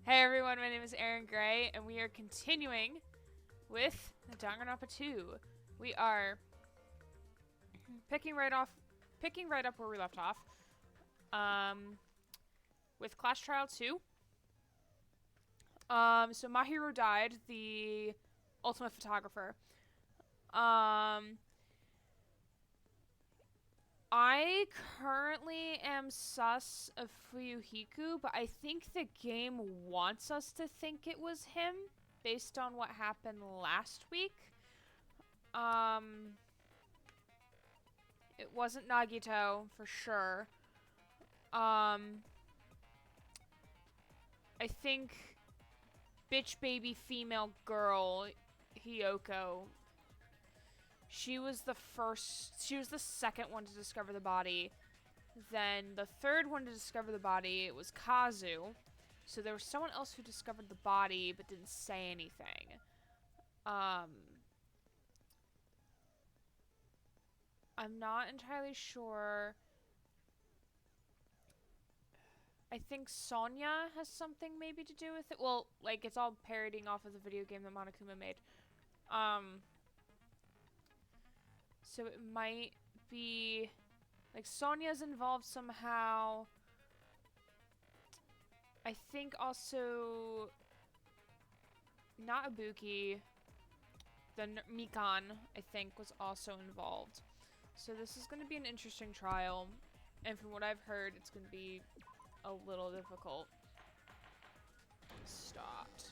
Hey everyone, my name is Aaron Gray, and we are continuing with Danganronpa 2. We are picking right up where we left off. With Class Trial 2. So Mahiru died, the ultimate photographer. I currently am sus of Fuyuhiku, but I think the game wants us to think it was him based on what happened last week. It wasn't Nagito for sure. I think bitch baby female girl Hiyoko, she was the second one to discover the body. Then the third one to discover the body, it was Kazu. So there was someone else who discovered the body but didn't say anything. I'm not entirely sure. I think Sonya has something maybe to do with it. Well, like, it's all parodying off of the video game that Monokuma made. So it might be, like, Sonya's involved somehow. I think also, not Ibuki, Mikan, I think, was also involved. So this is going to be an interesting trial. And from what I've heard, it's going to be a little difficult. Stopped.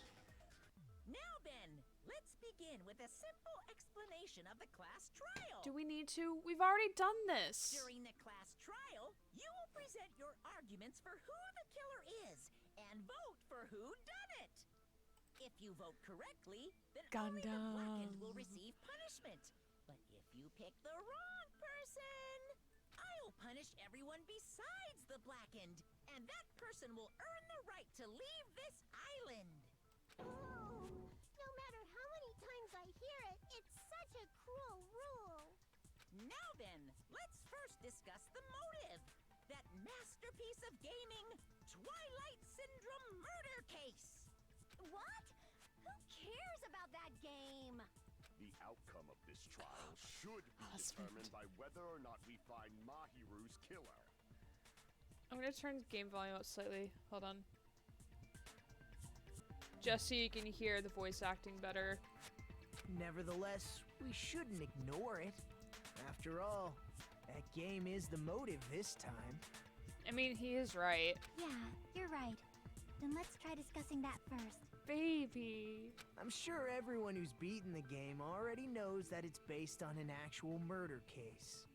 Now then, let's begin with a simple explanation of the class trial. Do we need to? We've already done this. During the class trial, you will present your arguments for who the killer is and vote for who done it. If you vote correctly, then only the blackened will receive punishment. But if you pick the wrong person, I'll punish everyone besides the blackened, and that person will earn the right to leave this island. Oh, no matter how many times I hear it, it's such a cruel rule. Now then, let's first discuss the motive. That masterpiece of gaming, Twilight Syndrome murder case. What? Who cares about that game? The outcome of this trial should be determined by whether or not we find Mahiru's killer. I'm gonna turn game volume up slightly. Hold on. Just so you can hear the voice acting better. Nevertheless, we shouldn't ignore it. After all, that game is the motive this time. I mean, he is right. Yeah, you're right. Then let's try discussing that first. Baby. I'm sure everyone who's beaten the game already knows that it's based on an actual murder case.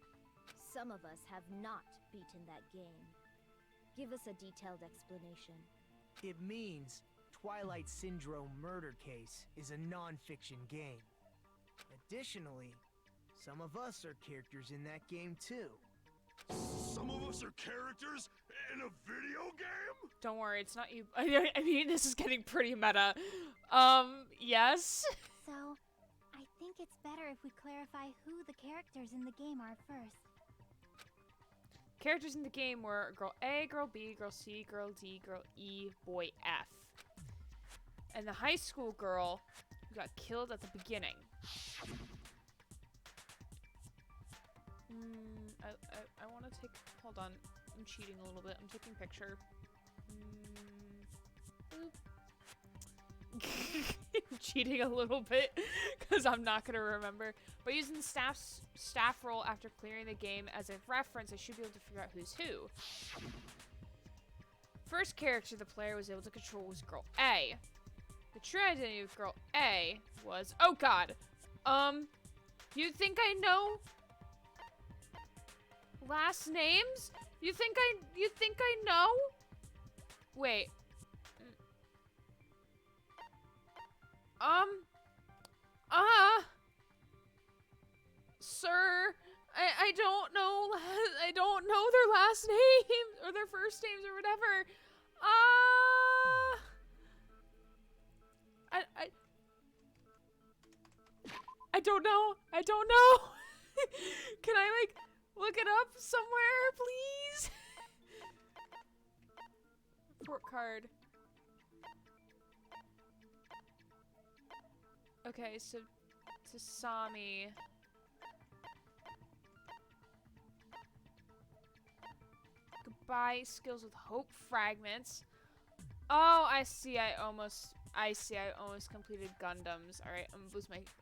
Some of us have not beaten that game. Give us a detailed explanation. It means Twilight Syndrome Murder Case is a non-fiction game. Additionally, some of us are characters in that game too. Some of us are characters in a video game? Don't worry, it's not you. I mean, this is getting pretty meta. Yes? So, I think it's better if we clarify who the characters in the game are first. Characters in the game were Girl A, Girl B, Girl C, Girl D, Girl E, Boy F. And the high school girl who got killed at the beginning. I want to take... Hold on. I'm cheating a little bit. I'm taking a picture. I'm cheating a little bit because I'm not going to remember. But using the staff roll after clearing the game as a reference, I should be able to figure out who's who. First character the player was able to control was Girl A. The true identity of Girl A was... Oh, God. You think I know... last names? You think I know? Wait. Sir, I don't know. I don't know their last names or their first names or whatever. I don't know. I don't know. Can I, like, look it up somewhere, please? Report card. Okay, so Sasami. Goodbye, skills with hope fragments. Oh, I see. I almost completed Gundams. All right, I'm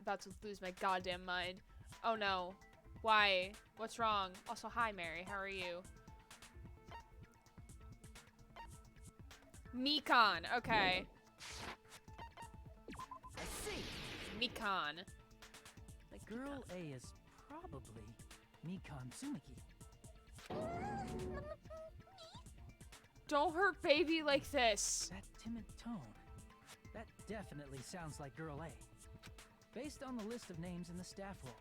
about to lose my goddamn mind. Oh no. Why? What's wrong? Also, hi Mary. How are you? Mikan. Okay. I see. Mikan. Like Girl A is probably Mikan Tsumiki. Don't hurt baby like this. That timid tone. That definitely sounds like Girl A. Based on the list of names in the staff roll,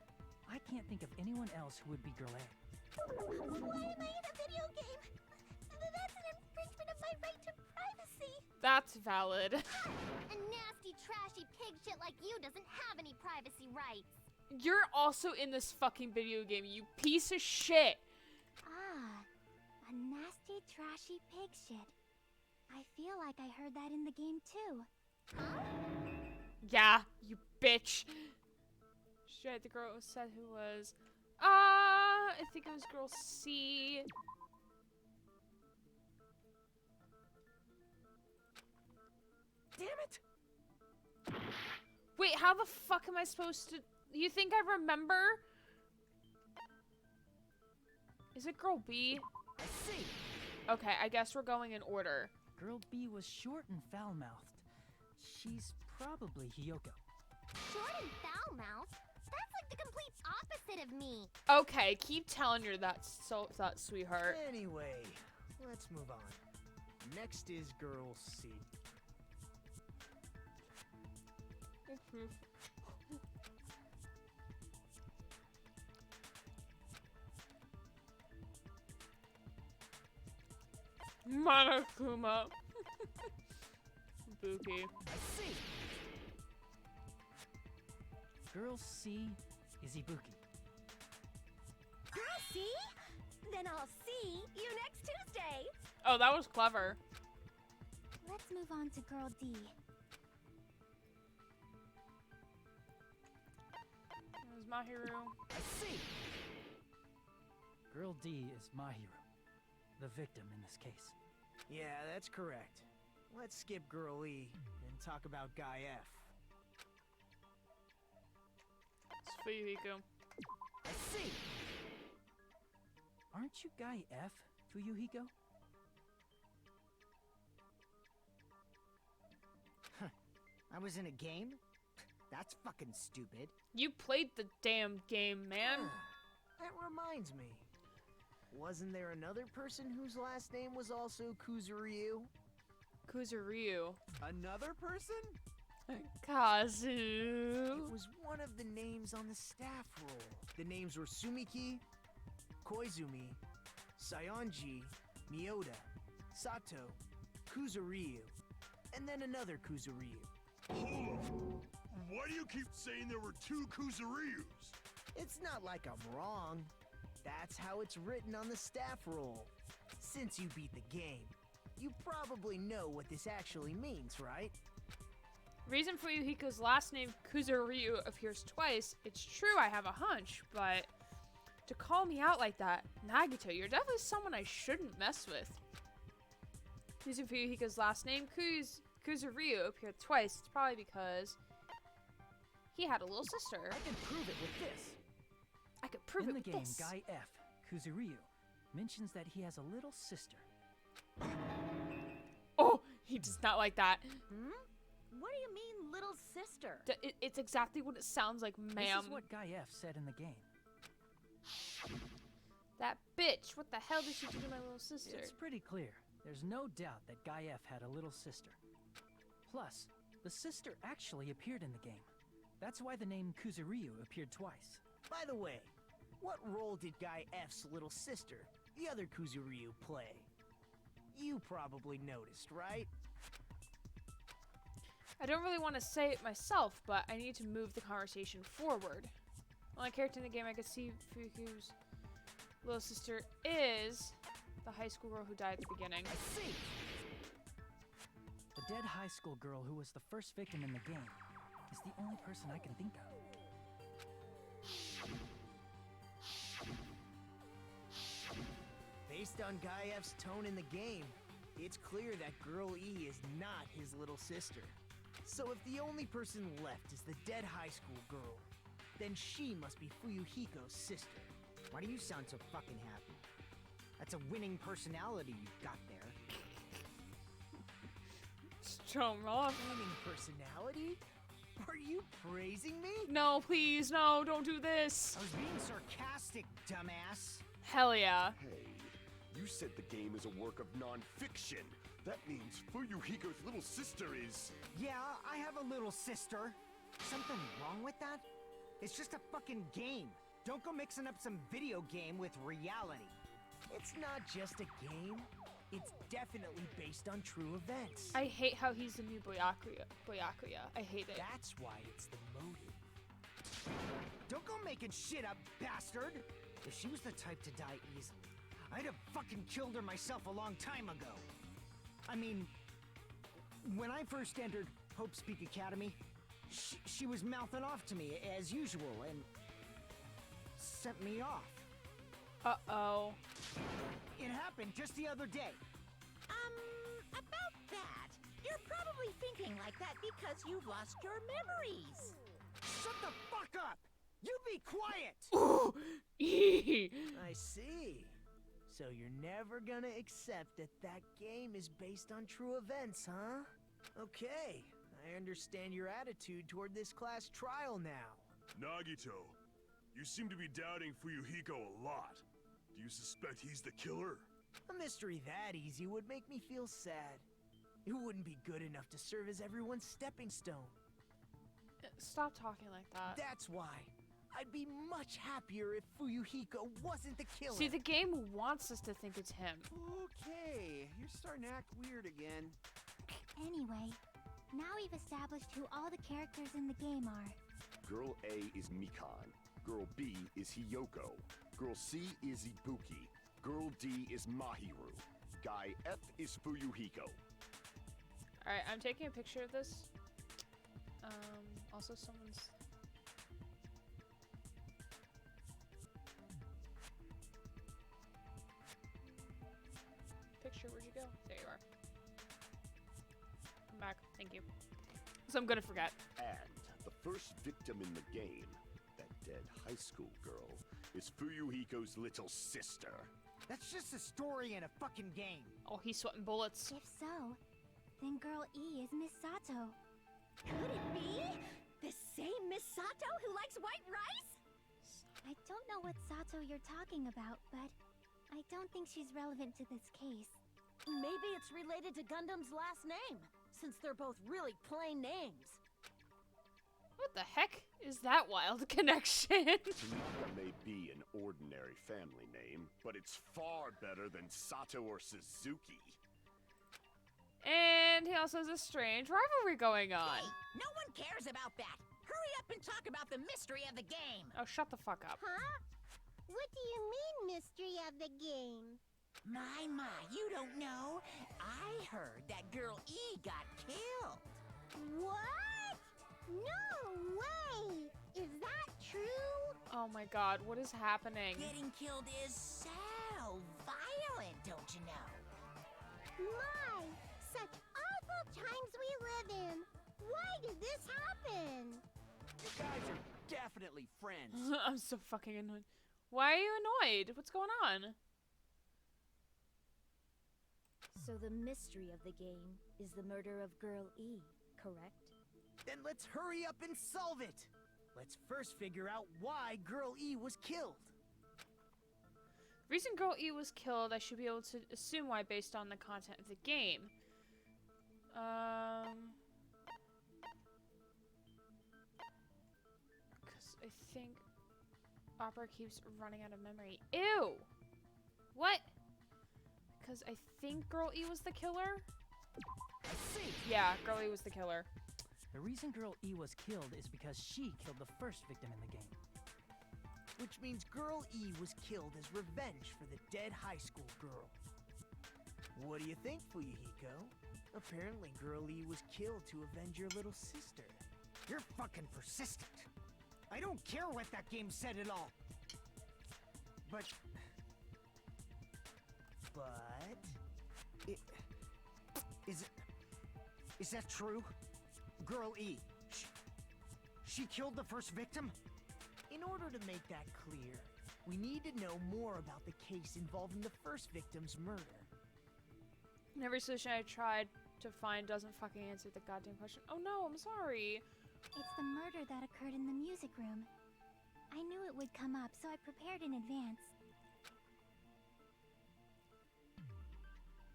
I can't think of anyone else who would be Girl A. Why am I in a video game? That's an infringement of my right to privacy. That's valid. A nasty, trashy pig shit like you doesn't have any privacy rights. You're also in this fucking video game, you piece of shit. Ah, a nasty, trashy pig shit. I feel like I heard that in the game too. Huh? Yeah, you bitch. Shit, the girl said who was. I think it was girl C. Damn it! Wait, how the fuck am I supposed to? You think I remember? Is it girl B? I see. Okay, I guess we're going in order. Girl B was short and foul-mouthed. She's probably Hiyoko. Short and foul-mouthed? That's like the complete opposite of me. Okay, keep telling her that, sweetheart. Anyway, let's move on. Next is girl C. Monokuma. Buki. I see. Girl C is Ibuki. Girl, see? Then I'll see you next Tuesday. Oh, that was clever. Let's move on to girl D. That was Mahiru. I see. Girl D is Mahiru, the victim in this case. Yeah, that's correct. Let's skip girl E and talk about guy F. It's Fuyuhiko. I see. Aren't you Guy F, Fuyuhiko? I was in a game? That's fucking stupid. You played the damn game, man. That reminds me. Wasn't there another person whose last name was also Kuzuryu? Kuzuryu. Another person? Kazu. It was one of the names on the staff roll. The names were Sumiki, Koizumi, Sayonji, Miyoda, Sato, Kuzuryu, and then another Kuzuryu. Hold on. Why do you keep saying there were two Kuzuryus? It's not like I'm wrong. That's how it's written on the staff roll. Since you beat the game, you probably know what this actually means, right? Reason Fuyuhiko's last name Kuzuryu appears twice. It's true I have a hunch, but to call me out like that, Nagito, you're definitely someone I shouldn't mess with. Reason Fuyuhiko's last name Kuzuryu appeared twice. It's probably because he had a little sister. I can prove it with this. I could prove in it the with game, this. Guy F, Kuzuryu, mentions that he has a little sister. Oh, he does not like that. Hmm? What do you mean, little sister? It's exactly what it sounds like, ma'am. This is what Guy F said in the game. That bitch, what the hell did she do to my little sister? It's pretty clear. There's no doubt that Guy F had a little sister. Plus, the sister actually appeared in the game. That's why the name Kuzuryu appeared twice. By the way, what role did Guy F's little sister, the other Kuzuryu, play? You probably noticed, right? I don't really want to say it myself, but I need to move the conversation forward. The only character in the game I could see Fuku's little sister is the high school girl who died at the beginning. I see! The dead high school girl who was the first victim in the game. is the only person I can think of. Based on Guy F's tone in the game, it's clear that Girl E is not his little sister. So if the only person left is the dead high school girl, then she must be Fuyuhiko's sister. Why do you sound so fucking happy? That's a winning personality you've got there. Strong off. Winning personality? Are you praising me? No, please, no, don't do this. I was being sarcastic, dumbass. Hell yeah. Hey, you said the game is a work of non-fiction. That means Fuyuhiko's little sister is... Yeah, I have a little sister. Something wrong with that? It's just a fucking game. Don't go mixing up some video game with reality. It's not just a game. It's definitely based on true events. I hate how he's the new Byakuya. I hate it. That's why it's the motive. Don't go making shit up, bastard! If she was the type to die easily, I'd have fucking killed her myself a long time ago. I mean, when I first entered Hope's Peak Academy, she was mouthing off to me as usual and sent me off. Uh-oh. It happened just the other day. About that, you're probably thinking like that because you've lost your memories. Shut the fuck up! You be quiet! Ooh. I see. So you're never gonna accept that that game is based on true events, huh? Okay, I understand your attitude toward this class trial now. Nagito, you seem to be doubting Fuyuhiko a lot. Do you suspect he's the killer? A mystery that easy would make me feel sad. It wouldn't be good enough to serve as everyone's stepping stone. Stop talking like that. That's why. I'd be much happier if Fuyuhiko wasn't the killer. See, the game wants us to think it's him. Okay, you're starting to act weird again. Anyway, now we've established who all the characters in the game are. Girl A is Mikan. Girl B is Hiyoko. Girl C is Ibuki. Girl D is Mahiru. Guy F is Fuyuhiko. Alright, I'm taking a picture of this. Also someone's... Picture, where'd you go? There you are. Come back, thank you. So I'm gonna forget. And the first victim in the game, that dead high school girl, is Fuyuhiko's little sister. That's just a story in a fucking game. Oh, he's sweating bullets. If so, then Girl E is Miss Sato. Could it be? The same Miss Sato who likes white rice? I don't know what Sato you're talking about, but I don't think she's relevant to this case. Maybe it's related to Gundam's last name, since they're both really plain names. What the heck is that wild connection? Tanaka may be an ordinary family name, but it's far better than Sato or Suzuki. And he also has a strange rivalry going on. Hey, no one cares about that. Hurry up and talk about the mystery of the game. Oh, shut the fuck up. Huh? What do you mean, mystery of the game? My, you don't know. I heard that Girl E got killed. What? No way! Is that true? Oh my god, what is happening? Getting killed is so violent, don't you know? My, such awful times we live in. Why did this happen? You guys are definitely friends. I'm so fucking annoyed. Why are you annoyed? What's going on? So the mystery of the game is the murder of Girl E, correct? Then let's hurry up and solve it. Let's first figure out why Girl E was killed. The reason Girl E was killed, I should be able to assume why based on the content of the game. Because I think Opera keeps running out of memory. Ew! What? Because I think Girl E was the killer? I see. Yeah, Girl E was the killer. The reason Girl E was killed is because she killed the first victim in the game. Which means Girl E was killed as revenge for the dead high school girl. What do you think, Fuyuhiko? Apparently Girl E was killed to avenge your little sister. You're fucking persistent. I don't care what that game said at all. But... Is that true? Girl E, she killed the first victim? In order to make that clear, we need to know more about the case involving the first victim's murder. And every solution I tried to find doesn't fucking answer the goddamn question. Oh no, I'm sorry. It's the murder that occurred in the music room. I knew it would come up, so I prepared in advance.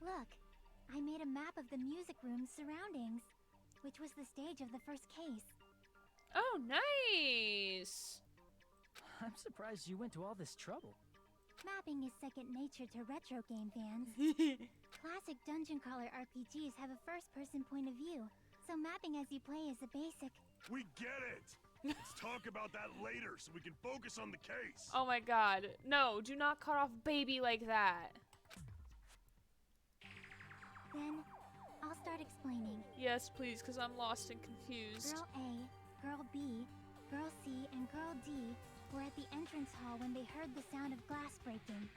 Look, I made a map of the music room's surroundings, which was the stage of the first case. Oh, nice. I'm surprised you went to all this trouble. Mapping is second nature to retro game fans. Classic dungeon crawler RPGs have a first-person point of view, so mapping as you play is a basic. We get it! Let's talk about that later so we can focus on the case. Oh my god. No, do not cut off baby like that. Then, I'll start explaining. Yes, please, because I'm lost and confused. Girl A, Girl B, Girl C, and Girl D were at the entrance hall when they heard the sound of glass breaking.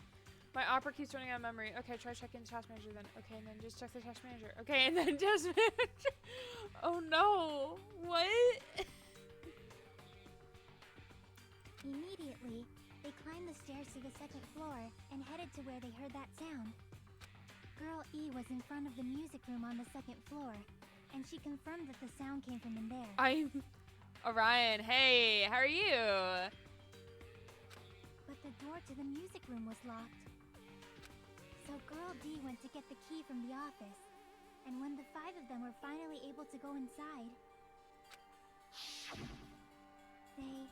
My opera keeps running out of memory. Okay, try checking the task manager then. Okay, and then just check the task manager. Okay, and then task manager. Oh no. What? Immediately, they climbed the stairs to the second floor and headed to where they heard that sound. Girl E was in front of the music room on the second floor, and she confirmed that the sound came from in there. I'm Orion. Hey, how are you? But the door to the music room was locked. So Girl D went to get the key from the office, and when the 5 of them were finally able to go inside, they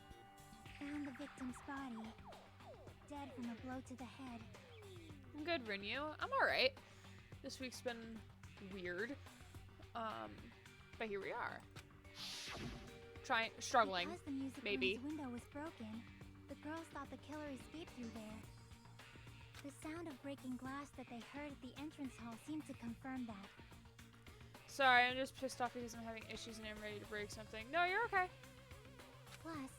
found the victim's body, dead from a blow to the head. I'm good, Rinyu. I'm alright. This week's been weird. But here we are. Struggling, Because the music maybe. room's window was broken, the girls thought the killer escaped through there. The sound of breaking glass that they heard at the entrance hall seemed to confirm that. Sorry, I'm just pissed off because I'm having issues and I'm ready to break something. No, you're okay. Plus,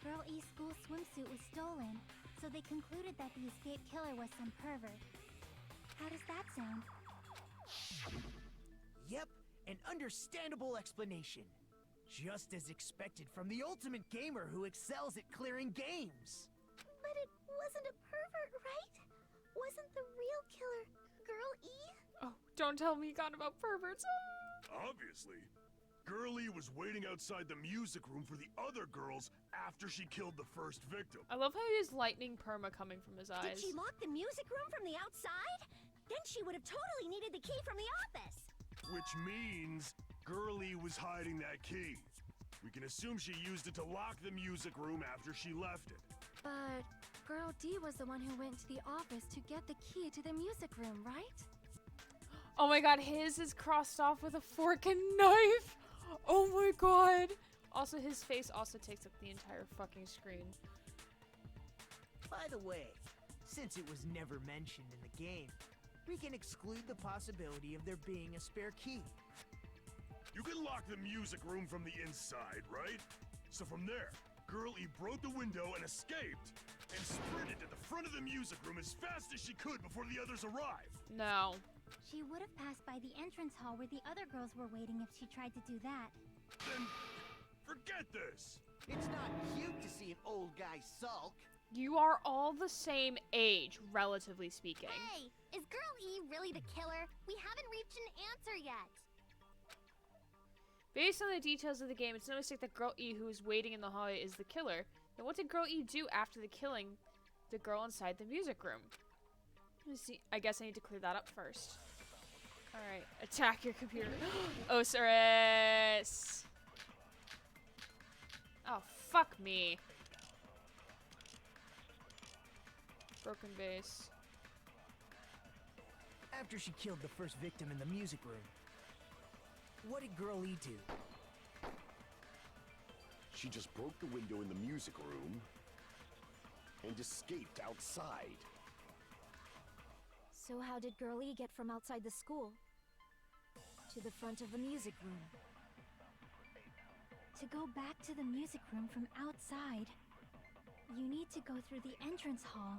Girl E's school swimsuit was stolen, so they concluded that the escaped killer was some pervert. How does that sound? Yep, an understandable explanation. Just as expected from the ultimate gamer who excels at clearing games. But it wasn't a pervert, right? Wasn't the real killer Girl E? Oh, don't tell me you got about perverts. Obviously. Girlie was waiting outside the music room for the other girls after she killed the first victim. I love how he has lightning perma coming from his eyes. Did she lock the music room from the outside? Then she would have totally needed the key from the office. Which means Girlie was hiding that key. We can assume she used it to lock the music room after she left it. But Girl D was the one who went to the office to get the key to the music room, right? Oh my god, his is crossed off with a fork and knife. Oh my god. Also, his face also takes up the entire fucking screen. By the way, since it was never mentioned in the game, we can exclude the possibility of there being a spare key. You can lock the music room from the inside, right? So from there, Girlie broke the window and escaped, and sprinted to the front of the music room as fast as she could before the others arrived. No. She would have passed by the entrance hall where the other girls were waiting if she tried to do that. Then, forget this. It's not cute to see an old guy sulk. You are all the same age, relatively speaking. Hey, is Girl E really the killer? We haven't reached an answer yet. Based on the details of the game, it's no mistake that Girl E, who is waiting in the hallway, is the killer. Then what did Girl E do after the killing the girl inside the music room? Let's see. I guess I need to clear that up first. Alright, attack your computer. Osiris! Oh, fuck me. Broken base. After she killed the first victim in the music room, what did Girl E do? She just broke the window in the music room and escaped outside. So how did Girl E get from outside the school to the front of the music room? to go back to the music room from outside, you need to go through the entrance hall.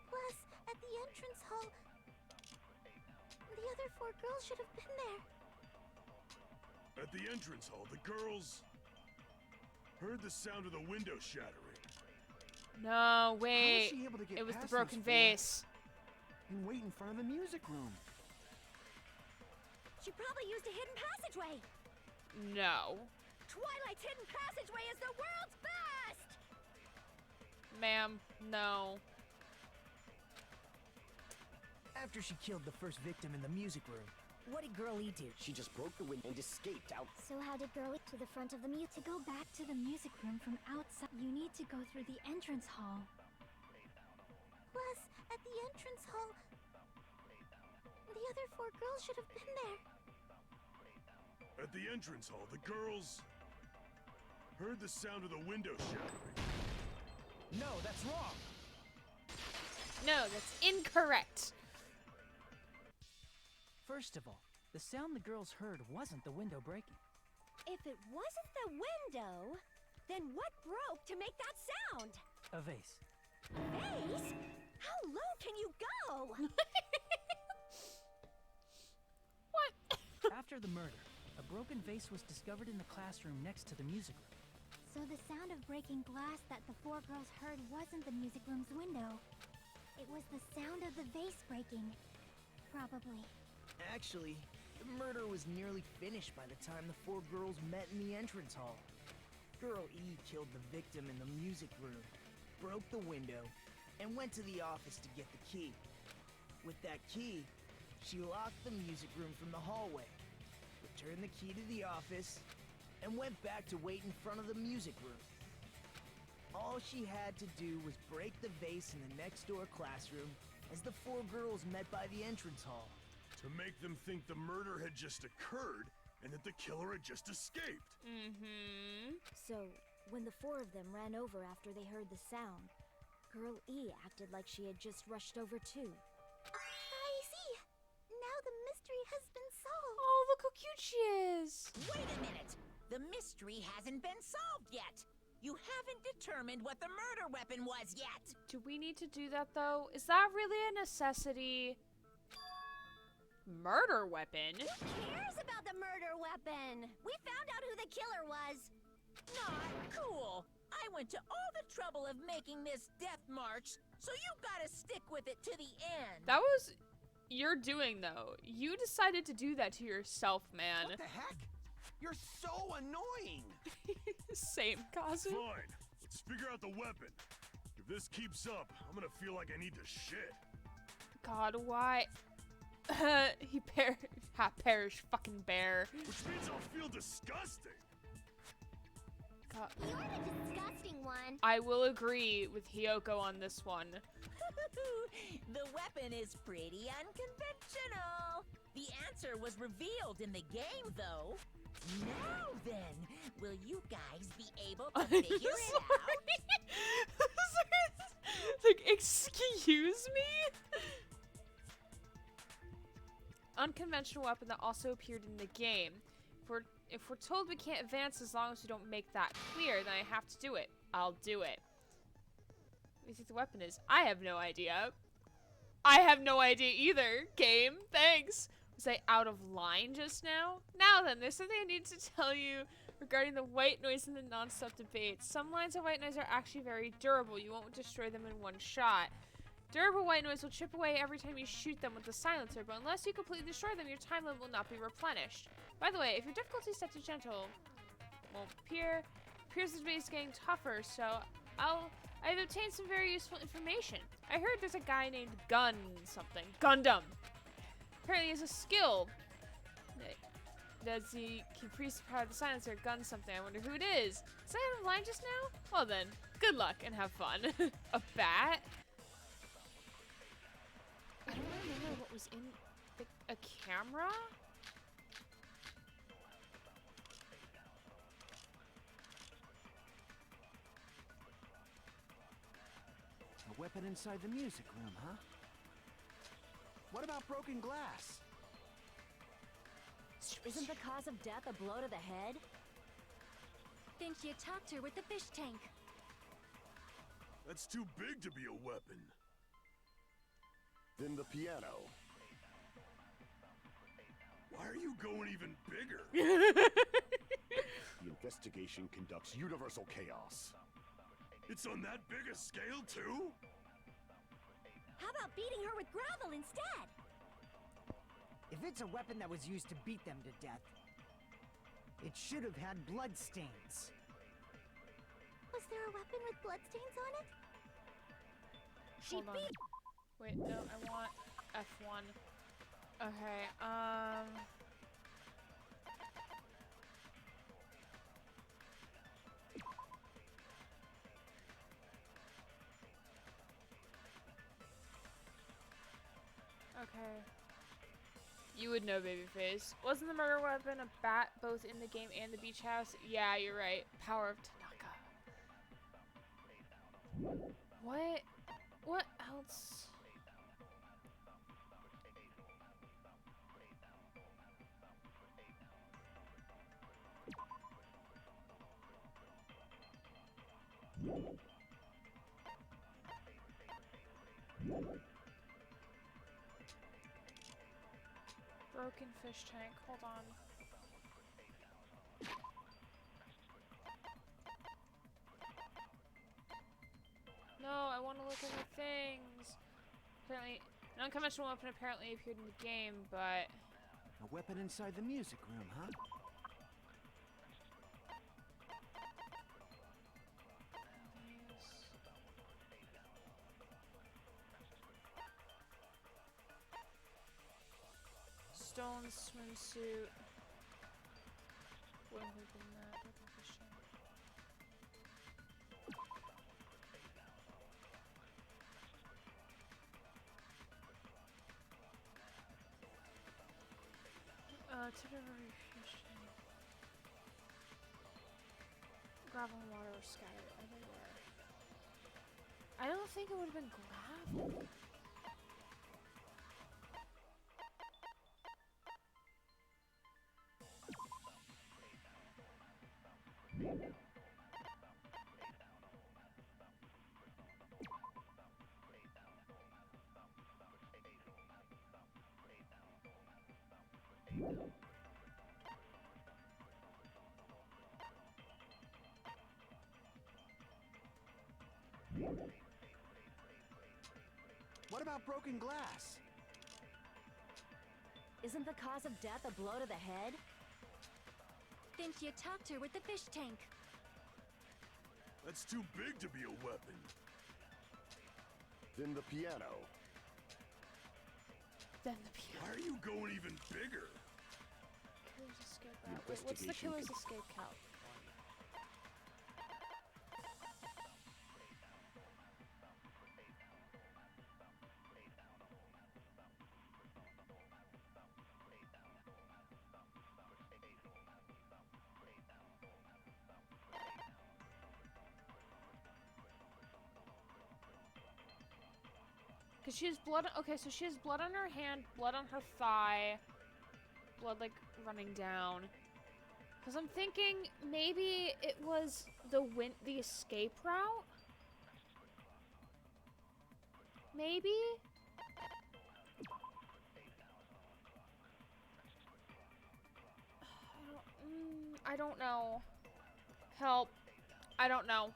Plus, at the entrance hall, the other 4 girls should have been there. At the entrance hall, the girls heard the sound of the window shattering. No, How was wait. she able to get It was the past broken those 4 vase. and wait in front of the music room? She probably used a hidden passageway. No. Twilight's hidden passageway is the world's best! Ma'am, no. After she killed the first victim in the music room, What did Girl E do? She just broke the window and escaped out. So how did Girl to the front of the mute? To go back to the music room from outside, you need to go through the entrance hall. Plus, at the entrance hall, the other 4 girls should have been there. At the entrance hall, the girls heard the sound of the window shattering. no, that's wrong. No, that's incorrect. First of all, the sound the girls heard wasn't the window breaking. If it wasn't the window, then what broke to make that sound? A vase. Vase? How low can you go? What? After the murder, a broken vase was discovered in the classroom next to the music room. So the sound of breaking glass that the 4 girls heard wasn't the music room's window. It was the sound of the vase breaking. Probably. Actually, the murder was nearly finished by the time the 4 girls met in the entrance hall. Girl E killed the victim in the music room, broke the window, and went to the office to get the key. With that key, she locked the music room from the hallway, returned the key to the office, and went back to wait in front of the music room. All she had to do was break the vase in the next door classroom as the 4 girls met by the entrance hall. To make them think the murder had just occurred and that the killer had just escaped. Mm-hmm. So, when the 4 of them ran over after they heard the sound, Girl E acted like she had just rushed over too. I see. Now the mystery has been solved. Oh, look how cute she is. Wait a minute! The mystery hasn't been solved yet! You haven't determined what the murder weapon was yet! Do we need to do that, though? Is that really a necessity? Murder weapon? Who cares about the murder weapon? We found out who the killer was. Not cool! I went to all the trouble of making this death march, so you gotta stick with it to the end! That was your doing, though. You decided to do that to yourself, man. What the heck? You're so annoying! Same, Kazu. Fine. Let's figure out the weapon. If this keeps up, I'm gonna feel like I need to shit. God, why? He perish, fucking bear. Which means I'll feel disgusting. God. You're the disgusting one. I will agree with Hiyoko on this one. The weapon is pretty unconventional. The answer was revealed in the game, though. Now then, will you guys be able to figure it out? Like, excuse me? Unconventional weapon that also appeared in the game. If we're told we can't advance as long as we don't make that clear, then I have to do it. I'll do it. What do you think the weapon is? I have no idea. I have no idea either, game. Thanks. Was I out of line just now? Now then, there's something I need to tell you regarding the white noise in the non-stop debate. Some lines of white noise are actually very durable. You won't destroy them in one shot. Durable white noise will chip away every time you shoot them with the silencer, but unless you completely destroy them, your time limit will not be replenished. By the way, if your difficulty is set to gentle, won't appear. Appears to be getting tougher, so I've obtained some very useful information. I heard there's a guy named Gundam. Apparently he has a skill. Does he increase the power of the silencer, gun something? I wonder who it is. Is I out of line just now? Well then, good luck and have fun. A bat? I don't remember what was in a camera? A weapon inside the music room, huh? What about broken glass? Isn't the cause of death a blow to the head? Then she attacked her with the fish tank. That's too big to be a weapon. Then the piano. Why are you going even bigger? The investigation conducts universal chaos. It's on that big a scale, too? How about beating her with gravel instead? If it's a weapon that was used to beat them to death, it should have had blood stains. Was there a weapon with bloodstains on it? Hold on. Wait, no, I want F1. Okay, okay. You would know, babyface. Wasn't the murder weapon a bat both in the game and the beach house? Yeah, you're right. Power of Tanaka. What? What else? Broken fish tank. Hold on. No, I want to look at the things. Apparently, an unconventional weapon apparently appeared in the game, but... A weapon inside the music room, huh? Stolen swimsuit. Wouldn't have been that. Broken fish tank. Temporary fish tank. Gravel and water were scattered everywhere. I don't think it would have been gravel. What about broken glass? Isn't the cause of death a blow to the head? Then she attacked her with the fish tank. That's too big to be a weapon. Then the piano. Then the piano. Why are you going even bigger? Killer's escape route. Wait, what's the killer's escape route? Because she has blood. Okay, so she has blood on her hand, blood on her thigh, blood like running down. Because I'm thinking maybe it was the escape route. Maybe. I don't know. Help. I don't know.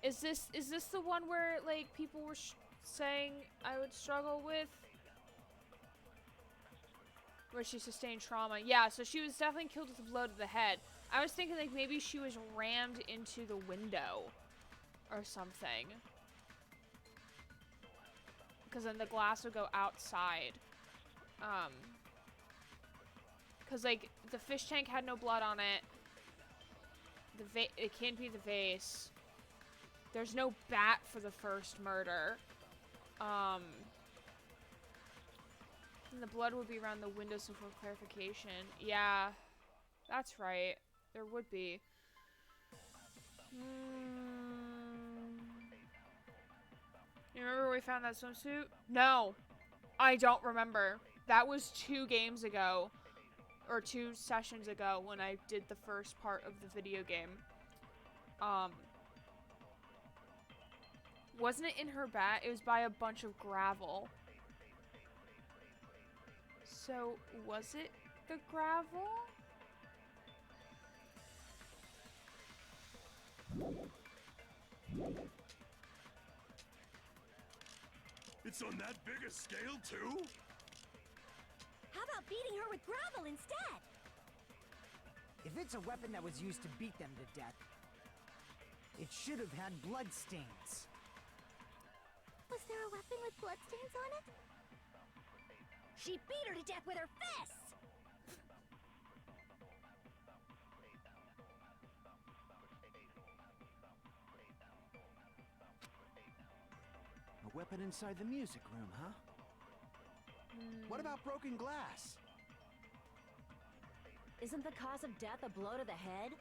Is this the one where like people were saying I would struggle with? Where she sustained trauma. Yeah, so she was definitely killed with a blow to the head. I was thinking like maybe she was rammed into the window or something. Because then the glass would go outside. Because like the fish tank had no blood on it. It can't be the vase. There's no bat for the first murder. And the blood would be around the window, so for clarification. Yeah, that's right. There would be. You remember where we found that swimsuit? No, I don't remember. That was 2 games ago. or 2 sessions ago when I did the first part of the video game. Wasn't it in her bat? It was by a bunch of gravel. So, was it the gravel? It's on that big a scale, too? How about beating her with gravel instead? If it's a weapon that was used to beat them to death, it should have had bloodstains. Was there a weapon with bloodstains on it? She beat her to death with her fists! A weapon inside the music room, huh? What about broken glass? Isn't the cause of death a blow to the head?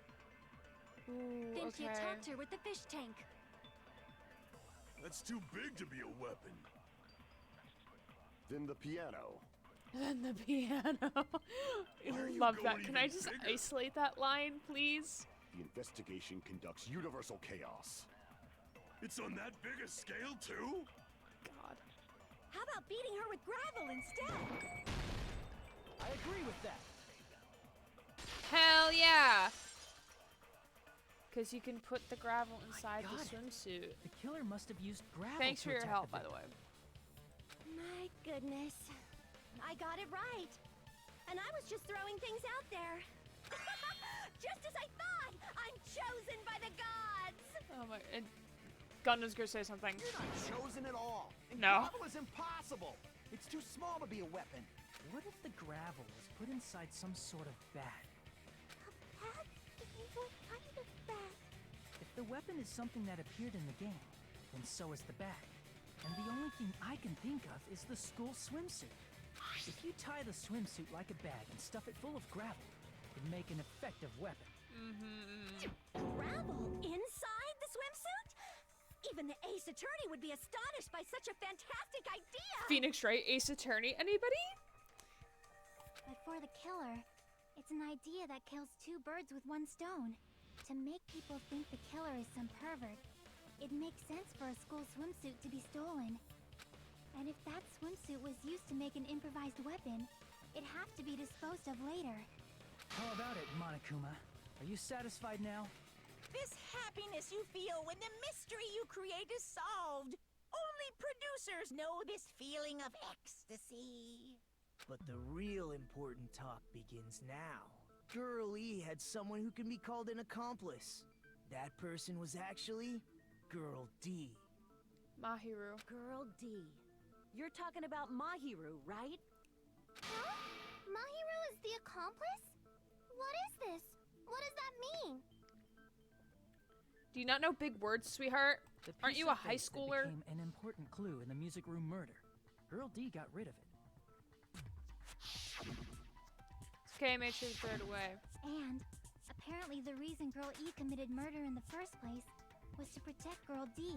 Ooh, Then okay. she attacked her with the fish tank. That's too big to be a weapon. Then the piano. And the piano. Why are you Love that. going Can I even just bigger? isolate that line, please? The investigation conducts universal chaos. It's on that big a scale, too? God. How about beating her with gravel instead? I agree with that. Hell yeah! Because you can put the gravel inside the got it. swimsuit. The killer must have used gravel. Thanks to for your attack help, the by the way. My goodness. I got it right. And I was just throwing things out there. Just as I thought! I'm chosen by the gods! Oh my. And Gundam's gonna say something. You're not chosen at all. And No. gravel is impossible. It's too small to be a weapon. What if the gravel was put inside some sort of bag? Bag? What kind of bag? If the weapon is something that appeared in the game, then so is the bag. And the only thing I can think of is the school swimsuit. If you tie the swimsuit like a bag and stuff it full of gravel, it'd make an effective weapon. Gravel inside the swimsuit? Even the Ace Attorney would be astonished by such a fantastic idea! Phoenix Wright, Ace Attorney, anybody? But for the killer, it's an idea that kills 2 birds with 1 stone. To make people think the killer is some pervert, it makes sense for a school swimsuit to be stolen. And if that swimsuit was used to make an improvised weapon, it'd have to be disposed of later. How about it, Monokuma? Are you satisfied now? This happiness you feel when the mystery you create is solved. Only producers know this feeling of ecstasy. But the real important talk begins now. Girl E had someone who can be called an accomplice. That person was actually Girl D. Mahiru. Girl D. You're talking about Mahiru, right? Huh? Mahiru is the accomplice? What is this? What does that mean? Do you not know big words, sweetheart? The Aren't piece you a of high face that schooler? became an important clue in the music room murder. Girl D got rid of it. It's okay, I made sure to throw it away. And apparently the reason Girl E committed murder in the first place was to protect Girl D.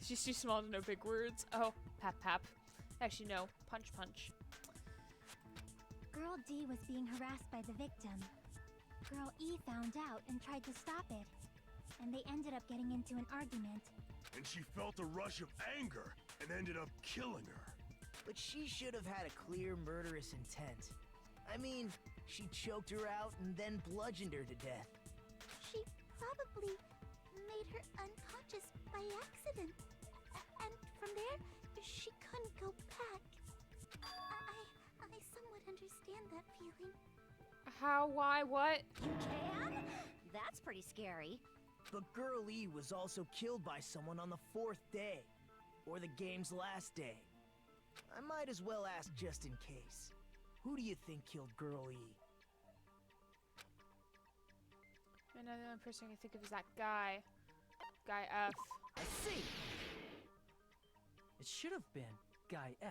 She's too small to know big words. Oh, pap pap. Actually, no. Punch punch. Girl D was being harassed by the victim. Girl E found out and tried to stop it. And they ended up getting into an argument. And she felt a rush of anger and ended up killing her. But she should have had a clear murderous intent. I mean, she choked her out and then bludgeoned her to death. She probably made her unconscious by accident. And from there, she couldn't go back. I somewhat understand that feeling. How, why, what? You can? That's pretty scary. But Girl E was also killed by someone on the 4th day. Or the game's last day. I might as well ask just in case. Who do you think killed Girl E? Another person I can think of is that guy. Guy F. I see! It should have been Guy F.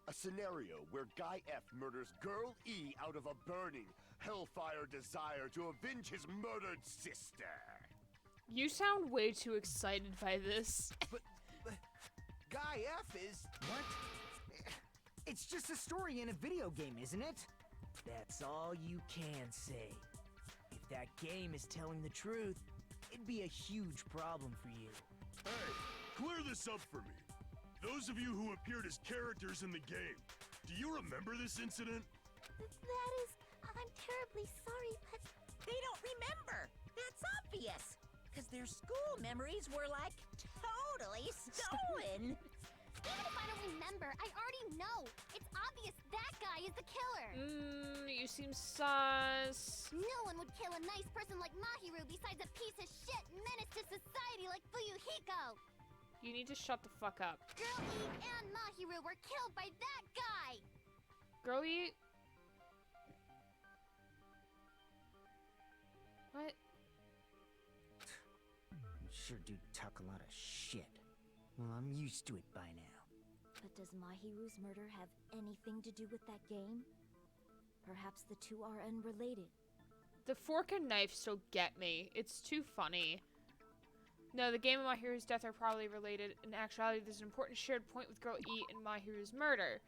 A scenario where Guy F murders Girl E out of a burning, hellfire desire to avenge his murdered sister. You sound way too excited by this. But Guy Guy F is... What? It's just a story in a video game, isn't it? That's all you can say. If that game is telling the truth, it'd be a huge problem for you. Hey, clear this up for me. Those of you who appeared as characters in the game, do you remember this incident? That is... I'm terribly sorry, but... They don't remember. That's obvious. Because their school memories were, like, totally stolen. Even if I don't remember, I already know. It's obvious that guy is the killer. You seem sus. No one would kill a nice person like Mahiru besides a piece of shit menace to society like Fuyuhiko. You need to shut the fuck up. Girl E and Mahiru were killed by that guy. Girlie? What? You sure do talk a lot of shit. Well, I'm used to it by now. But does Mahiru's murder have anything to do with that game? Perhaps the two are unrelated. The fork and knife still get me. It's too funny. No, the game and Mahiru's death are probably related. In actuality, there's an important shared point with Girl E and Mahiru's murder.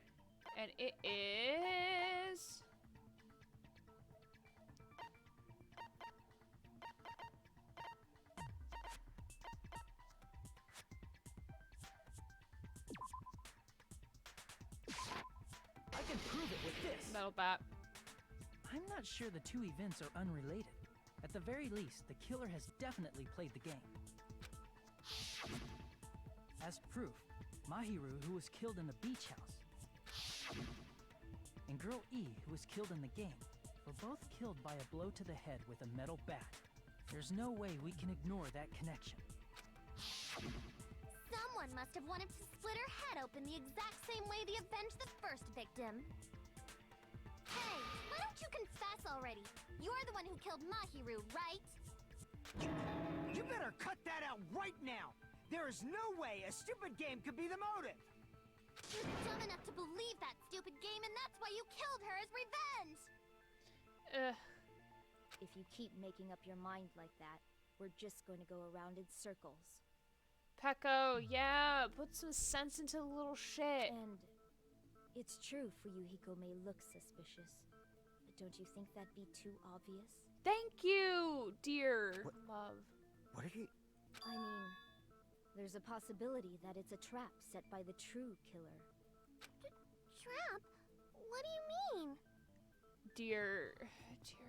And it is... I can prove it with this. Metal bat. I'm not sure the two events are unrelated. At the very least, the killer has definitely played the game. As proof, Mahiru, who was killed in the beach house, and Girl E, who was killed in the game, were both killed by a blow to the head with a metal bat. There's no way we can ignore that connection. Someone must have wanted to split her head open the exact same way they avenged the first victim. Hey, why don't you confess already? You're the one who killed Mahiru, right? You better cut that out right now! There is no way a stupid game could be the motive! You're dumb enough to believe that stupid game, and that's why you killed her as revenge! Ugh. If you keep making up your mind like that, we're just going to go around in circles. Peko, yeah, put some sense into the little shit. And it's true Fuyuhiko may look suspicious, but don't you think that'd be too obvious? Thank you, dear love. What are you... I mean, there's a possibility that it's a trap set by the true killer. Trap? What do you mean? Dear,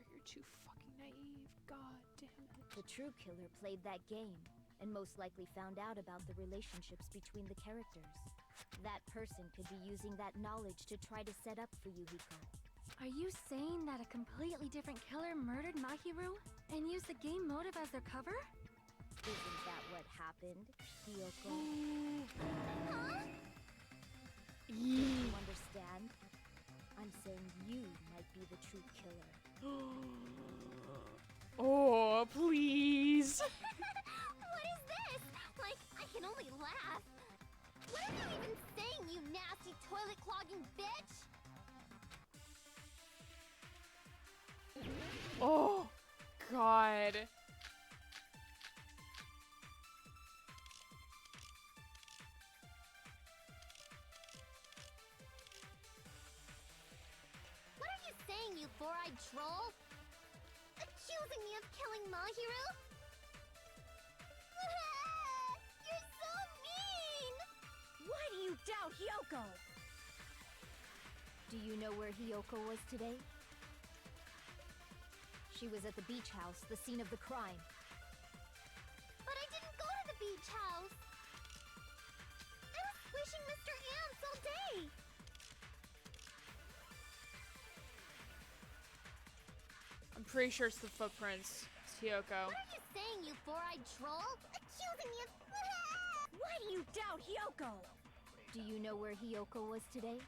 you're too fucking naive. God damn it. The true killer played that game, and most likely found out about the relationships between the characters. That person could be using that knowledge to try to set up Fuyuhiko. Are you saying that a completely different killer murdered Mahiru and used the game motive as their cover? Isn't that what happened, Hiyoko? Huh? You understand? I'm saying you might be the true killer. Oh, please. What is this? Like, I can only laugh. What are you even saying, you nasty toilet-clogging bitch? Oh, God. What are you saying, you four-eyed troll? Accusing me of killing Mahiru? You're so mean! Why do you doubt Hyoko? Do you know where Hyoko was today? She was at the beach house, the scene of the crime. But I didn't go to the beach house! I was wishing Mr. Ants all day! I'm pretty sure it's the footprints. It's Hyoko. What are you saying, you four-eyed troll? Accusing me of... Why do you doubt Hyoko? Do you know where Hyoko was today?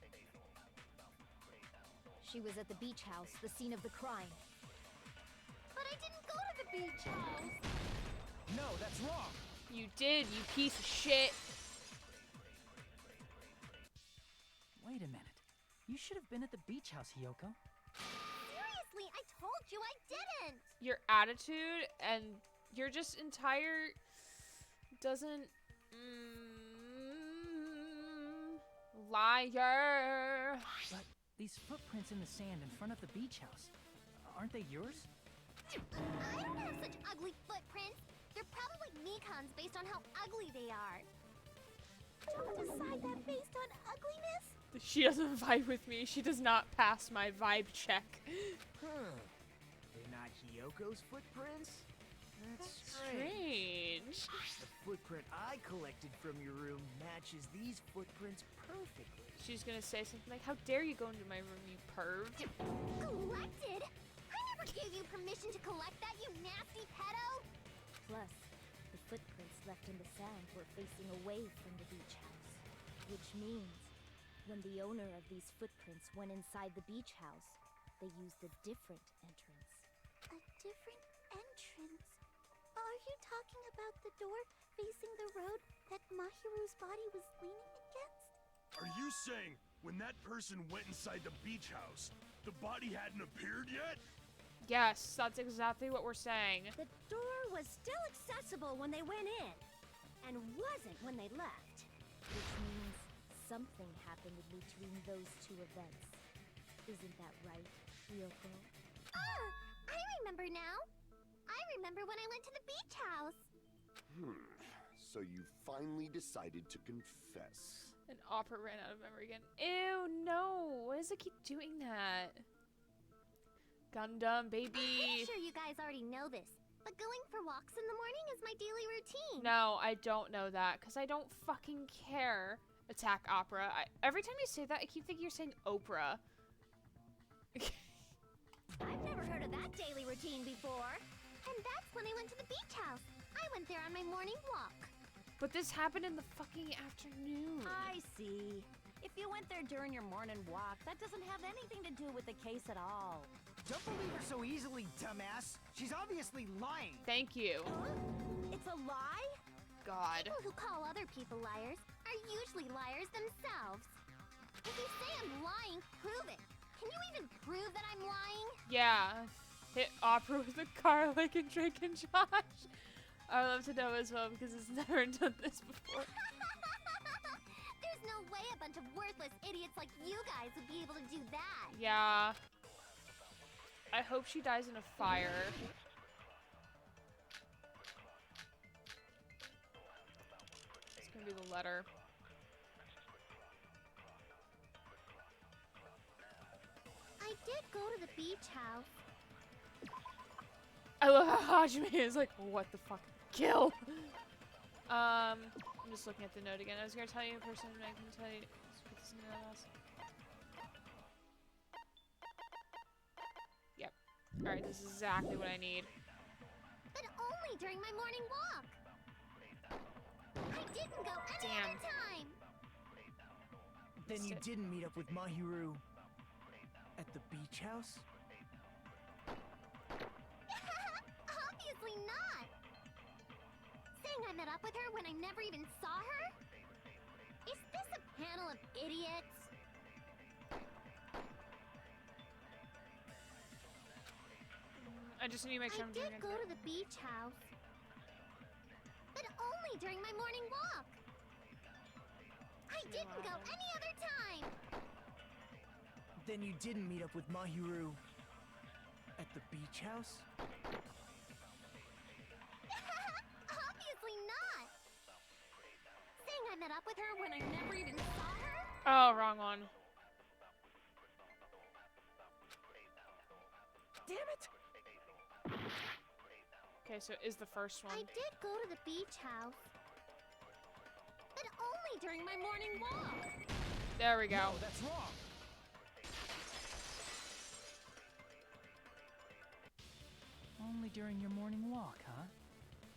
She was at the beach house, the scene of the crime. But I didn't go to the beach house! No, that's wrong! You did, you piece of shit. Wait a minute. You should have been at the beach house, Hiyoko. Seriously, I told you I didn't! Your attitude and your just entire doesn't Liar. But these footprints in the sand in front of the beach house, aren't they yours? I don't have such ugly footprints. They're probably Mikan's based on how ugly they are. Don't decide that based on ugliness. She doesn't vibe with me. She does not pass my vibe check. Huh. They're not Hiyoko's footprints? That's Strange. The footprint I collected from your room matches these footprints perfectly. She's gonna say something like, "How dare you go into my room, you perv." Collected? I never gave you permission to collect that, you nasty pedo! Plus, the footprints left in the sand were facing away from the beach house. Which means, when the owner of these footprints went inside the beach house, they used a different entrance. A different entrance? Are you talking about the door facing the road that Mahiru's body was leaning against? Are you saying when that person went inside the beach house, the body hadn't appeared yet? Yes, that's exactly what we're saying. The door was still accessible when they went in, and wasn't when they left. Which means something happened in between those two events. Isn't that right, Ryoko? Oh, I remember now. I remember when I went to the beach house. So you finally decided to confess. And Opera ran out of memory again. Ew, no. Why does it keep doing that? Gundam, I'm baby. sure you guys already know this, but going for walks in the morning is my daily routine. No, I don't know that, because I don't fucking care. Attack Opera. Every time you say that, I keep thinking you're saying Oprah. I've never heard of that daily routine before. And that's when I went to the beach house. I went there on my morning walk. But this happened in the fucking afternoon. I see. If you went there during your morning walk, that doesn't have anything to do with the case at all. Don't believe her so easily, dumbass. She's obviously lying. Thank you. Huh? It's a lie? God. People who call other people liars are usually liars themselves. If you say I'm lying, prove it. Can you even prove that I'm lying? Yeah. Hit Opera with a car like in Drake and Josh. I would love to know as well because it's never done this before. There's no way a bunch of worthless idiots like you guys would be able to do that. Yeah. I hope she dies in a fire. It's gonna be the letter. I did go to the beach house. I love how Hajime is like, what the fuck? Kill! I'm just looking at the note again. I was gonna tell you in person, and I can tell you. Let's put this in the else. Yep. Alright, this is exactly what I need. But only during my morning walk. I didn't go any Damn. other time. Then you didn't meet up with Mahiru at the beach house? Obviously not. Saying I met up with her when I never even saw her? Is this a panel of idiots? I just need to make sure I I'm doing did it. go to the beach house. But only during my morning walk. I didn't go any other time. Then you didn't meet up with Mahiru at the beach house? Obviously not. Saying I met up with her when I never even saw her? Oh, wrong one. Damn it! Okay, so is the first one. I did go to the beach house. But only during my morning walk. There we go. No, that's wrong. Only during your morning walk, huh?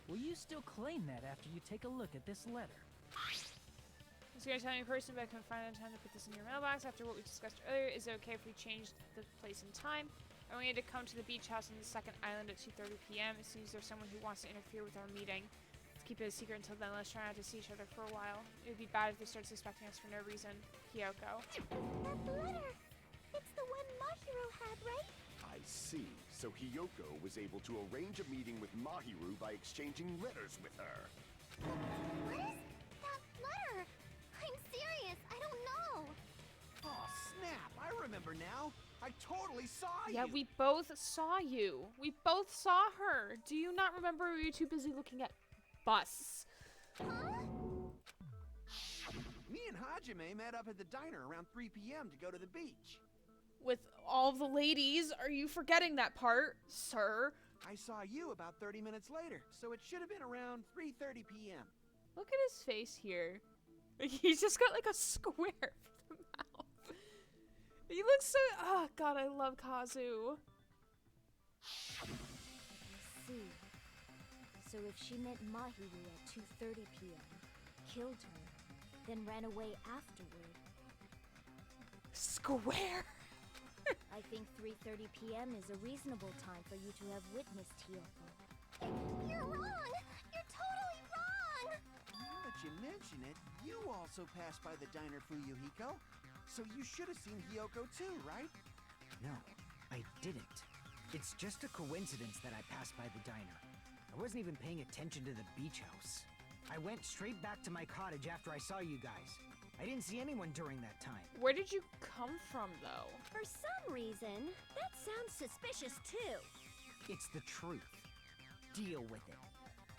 Will you still claim that after you take a look at this letter? I was gonna tell you in person, but I couldn't find enough time to put this in your mailbox after what we discussed earlier. Is it okay if we change the place and time? I want you to come to the beach house on the second island at 2:30 p.m. as soon as there's someone who wants to interfere with our meeting. Let's keep it a secret until then. Let's try not to see each other for a while. It would be bad if they start suspecting us for no reason. Kyoko. That letter! It's the one Mahiro had, right? I see. So Hiyoko was able to arrange a meeting with Mahiru by exchanging letters with her. What is that letter? I'm serious. I don't know. remember now. I totally saw you. Yeah, we both saw you. We both saw her. Do you not remember? Were you too busy looking at bus? Me and Hajime met up at the diner around 3 p.m. to go to the beach. With all the ladies? Are you forgetting that part, sir? I saw you about 30 minutes later, so it should have been around 3:30 p.m. Look at his face here. He's just got like a square for the mouth. He looks so... Oh, God, I love Kazu. I see. So if she met Mahiru at 2:30 p.m., killed her, then ran away afterward, Square? I think 3:30 p.m. is a reasonable time for you to have witnessed Hiyoko. You're wrong! You're totally wrong! Now that you mention it, you also passed by the diner, Fuyuhiko. So you should have seen Hiyoko too, right? No, I didn't. It's just a coincidence that I passed by the diner. I wasn't even paying attention to the beach house. I went straight back to my cottage after I saw you guys. I didn't see anyone during that time. Where did you come from, though? For some reason, that sounds suspicious too. It's the truth. Deal with it.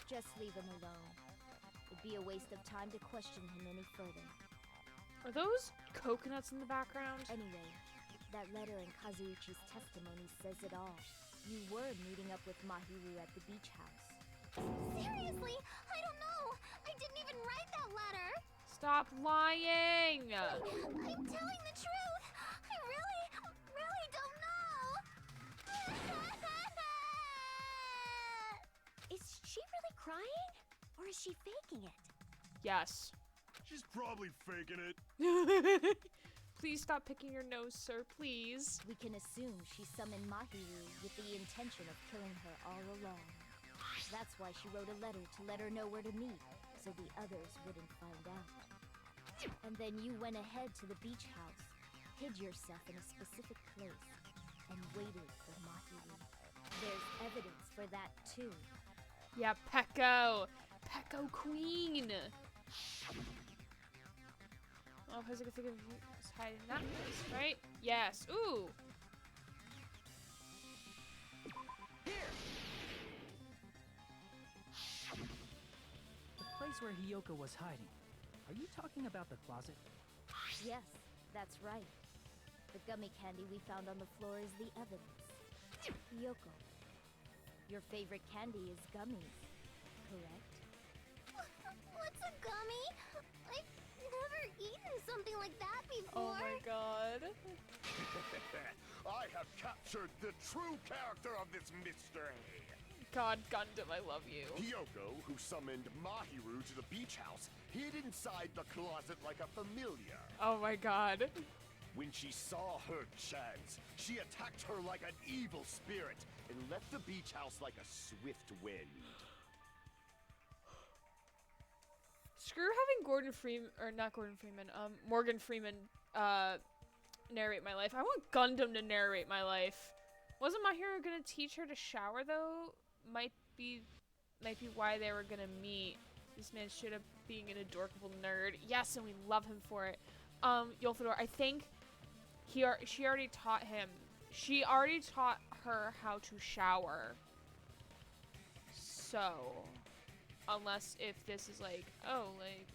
Just leave him alone. It'd be a waste of time to question him any further. Are those coconuts in the background? Anyway, that letter in Kazuichi's testimony says it all. You were meeting up with Mahiru at the beach house. Seriously, I don't know. I didn't even write that letter. Stop lying! I'm telling the truth. I really don't know. Is she really crying? Or is she faking it? Yes. She's probably faking it. Please stop picking your nose, sir, please. We can assume she summoned Mahiru with the intention of killing her all along. That's why she wrote a letter to let her know where to meet, so the others wouldn't find out. And then you went ahead to the beach house, hid yourself in a specific place, and waited for Mahiru. There's evidence for that too. Yeah, Pecco! Pecco Queen! Oh, I was gonna think of you as hiding that place, right? Yes. Ooh! The place where Hiyoko was hiding. Are you talking about the closet? Yes, that's right. The gummy candy we found on the floor is the evidence. Hiyoko, your favorite candy is gummies, correct? What's a gummy? I've never eaten something like that Oh before. my god. I have captured the true character of this mystery. God, Gundam, I love you. Hiyoko, who summoned Mahiru to the beach house, hid inside the closet like a familiar. Oh my god. When she saw her chance, she attacked her like an evil spirit and left the beach house like a swift wind. Screw having Gordon Freeman, or not Gordon Freeman, Morgan Freeman, narrate my life. I want Gundam to narrate my life. Wasn't my hero gonna teach her to shower, though? Might be why they were gonna meet. This man should have being an adorable nerd. Yes, and we love him for it. Yolfador, I think she already taught him. She already taught her how to shower. So, unless if this is like, oh, like,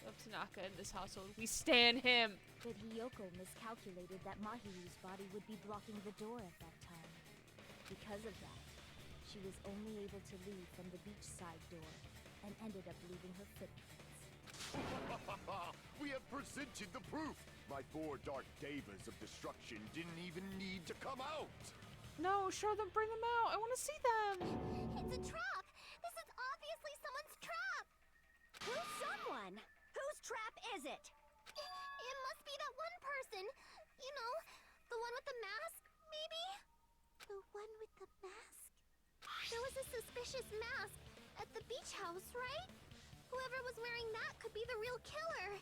love Tanaka in this household, we stan him. But Hiyoko miscalculated that Mahiru's body would be blocking the door at that time. Because of that, she was only able to leave from the beachside door and ended up leaving her footprints. We have presented the proof. My 4 dark devas of destruction didn't even need to come out. No, show them, bring them out. I want to see them. It's a trap. This is obviously someone's trap. Who's someone? Whose trap is it? It must be that one person. You know, the one with the mask, maybe? The one with the mask? There was a suspicious mask at the beach house, right? Whoever was wearing that could be the real killer.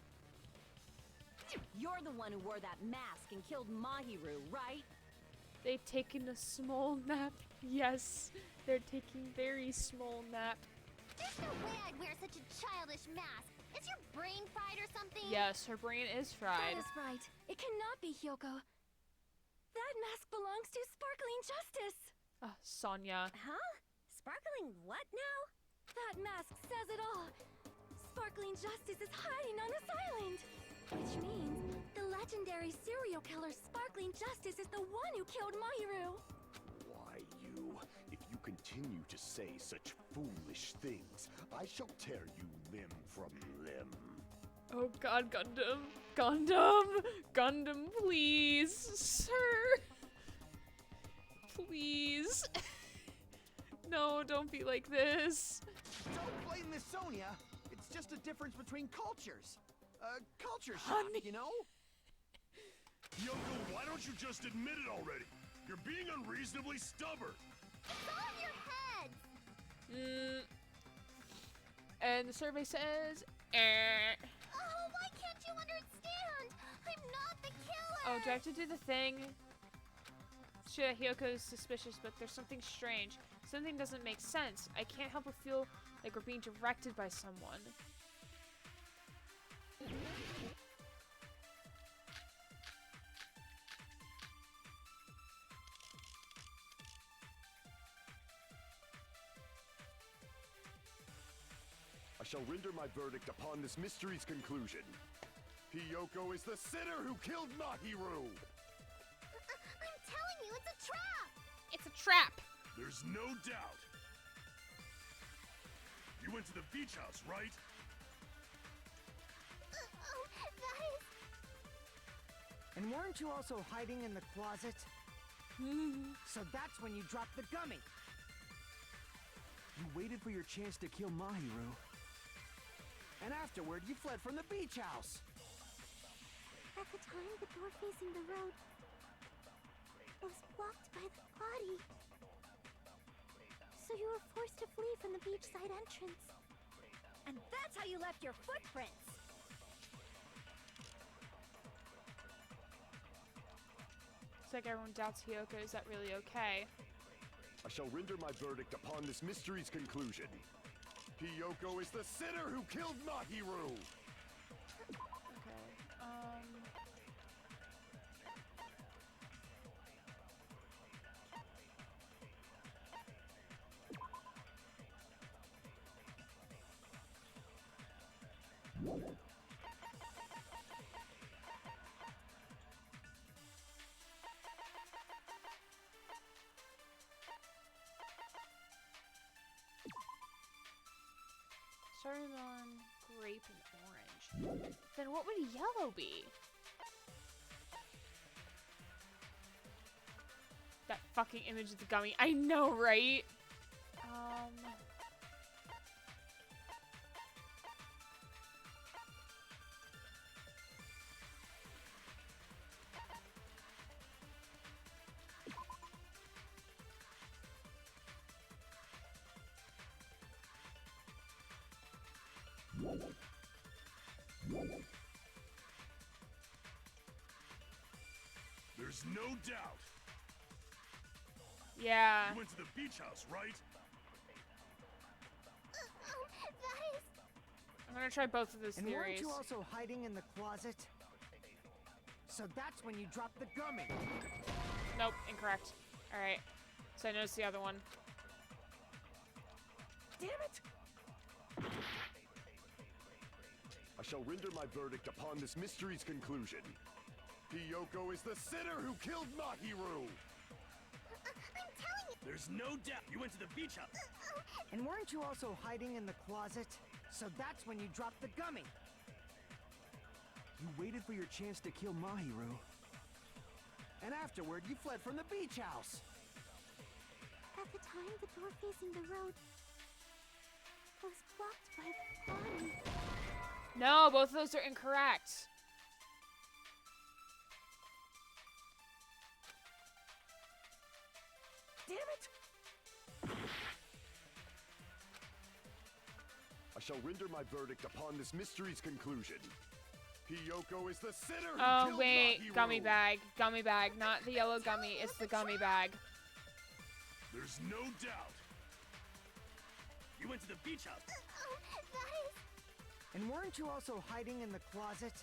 You're the one who wore that mask and killed Mahiru, right? They've taken a small nap. Yes, they're taking very small nap. There's no way I'd wear such a childish mask. Is your brain fried or something? Yes, her brain is fried. That is right. It cannot be Hyoko. That mask belongs to Sparkling Justice. Sonya. Huh? Sparkling what now? That mask says it all. Sparkling Justice is hiding on this island. Which means the legendary serial killer Sparkling Justice is the one who killed Mahiru. Why, you? If you continue to say such foolish things, I shall tear you limb from limb. Oh god, Gundam. Gundam! Gundam, please! Sir! Please! No, don't be like this. Don't blame Miss Sonia. It's just a difference between cultures. Culture Honey. shock, you know? Yoko, why don't you just admit it already? You're being unreasonably stubborn. It's all in your head. And the survey says, Oh, why can't you understand? I'm not the killer. Oh, do I have to do the thing? Sure, Hyoko's suspicious, but there's something strange. Something doesn't make sense. I can't help but feel like we're being directed by someone. I shall render my verdict upon this mystery's conclusion. Hiyoko is the sinner who killed Mahiru! I'm telling you, it's a trap. It's a trap! There's no doubt. You went to the beach house, right? Oh, that is... And weren't you also hiding in the closet? So that's when you dropped the gummy. You waited for your chance to kill Mahiru. And afterward, you fled from the beach house. At the time, the door facing the road was blocked by the body. So you were forced to flee from the beachside entrance. And that's how you left your footprints. It's like everyone doubts Hyoko. Is that really okay? I shall render my verdict upon this mystery's conclusion. Hiyoko is the sinner who killed Mahiru! Okay, strawberry melon, grape, and orange. Then what would yellow be? That fucking image of the gummy. I know, right? There's no doubt. Yeah. You went to the beach house, right? Oh, that is... I'm gonna try both of those And theories. weren't you also hiding in the closet? So that's when you dropped the gummy. Nope, incorrect. Alright. So I noticed the other one. Damn it! I shall render my verdict upon this mystery's conclusion. Hiyoko is the sinner who killed Mahiru! I'm telling you... There's no doubt. You went to the beach house. And weren't you also hiding in the closet? So that's when you dropped the gummy. You waited for your chance to kill Mahiru. And afterward, you fled from the beach house. At the time, the door facing the road was blocked by the body. No, both of those are incorrect. Damn it! I shall render my verdict upon this mystery's conclusion. Hiyoko is the sinner who Oh, killed wait. Mahiru! Gummy bag. Gummy bag. Not the yellow gummy. It's the gummy bag. There's no doubt. You went to the beach house. Oh, that is... And weren't you also hiding in the closet?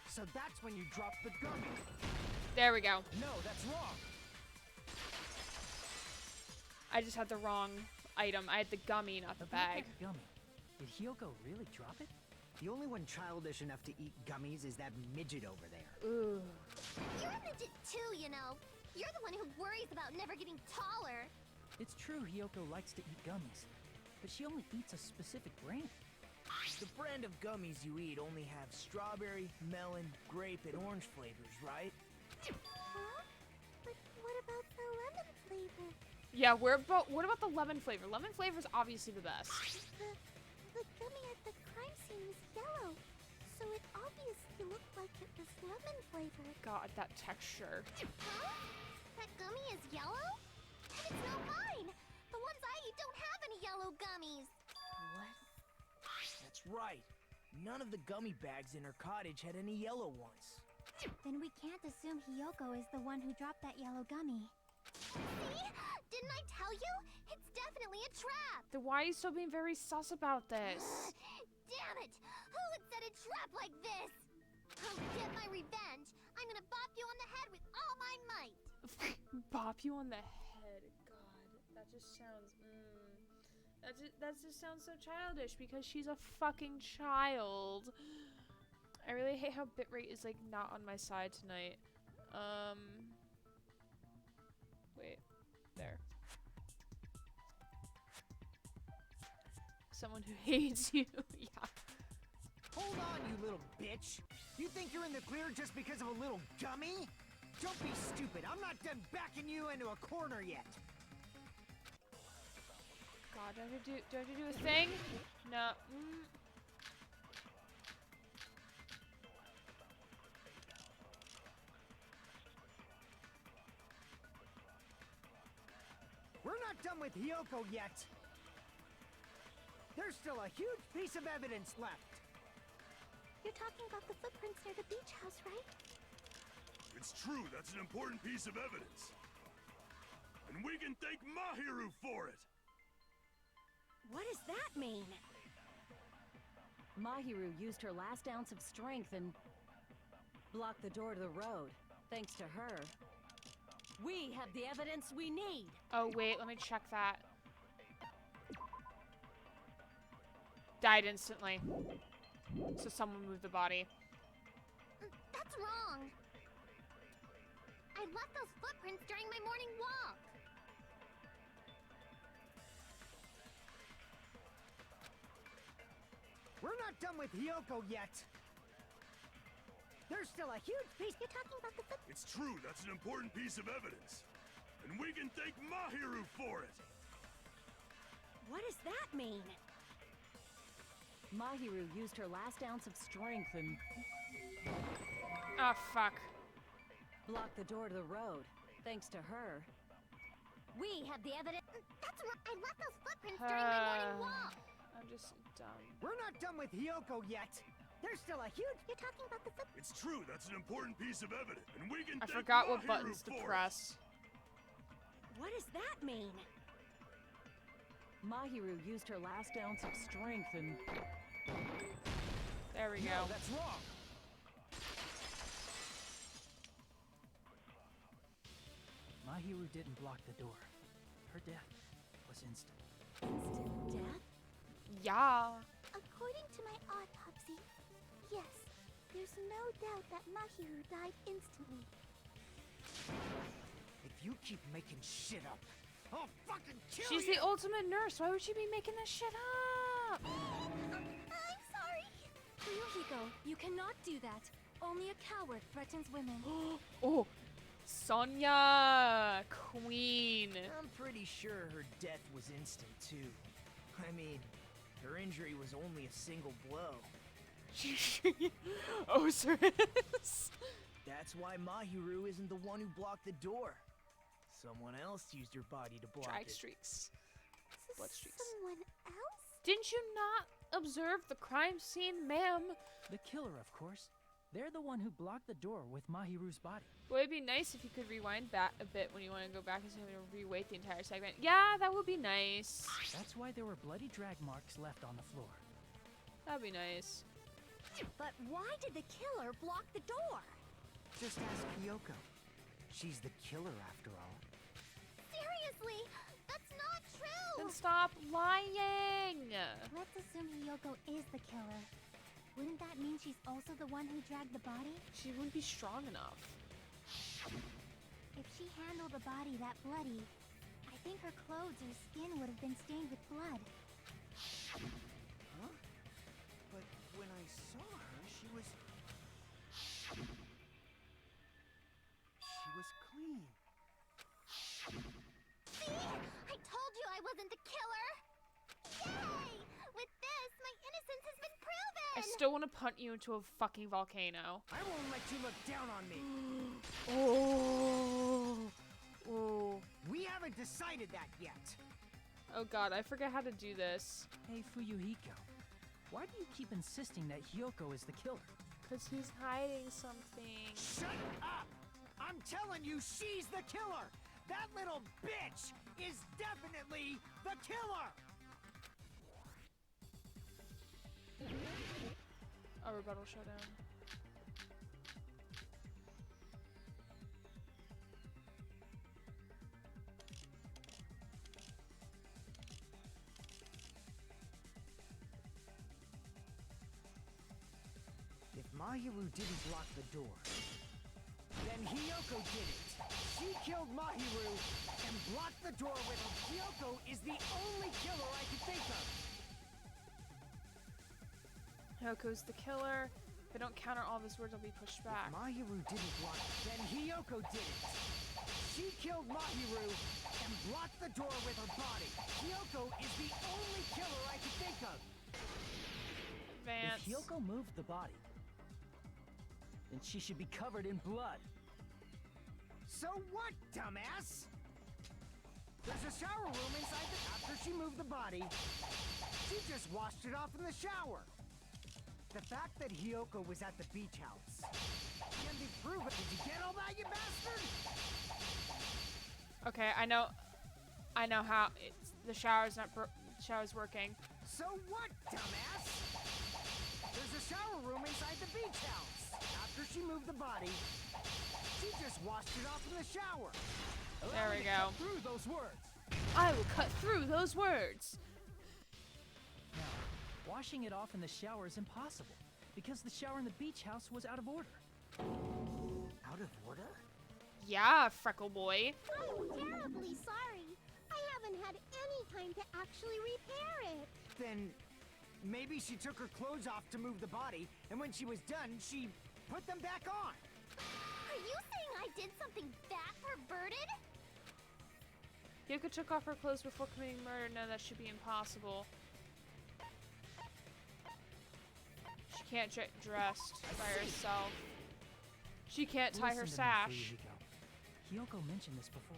So that's when you dropped the gummy. There we go. No, that's wrong. I just had the wrong item. I had the gummy, not the About bag. that gummy. Did Hyoko really drop it? The only one childish enough to eat gummies is that midget over there. Ooh. You're a midget too, you know. You're the one who worries about never getting taller. It's true Hyoko likes to eat gummies, but she only eats a specific brand. The brand of gummies you eat only have strawberry, melon, grape, and orange flavors, right? Huh? But what about the lemon flavor? Yeah, what about the lemon flavor? Lemon flavor is obviously the best. The gummy at the crime scene was yellow, so it obviously looked like it was lemon flavored. God, that texture. Huh? That gummy is yellow? And it's not mine! The ones I eat don't have any yellow gummies! What? That's right. None of the gummy bags in her cottage had any yellow ones. Then we can't assume Hyoko is the one who dropped that yellow gummy. See? Didn't I tell you? It's definitely a trap! Then why are you still being very sus about this? Damn it! Who would set a trap like this? I'll get my revenge! I'm gonna bop you on the head with all my might! Bop you on the head. God, that just sounds. That just sounds so childish because she's a fucking child. I really hate how bitrate is like not on my side tonight. Wait, there. Someone who hates you. Yeah. Hold on, you little bitch. You think you're in the clear just because of a little gummy? Don't be stupid. I'm not done backing you into a corner yet. God, do I have to do a thing? No. We're not done with Hyoko yet. There's still a huge piece of evidence left. You're talking about the footprints near the beach house, right? It's true, that's an important piece of evidence. And we can thank Mahiru for it! What does that mean? Mahiru used her last ounce of strength and blocked the door to the road. Thanks to her, we have the evidence we need. Oh wait, let me check that. Died instantly. So someone moved the body. That's wrong. I left those footprints during my morning walk. We're not done with Hyoko yet. There's still a huge piece. You're talking about the It's true, that's an important piece of evidence. And we can thank Mahiru for it! What does that mean? Mahiru used her last ounce of strength and Oh fuck. blocked the door to the road. Thanks to her, we have the evidence. That's right. I left those footprints during my morning walk. I'm just dumb. We're not done with Hyoko yet. There's still a huge. You're talking about the It's true, that's an important piece of evidence. And we can I thank forgot what Mahiru buttons to for it. press. What does that mean? Mahiru used her last ounce of strength and There we go. No, that's wrong. Mahiru didn't block the door. Her death was instant. instant death. Yeah. According to my autopsy, yes, there's no doubt that Mahiru died instantly. If you keep making shit up, I'll fucking kill She's you. the ultimate nurse. Why would she be making this shit up? I'm sorry. Ryuhiko, you cannot do that. Only a coward threatens women. Oh, Sonya, queen. I'm pretty sure her death was instant, too. I mean, her injury was only a single blow. Oh, serious? That's why Mahiru isn't the one who blocked the door. Someone else used her body to block Drag it. streaks. Blood streaks. Someone else? Didn't you not observe the crime scene, ma'am? The killer, of course. They're the one who blocked the door with Mahiru's body. Well, it'd be nice if you could rewind back a bit when you want to go back instead of rewait the entire segment. Yeah, that would be nice. That's why there were bloody drag marks left on the floor. That'd be nice. But why did the killer block the door? Just ask Kyoko. She's the killer after all. Seriously, that's not true. Then stop lying! Let's assume Hiyoko is the killer. Wouldn't that mean she's also the one who dragged the body? She wouldn't be strong enough. If she handled the body that bloody, I think her clothes or skin would have been stained with blood. Huh? But when I saw her, she was clean. See? I told you I wasn't the killer! Yay! With this, my innocence has been proven! I still want to punt you into a fucking volcano. I won't let you look down on me. Oh. Oh. We haven't decided that yet. Oh god, I forget how to do this. Hey, Fuyuhiko. Why do you keep insisting that Hiyoko is the killer? Because he's hiding something. Shut up! I'm telling you, she's the killer! That little bitch is definitely the killer! A rebuttal showdown. If Mahiru didn't block the door, then Hiyoko did it. She killed Mahiru and blocked the door with her. Hiyoko is the only killer I can think of. Hyoko's the killer. If I don't counter all these words, I'll be pushed back. If Mahiru didn't block, then Hiyoko did it. She killed Mahiru and blocked the door with her body. Hiyoko is the only killer I can think of. Advance. If Hiyoko moved the body, then she should be covered in blood. So what, dumbass? There's a shower room inside the... After she moved the body, she just washed it off in the shower. The fact that Hiyoko was at the beach house can be proven. Did you get all that, you bastard? Okay, I know how it's the shower's not shower's working. So what, dumbass? There's a shower room inside the beach house. After she moved the body, she just washed it off in the shower. There we go. Through those words. I will cut through those words. No, washing it off in the shower is impossible because the shower in the beach house was out of order. Out of order? Yeah, freckle boy. I'm terribly sorry. I haven't had any time to actually repair it. Then maybe she took her clothes off to move the body, and when she was done, she put them back on. Are you saying I did something that perverted? Yoko took off her clothes before committing murder. No, that should be impossible. She can't get dressed by herself. She can't tie her Listen to me, sash. Fuyuhiko. Hiyoko mentioned this before.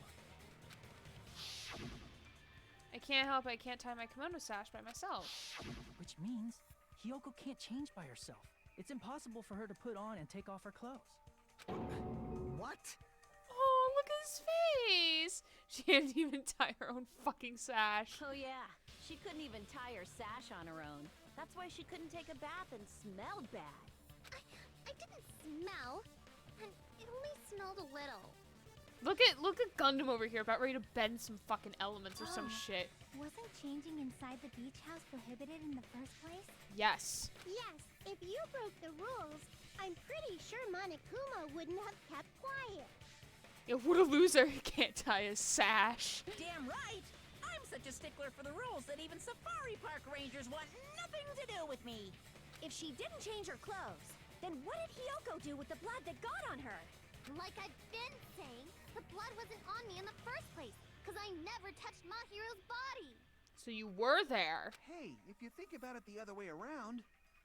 I can't help it. I can't tie my kimono sash by myself. Which means Hiyoko can't change by herself. It's impossible for her to put on and take off her clothes. What? Oh, look at his face. She can't even tie her own fucking sash. Oh yeah, she couldn't even tie her sash on her own. That's why she couldn't take a bath and smelled bad. I didn't smell, and it only smelled a little. Look at Gundam over here, about ready to bend some fucking elements or some shit. Wasn't changing inside the beach house prohibited in the first place? Yes. Yes, if you broke the rules, I'm pretty sure Monokuma wouldn't have kept quiet. Yeah, what a loser. He can't tie his sash. Damn right! I'm such a stickler for the rules that even safari park rangers want nothing to do with me. If she didn't change her clothes, then what did Hiyoko do with the blood that got on her? Like I've been saying, the blood wasn't on me in the first place, because I never touched Mahiro's body. So you were there. Hey, if you think about it the other way around,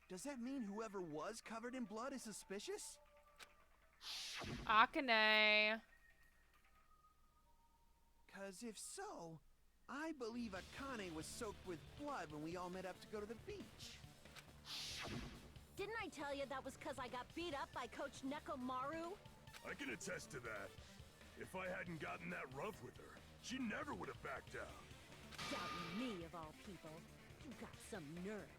does that mean whoever was covered in blood is suspicious? Akane. Cause if so, I believe Akane was soaked with blood when we all met up to go to the beach. Didn't I tell you that was because I got beat up by Coach Nekomaru? I can attest to that. If I hadn't gotten that rough with her, she never would have backed down. Doubting me, of all people. You got some nerve.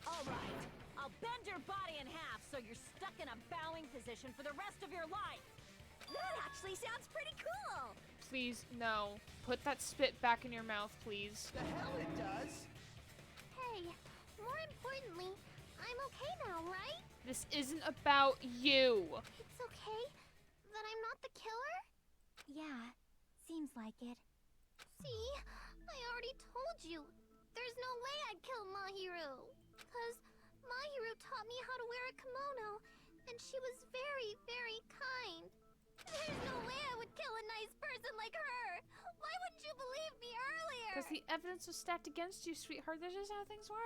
All right. I'll bend your body in half so you're stuck in a bowing position for the rest of your life. That actually sounds pretty cool. Please, no. Put that spit back in your mouth, please. The hell it does! Hey, more importantly, I'm okay now, right? This isn't about you. It's okay that I'm not the killer? Yeah, seems like it. See, I already told you. There's no way I'd kill Mahiru. 'Cause Mahiru taught me how to wear a kimono, and she was very, very kind. There's no way I would kill a nice person like her. Why wouldn't you believe me earlier? Because the evidence was stacked against you, sweetheart. That's just how things work.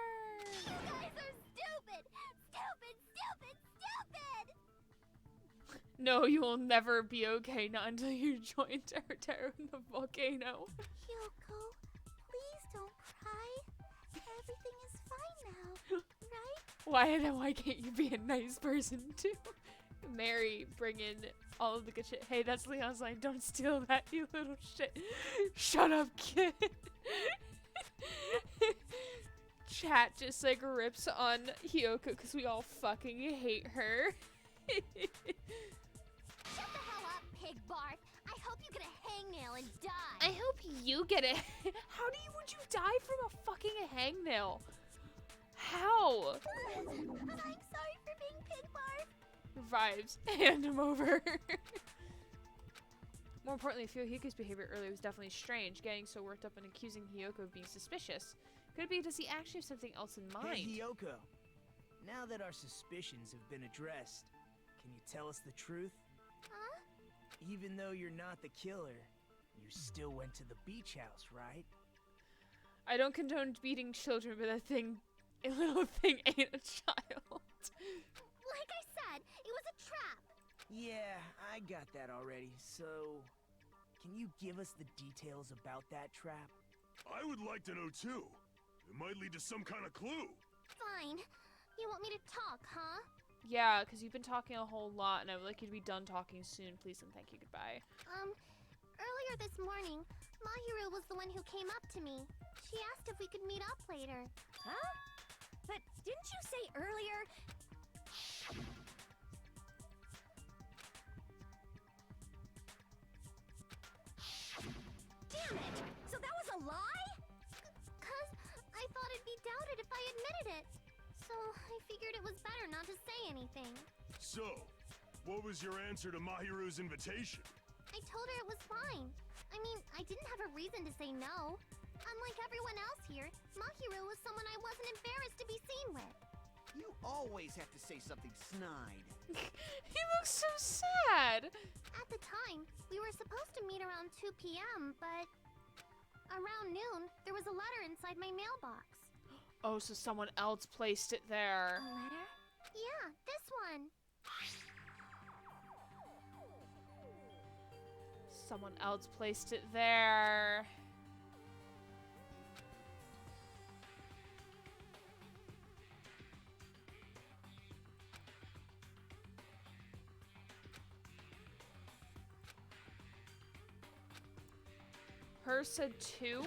You guys are stupid! Stupid, stupid, stupid! No, you will never be okay. Not until you join Teru in the volcano. Kyoko, please don't cry. Everything is fine now, right? Why can't you be a nice person too? Mary, bring in all of the good shit. Hey, that's Leon's line. Don't steal that, you little shit. Shut up, kid. Chat just like rips on Hyoko because we all fucking hate her. Shut the hell up, pig barf. I hope you get a hangnail and die. I hope you get it. How would you die from a fucking hangnail? How? I'm sorry for being pig barf. Vibes. Hand him over. More importantly, I feel Hyoko's behavior earlier was definitely strange, getting so worked up and accusing Hyoko of being suspicious. Could it be, does he actually have something else in mind? Hey, Hyoko. Now that our suspicions have been addressed, can you tell us the truth? Huh? Even though you're not the killer, you still went to the beach house, right? I don't condone beating children, but a little thing ain't a child. Like I said, it was a trap. Yeah, I got that already. So, can you give us the details about that trap? I would like to know too. It might lead to some kind of clue. Fine. You want me to talk, huh? Yeah, because you've been talking a whole lot, and I would like you to be done talking soon. Please and thank you. Goodbye. Earlier this morning, Mahiru was the one who came up to me. She asked if we could meet up later. Huh? But didn't you say earlier? Damn it! So that was a lie? 'Cause I thought it'd be doubted if I admitted it. So I figured it was better not to say anything. So, what was your answer to Mahiru's invitation? I told her it was fine. I mean, I didn't have a reason to say no. Unlike everyone else here, Mahiru was someone I wasn't embarrassed to be seen with. You always have to say something snide. He looks so sad. At the time, we were supposed to meet around 2 p.m., but around noon, there was a letter inside my mailbox. Oh, so someone else placed it there. A letter? Yeah, this one. Someone else placed it there. Hers said 2.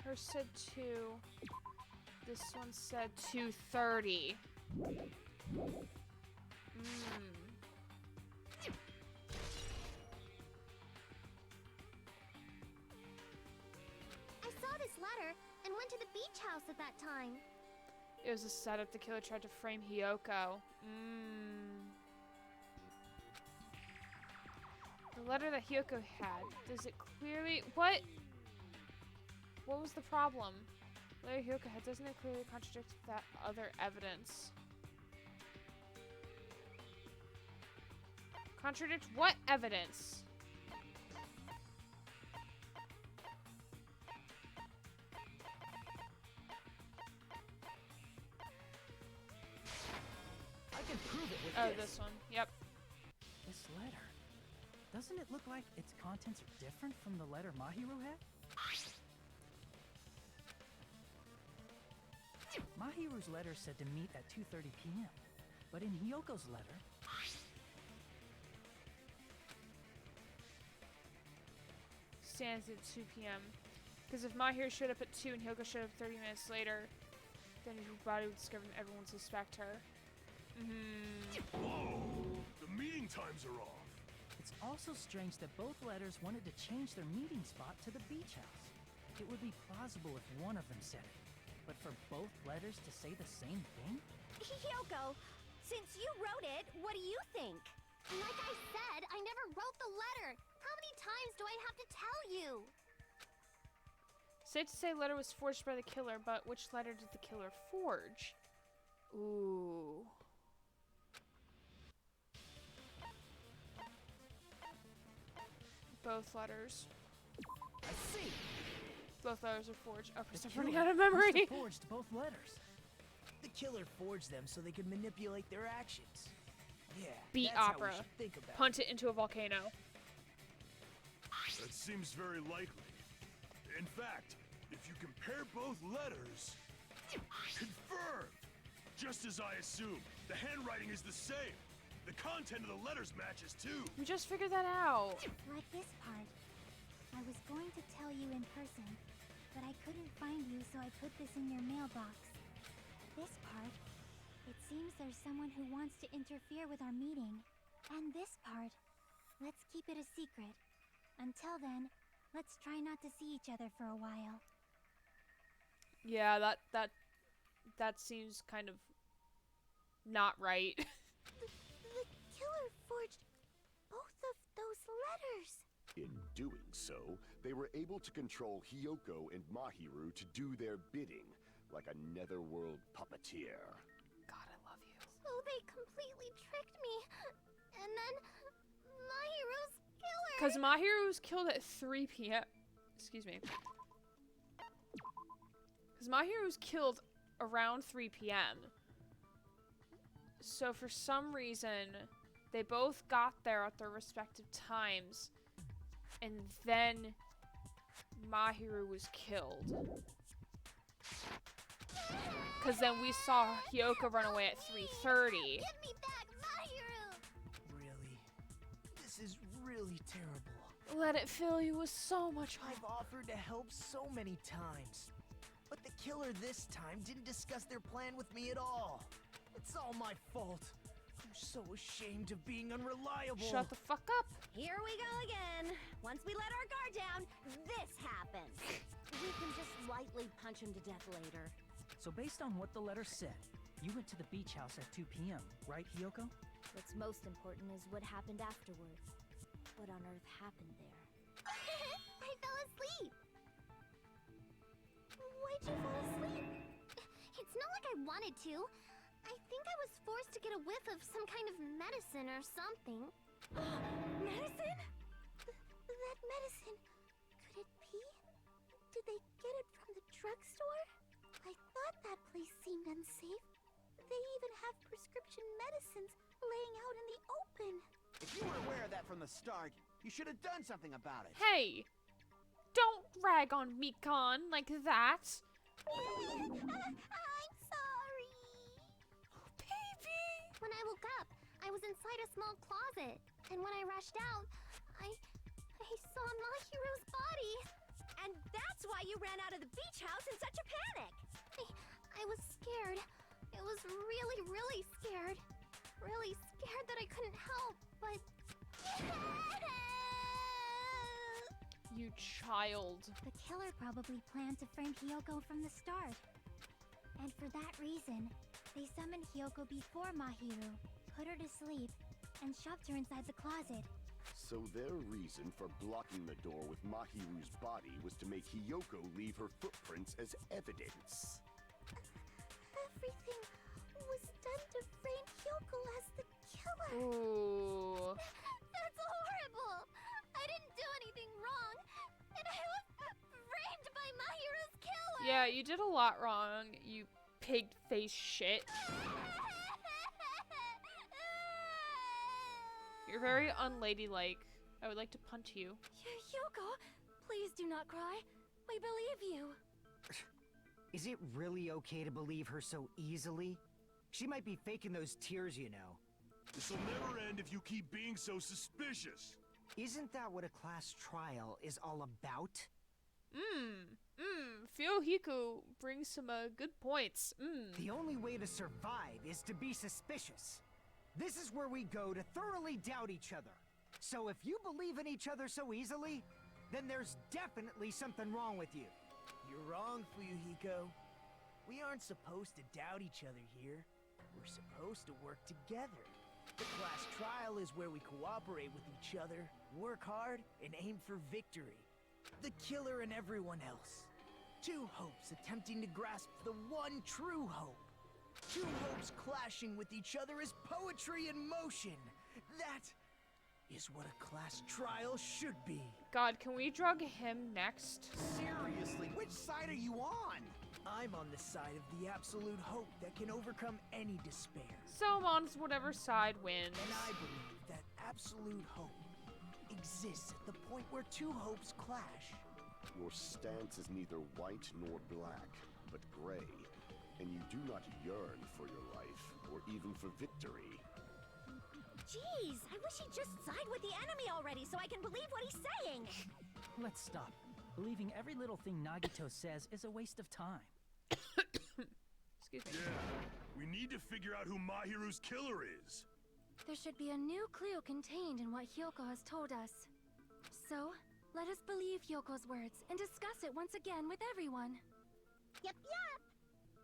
Hers said 2. This one said 2:30. I saw this letter and went to the beach house at that time. It was a setup. The killer tried to frame Hyoko. The letter that Hyoko had. Does it clearly... What? What was the problem? The letter Hyoko had, doesn't it clearly contradict that other evidence? Contradict what evidence? I can prove it with Oh, this one. Yep. This letter. Doesn't it look like its contents are different from the letter Mahiru had? Mahiru's letter said to meet at 2:30 p.m. But in Hyoko's letter... stands at 2 p.m. Because if Mahiro showed up at 2 and Hyoko showed up 30 minutes later, then his body would discover and everyone would suspect her. Whoa! The meeting times are off. It's also strange that both letters wanted to change their meeting spot to the beach house. It would be plausible if one of them said it, but for both letters to say the same thing? Hyoko, since you wrote it, what do you think? Like I said, I never wrote the letter. How many times do I have to tell you? Safe to say letter was forged by the killer, but which letter did the killer forge? Ooh. Both letters. I see. Both letters are forged. Oh, The I'm killer running out of must have memory. forged both letters. The killer forged them so they could manipulate their actions. Yeah, Beat that's opera. how we should think about Punt it into a volcano. That seems very likely. In fact, if you compare both letters... Confirmed! Just as I assumed, the handwriting is the same. The content of the letters matches too. We just figured that out. Like this part. I was going to tell you in person, but I couldn't find you, so I put this in your mailbox. This part. It seems there's someone who wants to interfere with our meeting. And this part. Let's keep it a secret. Until then, let's try not to see each other for a while. Yeah, that seems kind of not right. The killer forged both of those letters. In doing so, they were able to control Hyoko and Mahiru to do their bidding, like a netherworld puppeteer. God, I love you. So they completely tricked me. And then Mahiru's killer. Because Mahiru was killed at 3 p.m. Excuse me. Because Mahiru was killed around 3 p.m. So for some reason, they both got there at their respective times. And then Mahiru was killed. Because then we saw Hyoko run away at 3:30. Give me back Mahiru. Really? This is really terrible. Let it fill you with so much hope. I've offered to help so many times. But the killer this time didn't discuss their plan with me at all. It's all my fault. I'm so ashamed of being unreliable. Shut the fuck up. Here we go again. Once we let our guard down, this happens. We can just lightly punch him to death later. So based on what the letter said, you went to the beach house at 2 p.m., right, Hyoko? What's most important is what happened afterwards. What on earth happened there? I fell asleep. Why'd you fall asleep? It's not like I wanted to. I think I was forced to get a whiff of some kind of medicine or something. Medicine? That medicine. Could it be? Did they get it from the drugstore? I thought that place seemed unsafe. They even have prescription medicines laying out in the open. If you were aware of that from the start, you should have done something about it. Hey! Don't rag on Mikon like that. I'm sorry. Oh, baby. When I woke up, I was inside a small closet. And when I rushed out, I saw Mahiru's body. And that's why you ran out of the beach house in such a panic. I was scared. I was really, really scared. Really scared that I couldn't help, but... You child. The killer probably planned to frame Hyoko from the start. And for that reason, they summoned Hyoko before Mahiru, put her to sleep, and shoved her inside the closet. So their reason for blocking the door with Mahiru's body was to make Hyoko leave her footprints as evidence. Everything was done to frame Hyoko as the killer. Ooh. That's horrible. I didn't do anything wrong. And I was framed by Mahiru's killer. Yeah, you did a lot wrong, you pig-faced shit. You're very unladylike. I would like to punch you. Hyoko, please do not cry. We believe you. Is it really okay to believe her so easily? She might be faking those tears, you know. This'll never end if you keep being so suspicious. Isn't that what a class trial is all about? Fiohiku brings some good points. The only way to survive is to be suspicious. This is where we go to thoroughly doubt each other. So if you believe in each other so easily, then there's definitely something wrong with you. You're wrong, Fuyuhiko. We aren't supposed to doubt each other here. We're supposed to work together. The class trial is where we cooperate with each other, work hard, and aim for victory. The killer and everyone else. Two hopes attempting to grasp the one true hope. Two hopes clashing with each other is poetry in motion. That is what a class trial should be. God, can we drug him next? Seriously, which side are you on? I'm on the side of the absolute hope that can overcome any despair. So I'm on whatever side wins. And I believe that absolute hope exists at the point where two hopes clash. Your stance is neither white nor black, but gray, and you do not yearn for your life, or even for victory. Jeez, I wish he'd just side with the enemy already so I can believe what he's saying. Let's stop. Believing every little thing Nagito says is a waste of time. Excuse me. Yeah, we need to figure out who Mahiru's killer is. There should be a new clue contained in what Hyoko has told us. So, let us believe Hyoko's words and discuss it once again with everyone. Yup, yup.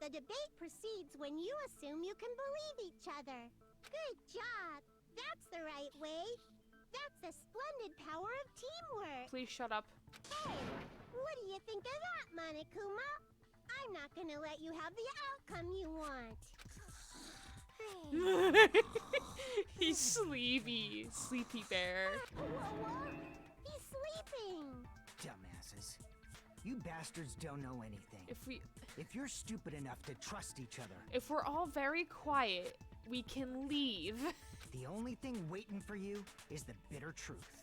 The debate proceeds when you assume you can believe each other. Good job. That's the right way. That's the splendid power of teamwork. Please shut up. Hey, what do you think of that, Monokuma? I'm not gonna let you have the outcome you want. He's sleepy. Sleepy bear. Whoa. He's sleeping. Dumbasses. You bastards don't know anything. If you're stupid enough to trust each other, If we're all very quiet, we can leave. the only thing waiting for you is the bitter truth.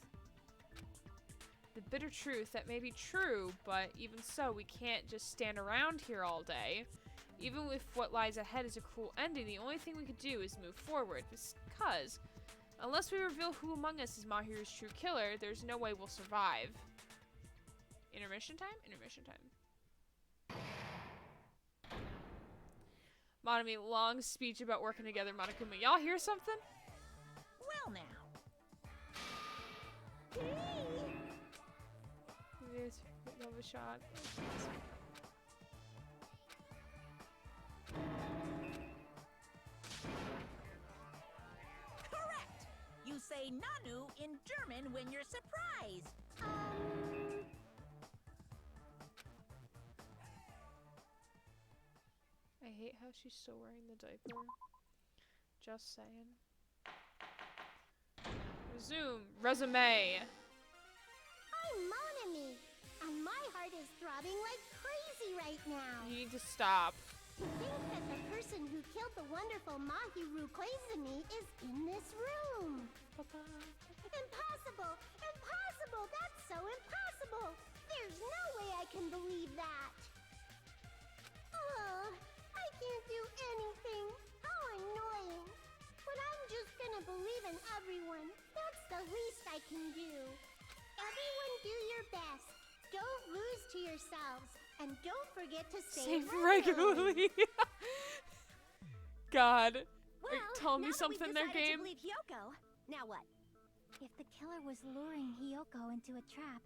The bitter truth that may be true, but even so, we can't just stand around here all day. Even if what lies ahead is a cruel ending, the only thing we could do is move forward. Because, unless we reveal who among us is Mahiru's true killer, there's no way we'll survive. Intermission time? Intermission time. Monami, long speech about working together, Monokuma. Y'all hear something? Well now. Yes, love a shot. Correct! You say Nanu in German when you're surprised. I hate how she's still wearing the diaper. Just saying. Resume. Resume. I'm Monami, and my heart is throbbing like crazy right now. You need to stop. To think that the person who killed the wonderful Mahiru Koizumi is in this room. Impossible! Impossible! That's so impossible! There's no way I can believe that! Oh, I can't do anything. How annoying. But I'm just gonna believe in everyone. That's the least I can do. Everyone do your best. Don't lose to yourselves. And don't forget to save regularly. God. Well, Tell me now that something we've there, decided game. to believe Hyoko, now what? If the killer was luring Hyoko into a trap,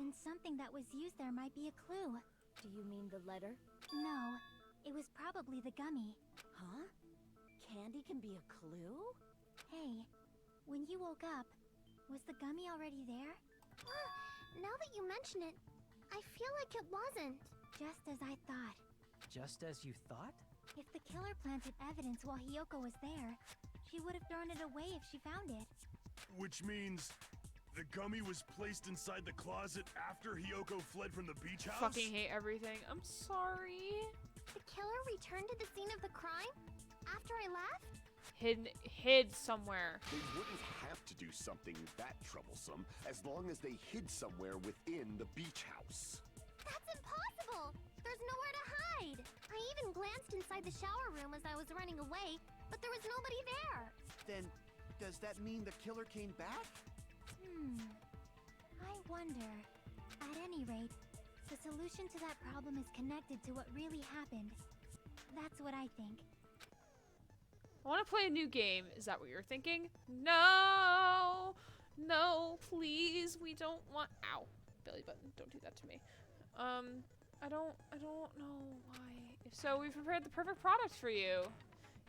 then something that was used there might be a clue. Do you mean the letter? No, it was probably the gummy. Huh? Candy can be a clue? Hey, when you woke up, was the gummy already there? Now that you mention it, I feel like it wasn't. Just as I thought. Just as you thought? If the killer planted evidence while Hyoko was there, she would have thrown it away if she found it. Which means the gummy was placed inside the closet after Hyoko fled from the beach house? Fucking hate everything. I'm sorry. The killer returned to the scene of the crime after I left? Hid somewhere. They wouldn't have to do something that troublesome as long as they hid somewhere within the beach house. That's impossible! There's nowhere to hide! I even glanced inside the shower room as I was running away, but there was nobody there. Then, does that mean the killer came back? I wonder. At any rate, the solution to that problem is connected to what really happened. That's what I think. I want to play a new game. Is that what you're thinking? No! No, please. We don't want... Ow. Belly button. Don't do that to me. I don't know why. If so, we've prepared the perfect product for you.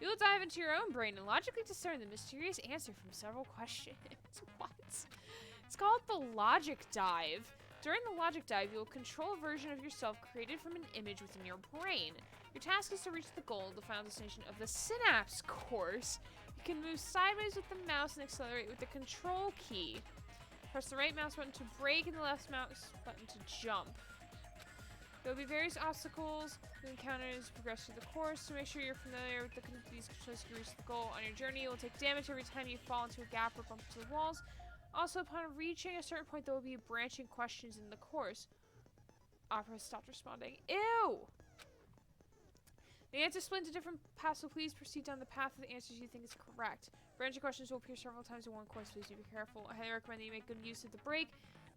You'll dive into your own brain and logically discern the mysterious answer from several questions. What? It's called the Logic Dive. During the Logic Dive, you'll control a version of yourself created from an image within your brain. Your task is to reach the goal, the final destination of the Synapse course. You can move sideways with the mouse and accelerate with the control key. Press the right mouse button to brake and the left mouse button to jump. There will be various obstacles you encounter as you progress through the course, so make sure you're familiar with these controls to reach the goal. On your journey, you will take damage every time you fall into a gap or bump into the walls. Also, upon reaching a certain point, there will be branching questions in the course. Opera stopped responding. Ew! The answers split into different paths, so please proceed down the path of the answers you think is correct. Branching questions will appear several times in one course, please be careful. I highly recommend that you make good use of the brake.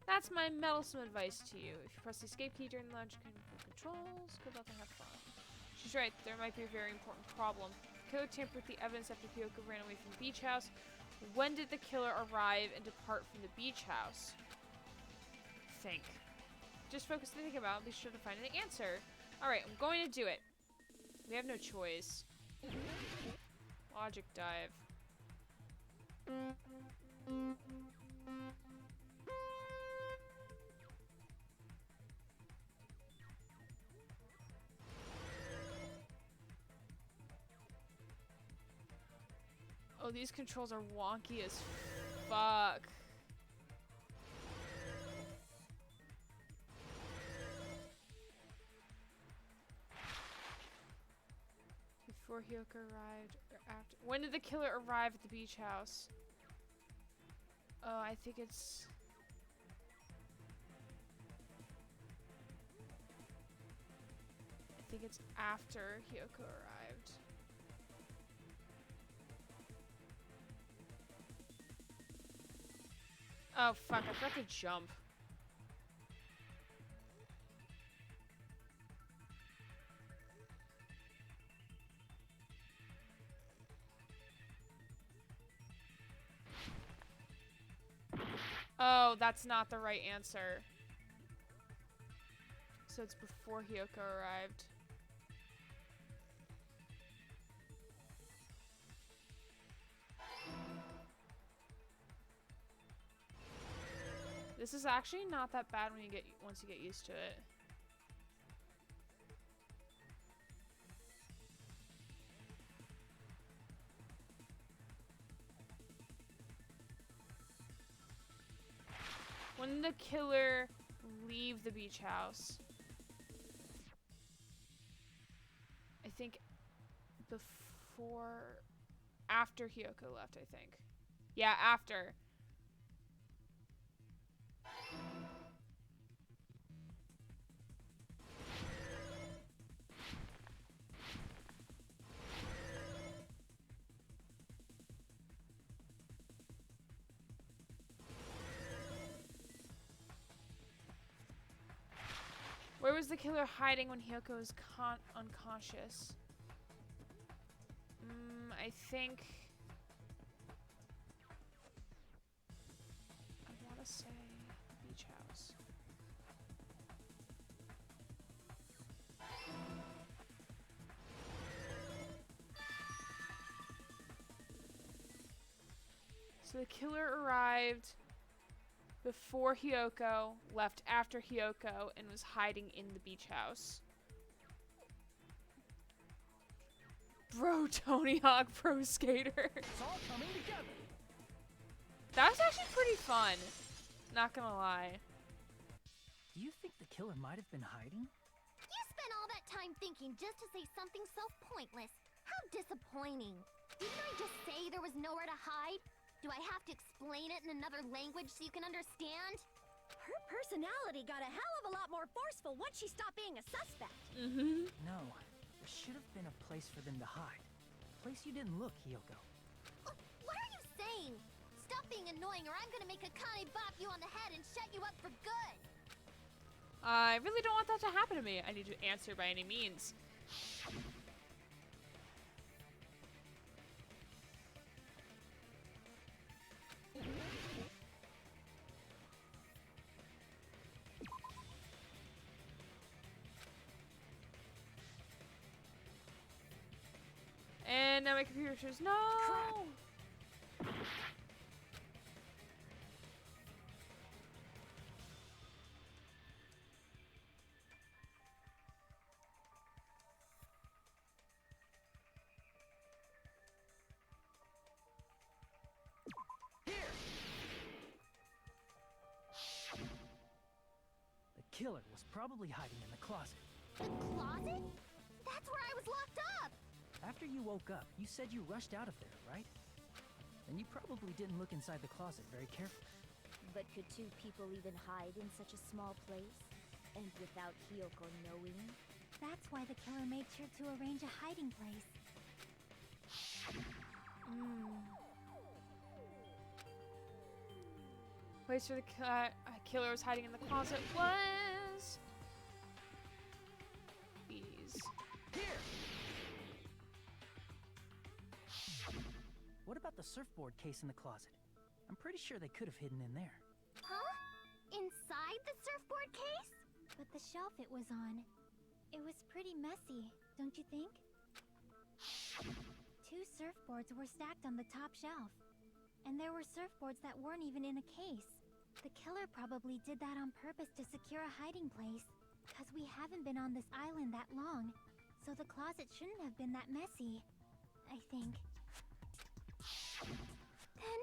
That's my meddlesome advice to you. If you press the escape key during the launch controls, good luck and have fun. She's right, there might be a very important problem. The killer tampered with the evidence after Kyoko ran away from the beach house. When did the killer arrive and depart from the beach house? Think. Just focus to think about, be sure to find an answer. Alright, I'm going to do it. We have no choice. Logic dive. Oh, these controls are wonky as fuck. Before Hyoko arrived, or after? When did the killer arrive at the beach house? Oh, I think it's... after Hyoko arrived. Oh, fuck, I forgot to jump. Oh, that's not the right answer. So it's before Hyoko arrived. This is actually not that bad when once you get used to it. When did the killer leave the beach house? I think after Hyoko left, I think. Yeah, after. Where was the killer hiding when Hyoko was unconscious? I think... I want to say beach house. So the killer arrived before Hyoko, left after Hyoko, and was hiding in the beach house. Bro, Tony Hawk Pro Skater. It's all coming together. That was actually pretty fun. Not gonna lie. Do you think the killer might have been hiding? You spent all that time thinking just to say something so pointless. How disappointing. Didn't I just say there was nowhere to hide? Do I have to explain it in another language so you can understand? Her personality got a hell of a lot more forceful once she stopped being a suspect. Mm-hmm. No, there should have been a place for them to hide. A place you didn't look, Hyoko. What are you saying? Stop being annoying or I'm gonna make Akane bop you on the head and shut you up for good. I really don't want that to happen to me. I need to answer by any means. And now my computer says no. The killer was probably hiding in the closet. The closet? That's where I was locked up. After you woke up, you said you rushed out of there, right? And you probably didn't look inside the closet very carefully. But could two people even hide in such a small place? And without Hiyoko knowing? That's why the killer made sure to arrange a hiding place. Place where the killer was hiding in the closet was... these. What about the surfboard case in the closet? I'm pretty sure they could have hidden in there. Huh? Inside the surfboard case? But the shelf it was on, it was pretty messy, don't you think? Two surfboards were stacked on the top shelf. And there were surfboards that weren't even in a case. The killer probably did that on purpose to secure a hiding place. Cause we haven't been on this island that long. So the closet shouldn't have been that messy, I think. Then,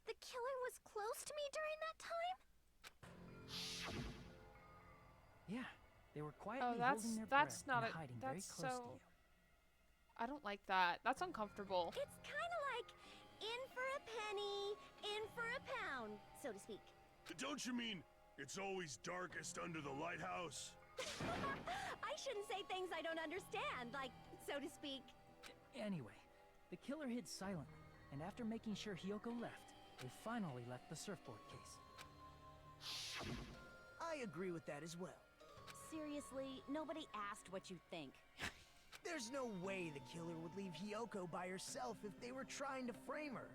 the killer was close to me during that time? Yeah, they were quietly Oh, holding their that's breath not and hiding very that's close to so... you. I don't like that. That's uncomfortable. It's kind of like in for a penny, in for a pound, so to speak. Don't you mean it's always darkest under the lighthouse? I shouldn't say things I don't understand, like, so to speak. Anyway, the killer hid silently, and after making sure Hiyoko left, they finally left the surfboard case. I agree with that as well. Seriously, nobody asked what you think. There's no way the killer would leave Hiyoko by herself if they were trying to frame her.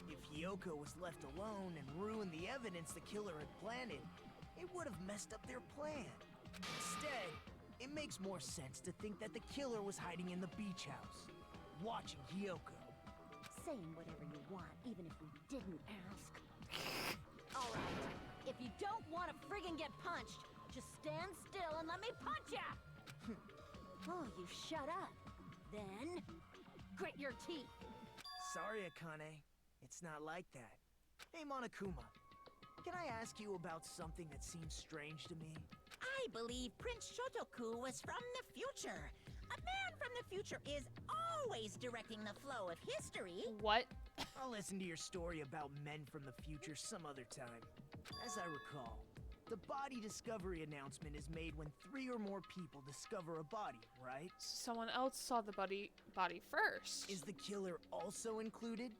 If Hiyoko was left alone and ruined the evidence the killer had planted, it would have messed up their plan. Instead, it makes more sense to think that the killer was hiding in the beach house, watching Hiyoko. Saying whatever you want, even if we didn't ask. Alright, if you don't want to friggin' get punched, just stand still and let me punch ya! Oh, you shut up. Then, grit your teeth. Sorry, Akane. It's not like that. Hey, Monokuma. Can I ask you about something that seems strange to me? I believe Prince Shotoku was from the future. A man from the future is always directing the flow of history. What? I'll listen to your story about men from the future some other time. As I recall, the body discovery announcement is made when 3 or more people discover a body, right? Someone else saw the body first. Is the killer also included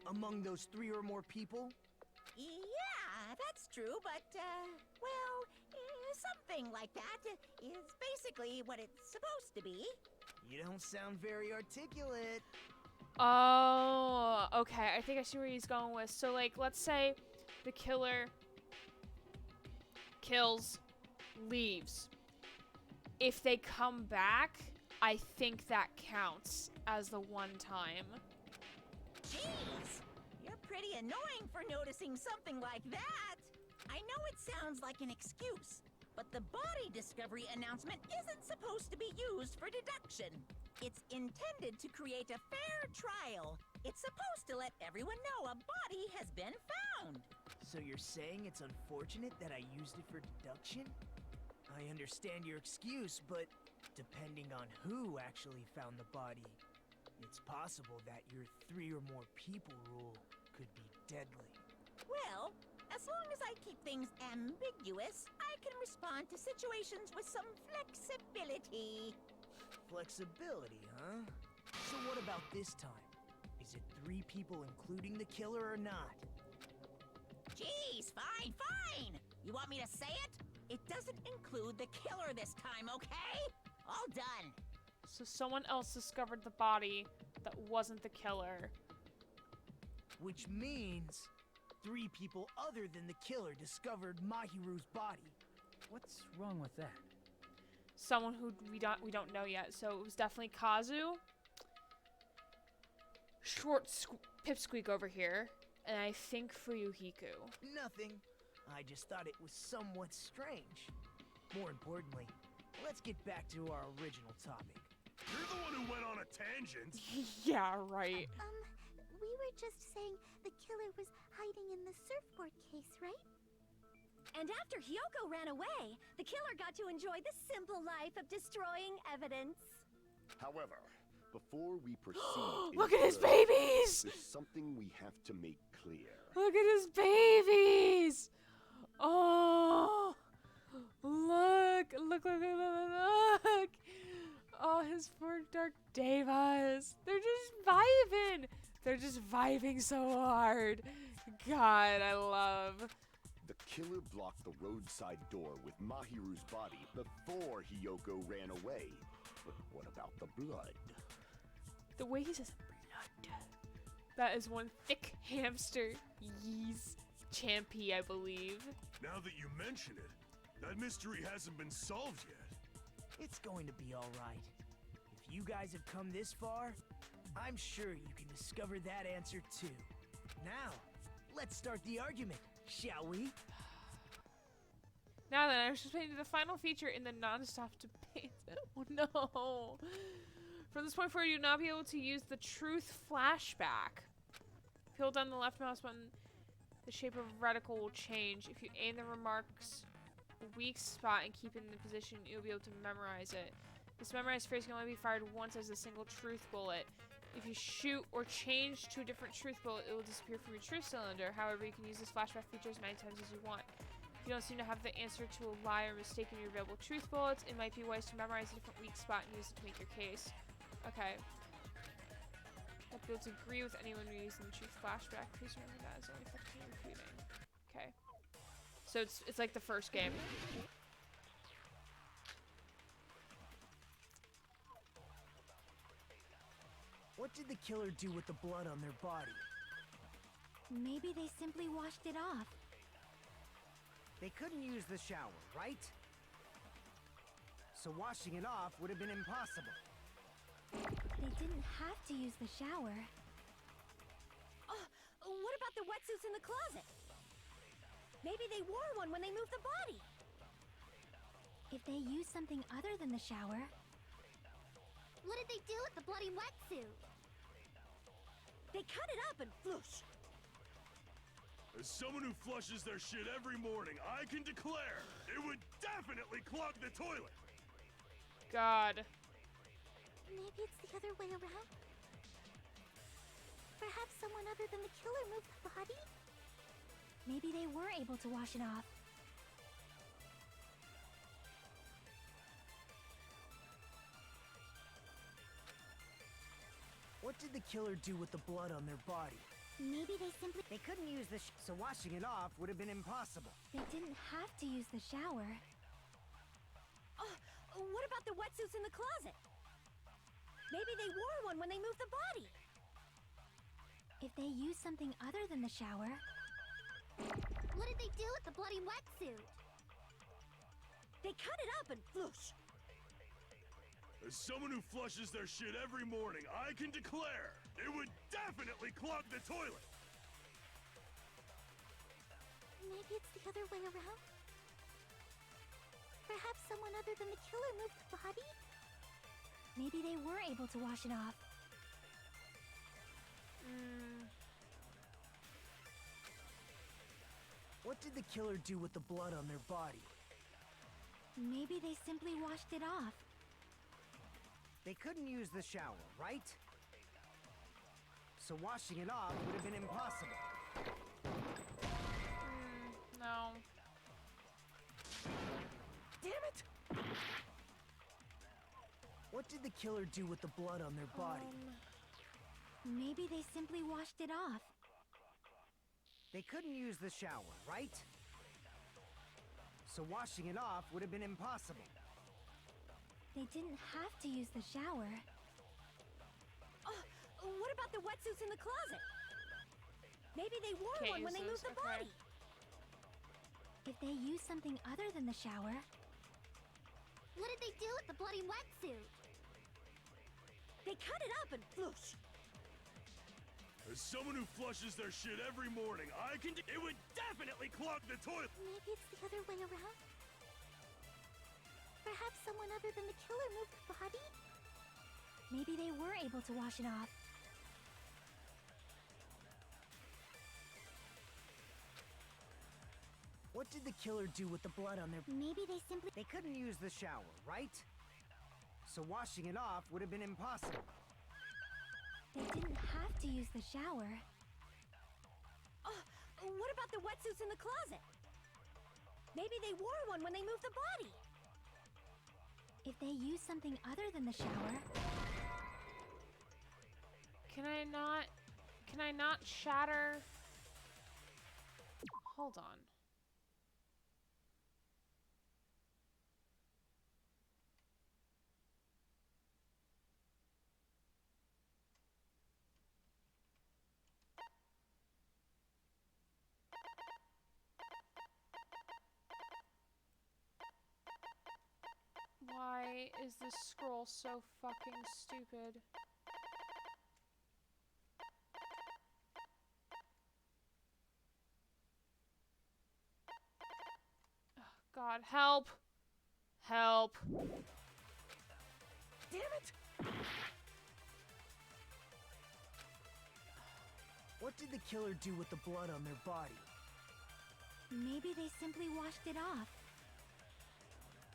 among those 3 or more people? Yeah, that's true, but, well, something like that is basically what it's supposed to be. You don't sound very articulate. Oh, okay. I think I see where he's going with. So, like, let's say the killer kills, leaves. If they come back, I think that counts as the one time. Jeez, you're pretty annoying for noticing something like that. I know it sounds like an excuse, but the body discovery announcement isn't supposed to be used for deduction. It's intended to create a fair trial. It's supposed to let everyone know a body has been found. So you're saying it's unfortunate that I used it for deduction? I understand your excuse, but depending on who actually found the body, it's possible that your 3 or more people rule could be deadly. Well, as long as I keep things ambiguous, I can respond to situations with some flexibility. Flexibility, huh? So what about this time? Is Is it 3 people including the killer or not? Jeez, fine, fine! You want me to say it? It doesn't include the killer this time, okay? All done. So someone else discovered the body that wasn't the killer. Which means 3 people other than the killer discovered Mahiru's body. What's wrong with that? Someone who we don't know yet. So it was definitely Kazu. Short pipsqueak over here. And I think Fuyuhiku. Nothing. I just thought it was somewhat strange. More importantly, let's get back to our original topic. You're the one who went on a tangent. Yeah, right. We were just saying the killer was hiding in the surfboard case, right? And after Hyoko ran away, the killer got to enjoy the simple life of destroying evidence. However, before we proceed, Look at his further, babies! there's something we have to make clear. Look at his babies! Oh! Look. Oh, his poor dark devas. They're just vibing so hard. God, I love. The killer blocked the roadside door with Mahiru's body before Hyoko ran away. But what about the blood? The way he says blood. That is one thick hamster. Yeez. Champy, I believe. Now that you mention it, that mystery hasn't been solved yet. It's going to be alright. If you guys have come this far, I'm sure you can discover that answer too. Now, let's start the argument, shall we? Now then, I was just waiting to the final feature in the non-stop debate. Oh no! From this point forward, you'll now be able to use the truth flashback. If you hold down the left mouse button, the shape of a reticle will change. If you aim the remark's weak spot and keep it in the position, you'll be able to memorize it. This memorized phrase can only be fired once as a single truth bullet. If you shoot or change to a different truth bullet, it will disappear from your truth cylinder. However, you can use this flashback feature as many times as you want. If you don't seem to have the answer to a lie or mistake in your available truth bullets, it might be wise to memorize a different weak spot and use it to make your case. Okay. I'll be able to agree with anyone using the truth flashback. Please remember that is only effective in refuting. Okay. So it's like the first game. What did the killer do with the blood on their body? Maybe they simply washed it off. They couldn't use the shower, right? So washing it off would have been impossible. They didn't have to use the shower. Oh, what about the wetsuits in the closet? Maybe they wore one when they moved the body. If they used something other than the shower... What did they do with the bloody wetsuit? They cut it up and floosh. As someone who flushes their shit every morning, I can declare it would definitely clog the toilet. God. Maybe it's the other way around? Perhaps someone other than the killer moved the body? Maybe they were able to wash it off. What did the killer do with the blood on their body? Maybe they simply... They couldn't use the so washing it off would have been impossible. They didn't have to use the shower. Oh, what about the wetsuits in the closet? Maybe they wore one when they moved the body. If they used something other than the shower... What did they do with the bloody wetsuit? They cut it up and floosh. As someone who flushes their shit every morning, I can declare it would definitely clog the toilet. Maybe it's the other way around? Perhaps someone other than the killer moved the body? Maybe they were able to wash it off. What did the killer do with the blood on their body? Maybe they simply washed it off. They couldn't use the shower, right? So washing it off would have been impossible. No. Damn it! What did the killer do with the blood on their body? Maybe they simply washed it off. They couldn't use the shower, right? So washing it off would have been impossible. They didn't have to use the shower. Oh, what about the wetsuits in the closet? Maybe they wore Can't one when use they moved those, the okay. body. If they used something other than the shower, What did they do with the bloody wetsuit? They cut it up and floosh. As someone who flushes their shit every morning, I can. It would definitely clog the toilet. maybe it's the other way around? Perhaps someone other than the killer moved the body? Maybe they were able to wash it off. What did the killer do with the blood on their... Maybe they simply... They couldn't use the shower, right? So washing it off would have been impossible. They didn't have to use the shower. Oh, what about the wetsuits in the closet? Maybe they wore one when they moved the body. If they used something other than the shower, Can I not shatter? Hold on. Why is this scroll so fucking stupid? Ugh, God, help! Help! Damn it! What did the killer do with the blood on their body? maybe they simply washed it off.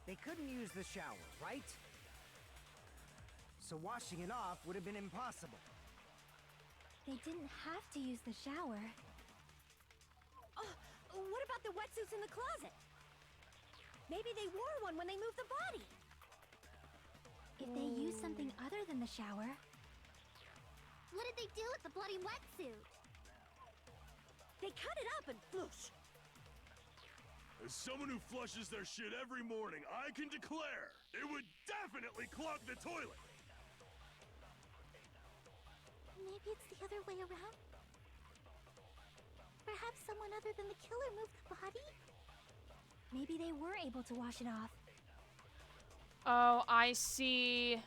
They couldn't use the shower, right? So washing it off would have been impossible. They didn't have to use the shower. Oh, what about the wetsuits in the closet? Maybe they wore one when they moved the body. If they used something other than the shower, What did they do with the bloody wetsuit? They cut it up and floosh. As someone who flushes their shit every morning, I can declare it would definitely clog the toilet. maybe it's the other way around? Perhaps someone other than the killer moved the body? Maybe they were able to wash it off. Oh, I see.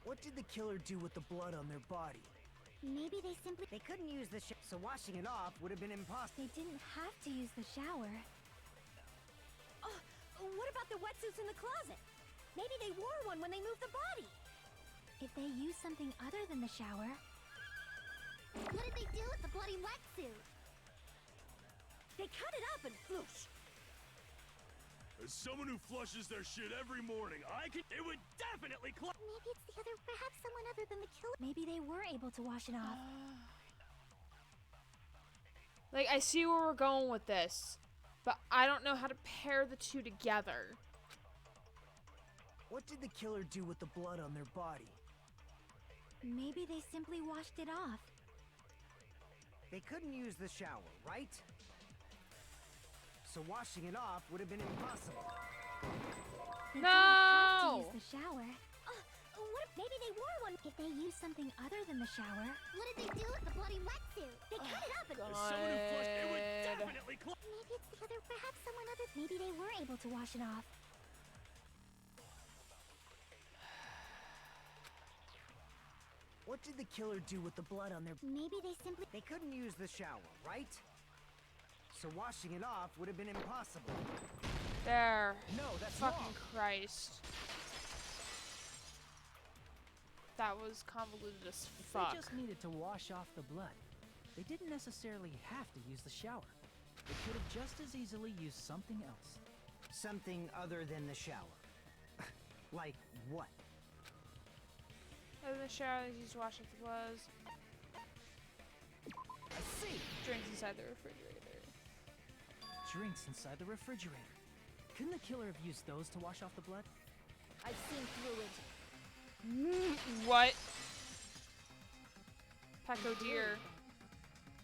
What did the killer do with the blood on their body? Maybe they simply... They couldn't use the so washing it off would have been impossible. They didn't have to use the shower. Oh, what about the wetsuits in the closet? Maybe they wore one when they moved the body. If they used something other than the shower, What did they do with the bloody wetsuit? They cut it up and floosh. As someone who flushes their shit every morning, I can. It would definitely clog. maybe it's the other... Perhaps someone other than the killer... Maybe they were able to wash it off. Like, I see where we're going with this, but I don't know how to pair the two together. What did the killer do with the blood on their body? Maybe they simply washed it off. They couldn't use the shower, right? So washing it off would have been impossible. They didn't have to No! use the shower. What if maybe they wore one? If they used something other than the shower, What did they do with the bloody wetsuit? They cut it up and As someone who flushed, it would God. definitely clog. maybe it's the other... Perhaps someone other... Maybe they were able to wash it off. What did the killer do with the blood on their... Maybe they simply... They couldn't use the shower, right? So washing it off would have been impossible. There. No, that's Fucking wrong. Christ. That was convoluted as fuck. They just needed to wash off the blood. They didn't necessarily have to use the shower. They could have just as easily used something else. Something other than the shower. Like what? In the shower, they used to wash off the blood. I see. Drinks inside the refrigerator. Drinks inside the refrigerator. Couldn't the killer have used those to wash off the blood? I've seen through it. What? Pecco deer.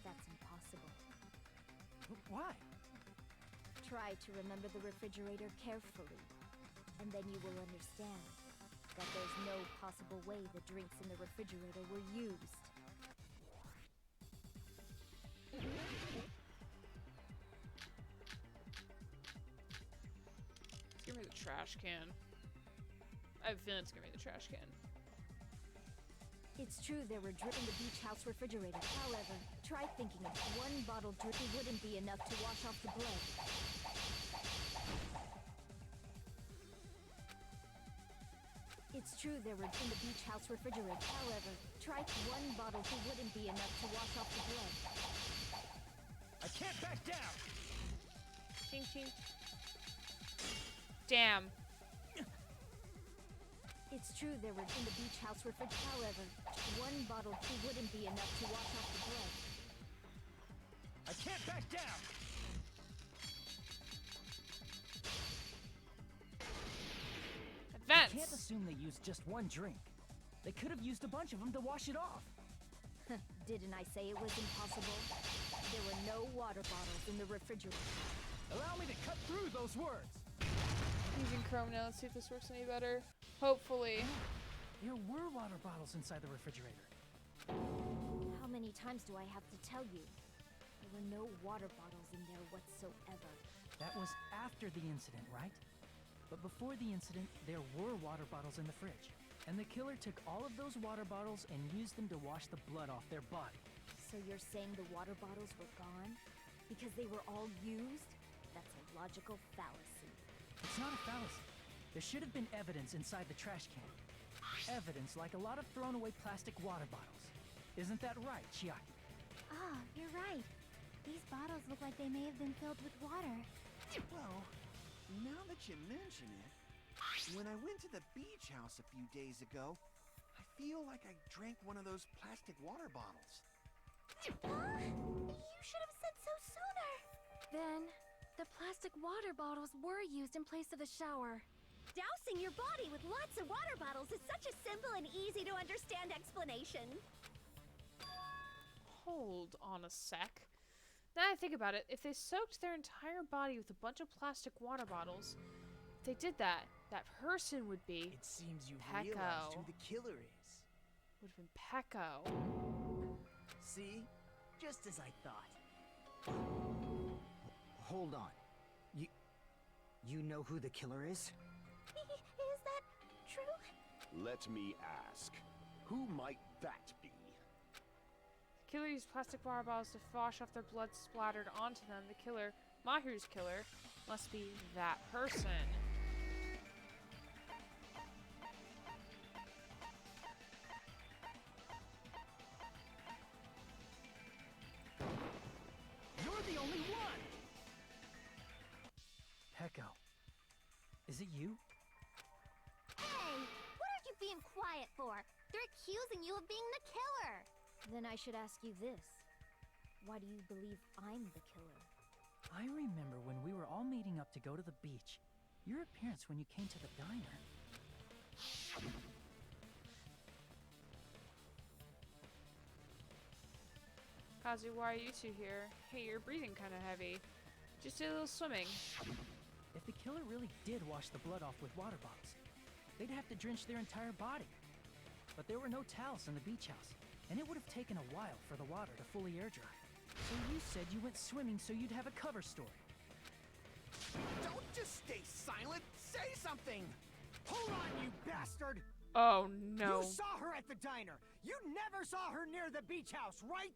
That's impossible. Why? Try to remember the refrigerator carefully, and then you will understand that there's no possible way the drinks in the refrigerator were used. Give me the trash can. I have a feeling it's gonna be the trash can. It's true there were drinks in the beach house refrigerator. However, try thinking of one bottle drink wouldn't be enough to wash off the blood. It's true there were in the beach house refrigerator. However, try one bottle wouldn't be enough to wash off the blood. I can't back down! Ching ching. Damn. It's true there were in the beach house refrigerator. However, one bottle wouldn't be enough to wash off the blood. I can't back down! Advance. You can't assume they used just one drink. They could have used a bunch of them to wash it off. Didn't I say it was impossible? There were no water bottles in the refrigerator. Allow me to cut through those words. Using Chrome now. Let's see if this works any better. Hopefully. There were water bottles inside the refrigerator. How many times do I have to tell you? There were no water bottles in there whatsoever. That was after the incident, right? But before the incident, there were water bottles in the fridge. And the killer took all of those water bottles and used them to wash the blood off their body. So you're saying the water bottles were gone? Because they were all used? That's a logical fallacy. It's not a fallacy. There should have been evidence inside the trash can. Evidence like a lot of thrown away plastic water bottles. Isn't that right, Chiaki? Ah, you're right. These bottles look like they may have been filled with water. Well, now that you mention it, when I went to the beach house a few days ago, I feel like I drank one of those plastic water bottles. You should have said so sooner. Then, the plastic water bottles were used in place of the shower. Dousing your body with lots of water bottles is such a simple and easy to understand explanation. Hold on a sec. Now I think about it, if they soaked their entire body with a bunch of plastic water bottles, if they did that, that person would be It seems you've Pecco. realized who the killer is. would have been Pecco. See? Just as I thought. Hold on. You know who the killer is? Is that true? Let me ask, who might that be? The killer used plastic water bottles to wash off their blood splattered onto them. The killer, Mahiru's killer, must be that person. You're the only one! Pecco. Is it you? Hey, what are you being quiet for? They're accusing you of being the killer. Then I should ask you this. Why do you believe I'm the killer? I remember when we were all meeting up to go to the beach. Your appearance when you came to the diner. Kazu, why are you two here? Hey, you're breathing kind of heavy. Just did a little swimming. If the killer really did wash the blood off with water bottles, they'd have to drench their entire body. But there were no towels in the beach house, and it would have taken a while for the water to fully air dry. So you said you went swimming so you'd have a cover story. Don't just stay silent! Say something! Hold on, you bastard! Oh no. You saw her at the diner! You never saw her near the beach house, right?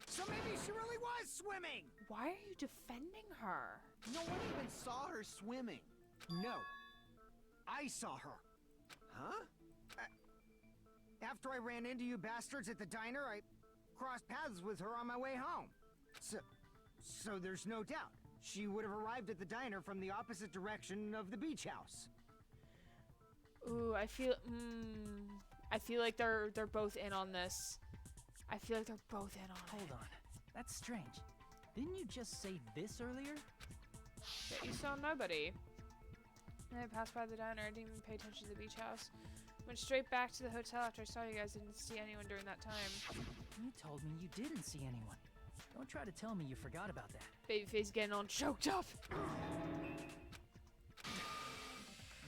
So maybe she really was swimming! Why are you defending her? No one even saw her swimming. No. I saw her. Huh? After I ran into you bastards at the diner, I crossed paths with her on my way home. So there's no doubt. She would have arrived at the diner from the opposite direction of the beach house. Ooh, I feel like they're both in on this. I feel like they're both in on Hold on. That's strange. Didn't you just say this earlier? it. Yeah, you saw nobody. And I passed by the diner. I didn't even pay attention to the beach house. Went straight back to the hotel after I saw you guys. Didn't see anyone during that time. You told me you didn't see anyone. Don't try to tell me you forgot about that. Babyface getting all choked up.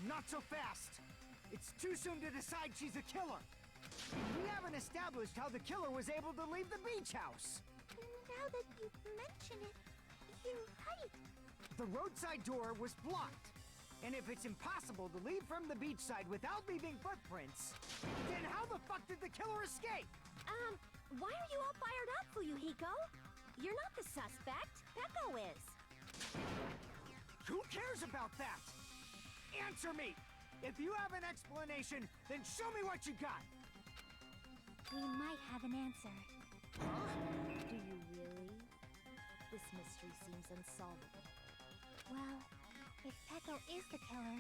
Not so fast! It's too soon to decide she's a killer! We haven't established how the killer was able to leave the beach house! Now that you mention it, you're right. The roadside door was blocked. And if it's impossible to leave from the beachside without leaving footprints, then how the fuck did the killer escape? Why are you all fired up, Fuyuhiko? You're not the suspect. Peko is. Who cares about that? Answer me! If you have an explanation, then show me what you got! We might have an answer. Do you really? This mystery seems unsolvable. Well, if Peko is the killer,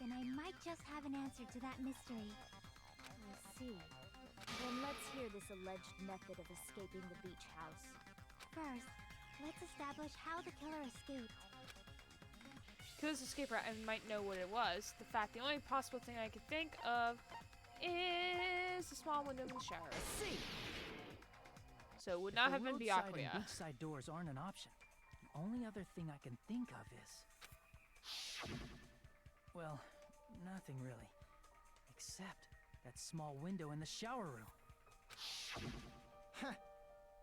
then I might just have an answer to that mystery. I see. Then let's hear this alleged method of escaping the beach house. First, let's establish how the killer escaped. Killer's escape route, I might know what it was. The fact, the only possible thing I could think of is the small window in the shower. See! So it would not have been Roadside Byakuya. and beachside doors aren't an option. The only other thing I can think of is... well, nothing really. Except that small window in the shower room. Huh.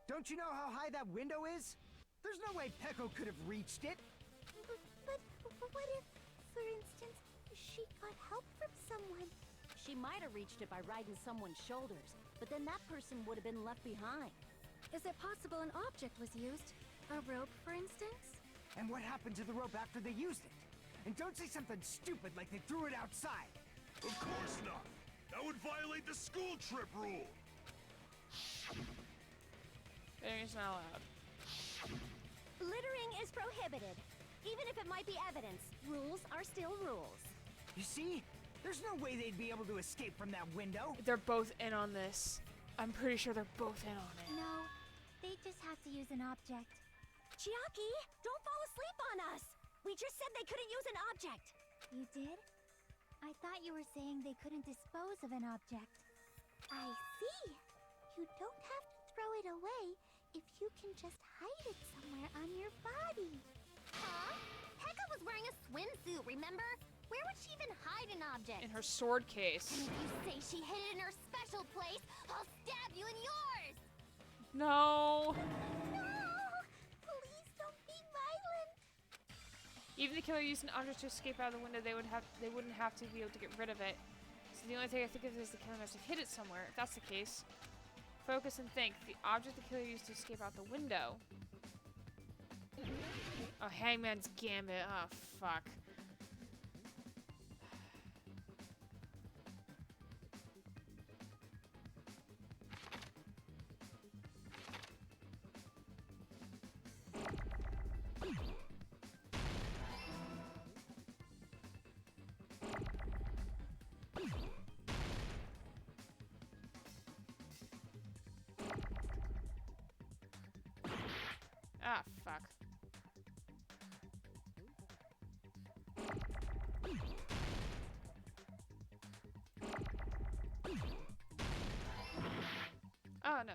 Don't you know how high that window is? There's no way Peko could have reached it. But what if, for instance, she got help from someone? She might have reached it by riding someone's shoulders, but then that person would have been left behind. Is it possible an object was used? A rope, for instance? And what happened to the rope after they used it? And don't say something stupid like they threw it outside. Of course not. That would violate the school trip rule. It's not allowed. Littering is prohibited. Even if it might be evidence, rules are still rules. You see? There's no way they'd be able to escape from that window. They're both in on this. I'm pretty sure they're both in on it. No, they just have to use an object. Chiaki, don't fall asleep on us! We just said they couldn't use an object. You did? I thought you were saying they couldn't dispose of an object. I see. You don't have to throw it away if you can just hide it somewhere on your body. Huh? Pekka was wearing a swimsuit, remember? Where would she even hide an object? In her sword case. And if you say she hid it in her special place, I'll stab you in yours! No! No! Please don't be violent! Even the killer used an object to escape out of the window, they wouldn't have to be able to get rid of it. So the only thing I think of is the killer must have hid it somewhere. If that's the case, focus and think. The object the killer used to escape out the window. Oh, Hangman's Gambit. Oh, fuck. Ah, fuck. Oh, no.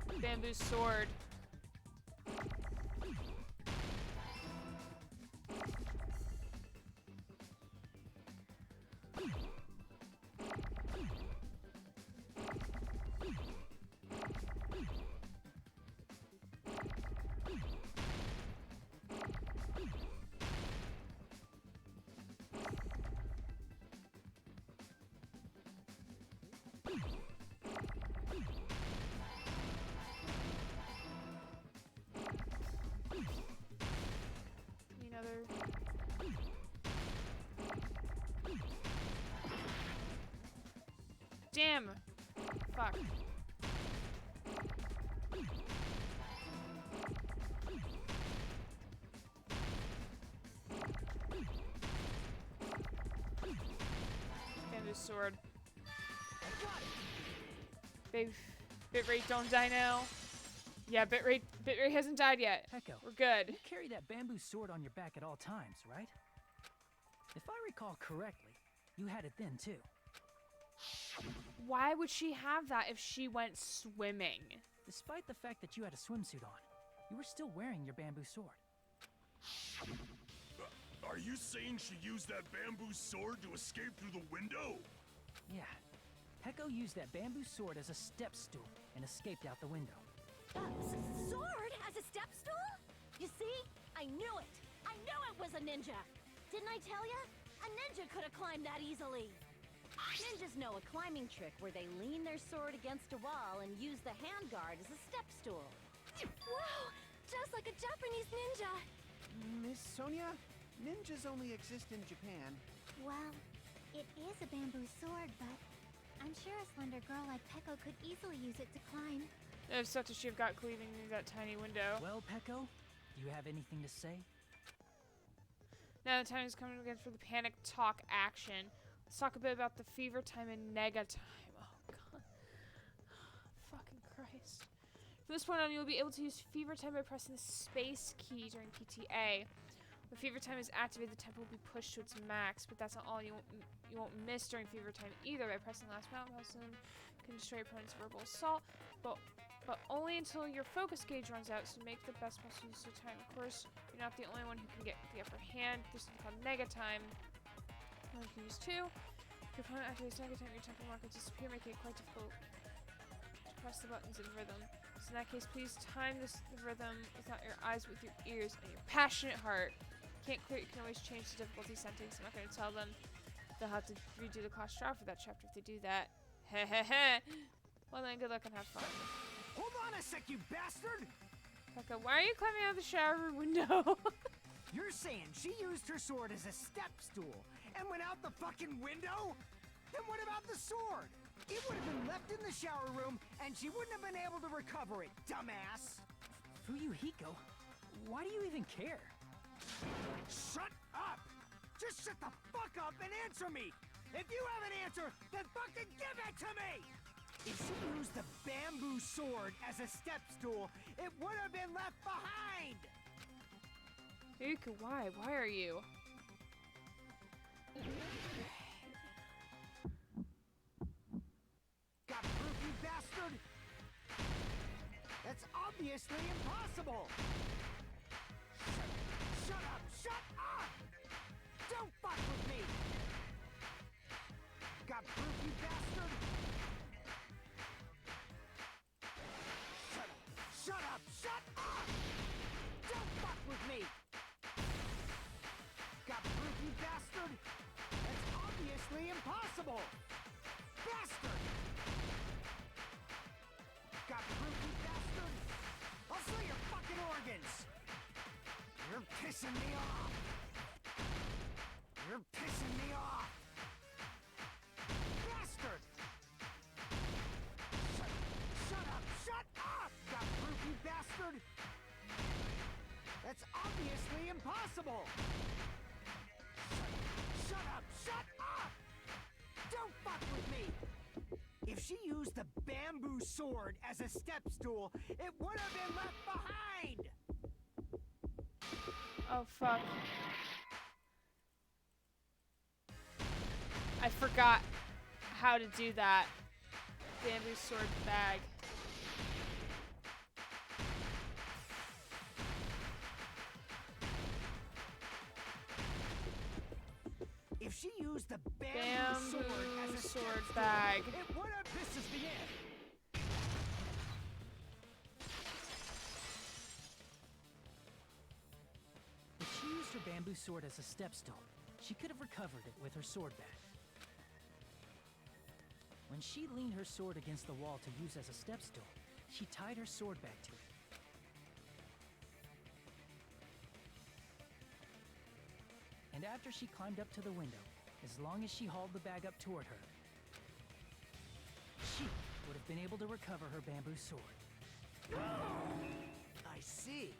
The bamboo sword. Damn! Fuck. sword. Bitrate, don't die now. Yeah, Bitrate hasn't died yet. Peko, We're good. you carry that bamboo sword on your back at all times, right? If I recall correctly, you had it then too. Why would she have that if she went swimming? Despite the fact that you had a swimsuit on, you were still wearing your bamboo sword. Are you saying she used that bamboo sword to escape through the window? Yeah. Peko used that bamboo sword as a step stool and escaped out the window. Sword as a step stool? You see? I knew it! I knew it was a ninja! Didn't I tell ya? A ninja could have climbed that easily! Ninjas know a climbing trick where they lean their sword against a wall and use the handguard as a step stool. Wow! Just like a Japanese ninja! Miss Sonia, ninjas only exist in Japan. Well, it is a bamboo sword, but I'm sure a slender girl like Peko could easily use it to climb. If such as she have got cleaving through that tiny window. Well, Peko, do you have anything to say? Now the time is coming again for the panic talk action. Let's talk a bit about the fever time and nega time. Oh god. Fucking Christ. From this point on, you'll be able to use fever time by pressing the space key during PTA. When fever time is activated, the tempo will be pushed to its max, but that's not all. You won't miss during fever time either. By pressing the last mountain button, you can destroy opponent's verbal assault, but only until your focus gauge runs out, so make the best possible use of time. Of course, you're not the only one who can get the upper hand. There's something called nega time. You can use too. If your opponent activates nega time, your tempo mark will disappear, making it quite difficult to press the buttons in rhythm. So in that case, please time the rhythm without your eyes, with your ears and your passionate heart. Can't clear it, you can always change the difficulty settings. I'm not going to tell them. They'll have to redo the class trial for that chapter if they do that. Hehehe. Well then, good luck and have fun. Hold on a sec, you bastard! Peko, why are you climbing out the shower window? You're saying she used her sword as a step stool and went out the fucking window? Then what about the sword? It would have been left in the shower room and she wouldn't have been able to recover it, dumbass! Fuyuhiko, why do you even care? Shut up! Just shut the fuck up and answer me! If you have an answer, then fucking give it to me! If she used the bamboo sword as a step stool, it would have been left behind! Yuka, why? Why are you? Got proof, you bastard? That's obviously impossible! Shut up! Shut up! Don't fuck with me! Got proof, you bastard? Shut up! Shut up! Don't fuck with me! Got proof, you bastard? That's obviously impossible! Bastard! Got proof, you bastard? I'll sell your fucking organs! You're pissing me off! You're pissing me off! Bastard! Shut up! Shut up! Got proof, you bastard? That's obviously impossible! Shut up! Shut up! Don't fuck with me! If she used the bamboo sword as a step stool, it would have been left behind! Oh, fuck. I forgot how to do that. Bamboo sword bag. If she used the bamboo sword as a sword step stool, bag. it would have... This is the end. If she used her bamboo sword as a step stool, she could have recovered it with her sword bag. When she leaned her sword against the wall to use as a step stool, she tied her sword bag to it. And after she climbed up to the window, as long as she hauled the bag up toward her, she would have been able to recover her bamboo sword. I see.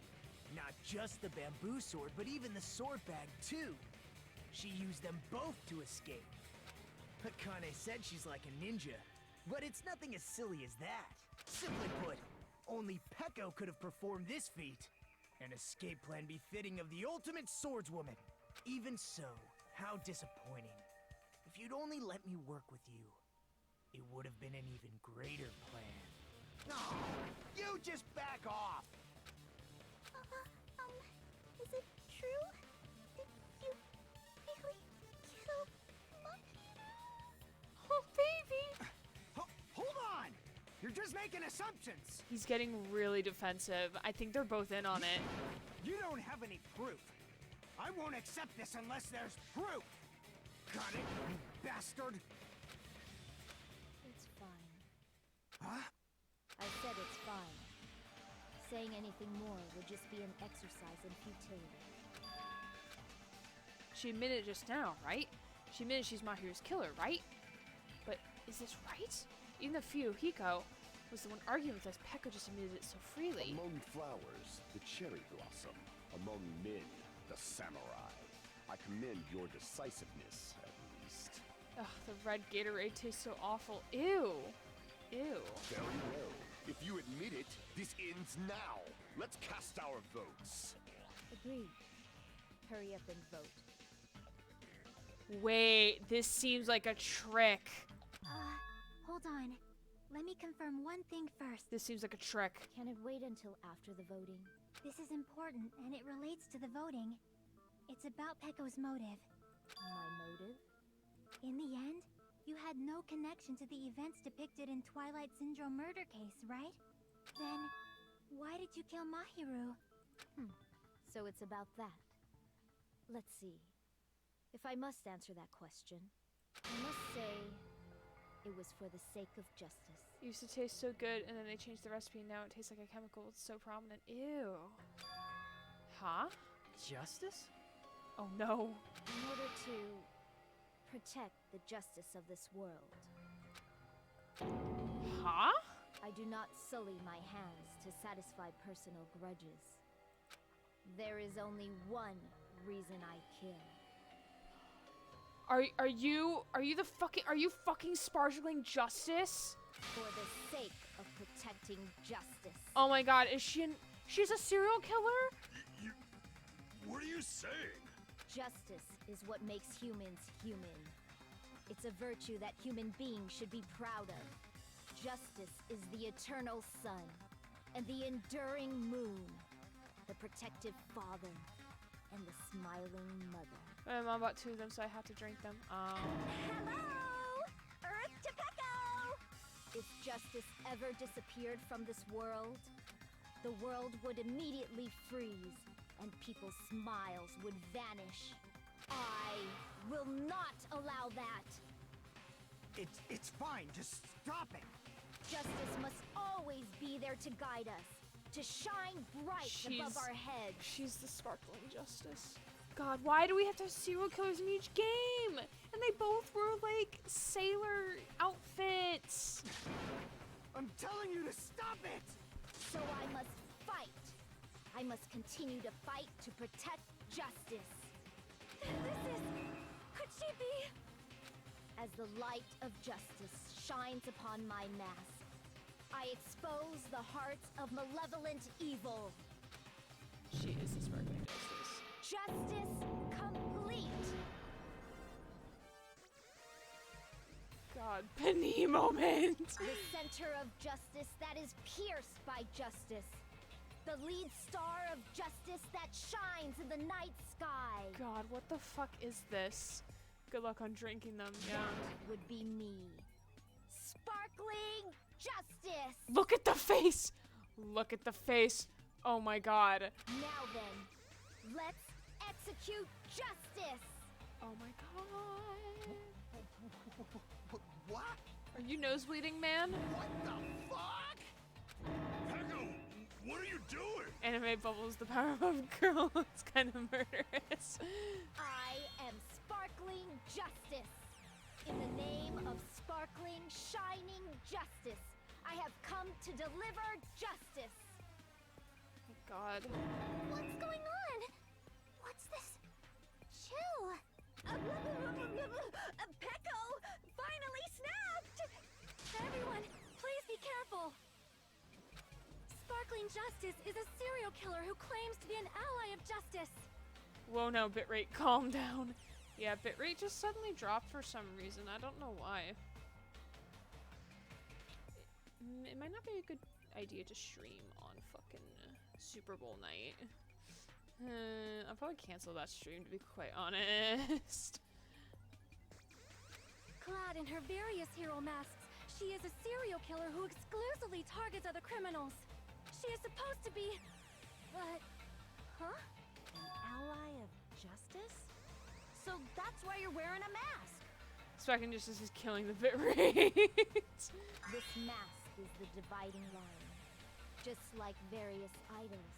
Not just the bamboo sword, but even the sword bag, too. She used them both to escape. Akane said she's like a ninja, but it's nothing as silly as that. Simply put, only Peko could have performed this feat. An escape plan befitting of the ultimate swordswoman. Even so, how disappointing. If you'd only let me work with you, it would have been an even greater plan. No, you just back off! Is it true? Did you really kill Mahiro? Oh, baby! Hold on! You're just making assumptions! He's getting really defensive. I think they're both in on it. You don't have any proof. I won't accept this unless there's proof! Got it, you bastard? It's fine. Huh? I said it's fine. Saying anything more would just be an exercise in futility. She admitted just now, right? She admitted she's Mahiru's killer, right? But is this right? Even though Fuyuhiko was the one arguing with us, Peko just admitted it so freely. Among flowers, the cherry blossom. Among men, the samurai. I commend your decisiveness, at least. Ugh, the red Gatorade tastes so awful. Ew. Ew. Very well. If you admit it, this ends now. Let's cast our votes. Agreed. Hurry up and vote. Wait, this seems like a trick. Hold on. Let me confirm one thing first. This seems like a trick. Can it wait until after the voting? This is important, and it relates to the voting. It's about Peko's motive. My motive? In the end, you had no connection to the events depicted in Twilight Syndrome murder case, right? Then, why did you kill Mahiru? So it's about that. Let's see. If I must answer that question, I must say it was for the sake of justice. It used to taste so good, and then they changed the recipe, and now it tastes like a chemical. It's so prominent. Ew. Huh? Justice? Oh no. In order to protect the justice of this world. Huh? I do not sully my hands to satisfy personal grudges. There is only one reason I kill. Are you fucking sparkling justice? For the sake of protecting justice. Oh my god, she's a serial killer? What are you saying? Justice is what makes humans human. It's a virtue that human beings should be proud of. Justice is the eternal sun and the enduring moon, the protective father and the smiling mother. My mom bought 2 of them, so I have to drink them. Hello! Earth to Peko! If justice ever disappeared from this world, the world would immediately freeze and people's smiles would vanish. I will not allow that. It's fine, just stop it. Justice must always be there to guide us, to shine bright above our heads. She's the sparkling justice. God, why do we have to have serial killers in each game? And they both were like sailor outfits. I'm telling you to stop it! So I must fight. I must continue to fight to protect justice. Could she be? As the light of justice shines upon my mask, I expose the hearts of malevolent evil. She is the sparkling justice. Justice complete. God, Penny moment. The center of justice that is pierced by justice. The lead star of justice that shines in the night sky. God, what the fuck is this? Good luck on drinking them. Yeah. That would be me. Sparkling justice. Look at the face. Look at the face. Oh my god. Now then, let's execute justice. Oh my god. What? Are you nosebleeding, man? What the fuck? Peko, what are you doing? Anime bubbles, the power of girl. It's kind of murderous. I am sparkling justice. In the name of sparkling, shining justice, I have come to deliver justice. Oh god. What's going on? What's this? Chill. Peko, tackling justice is a serial killer who claims to be an ally of justice. Whoa, no, bitrate, calm down. Yeah, bitrate just suddenly dropped for some reason. I don't know why. It might not be a good idea to stream on fucking Super Bowl night. I'll probably cancel that stream, to be quite honest. Clad in her various hero masks, she is a serial killer who exclusively targets other criminals. She is supposed to be... but... huh? An ally of justice? So that's why you're wearing a mask. Specking Justice is killing the bitrate. This mask is the dividing line. Just like various idols,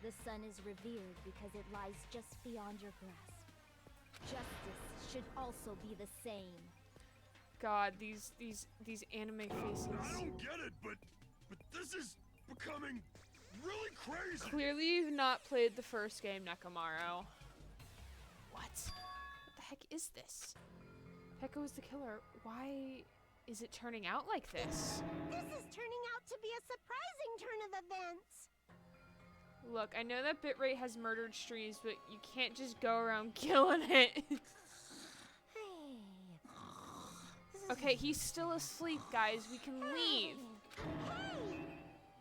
the sun is revered because it lies just beyond your grasp. Justice should also be the same. God, these anime faces. I don't get it, but this is becoming really crazy. Clearly you've not played the first game, Nekomaru. What the heck is this? Peko is the killer. Why is it turning out like this? This is turning out to be a surprising turn of events. Look, I know that bitrate has murdered streams, but you can't just go around killing it. Okay, he's still asleep, guys. We can leave. Hey!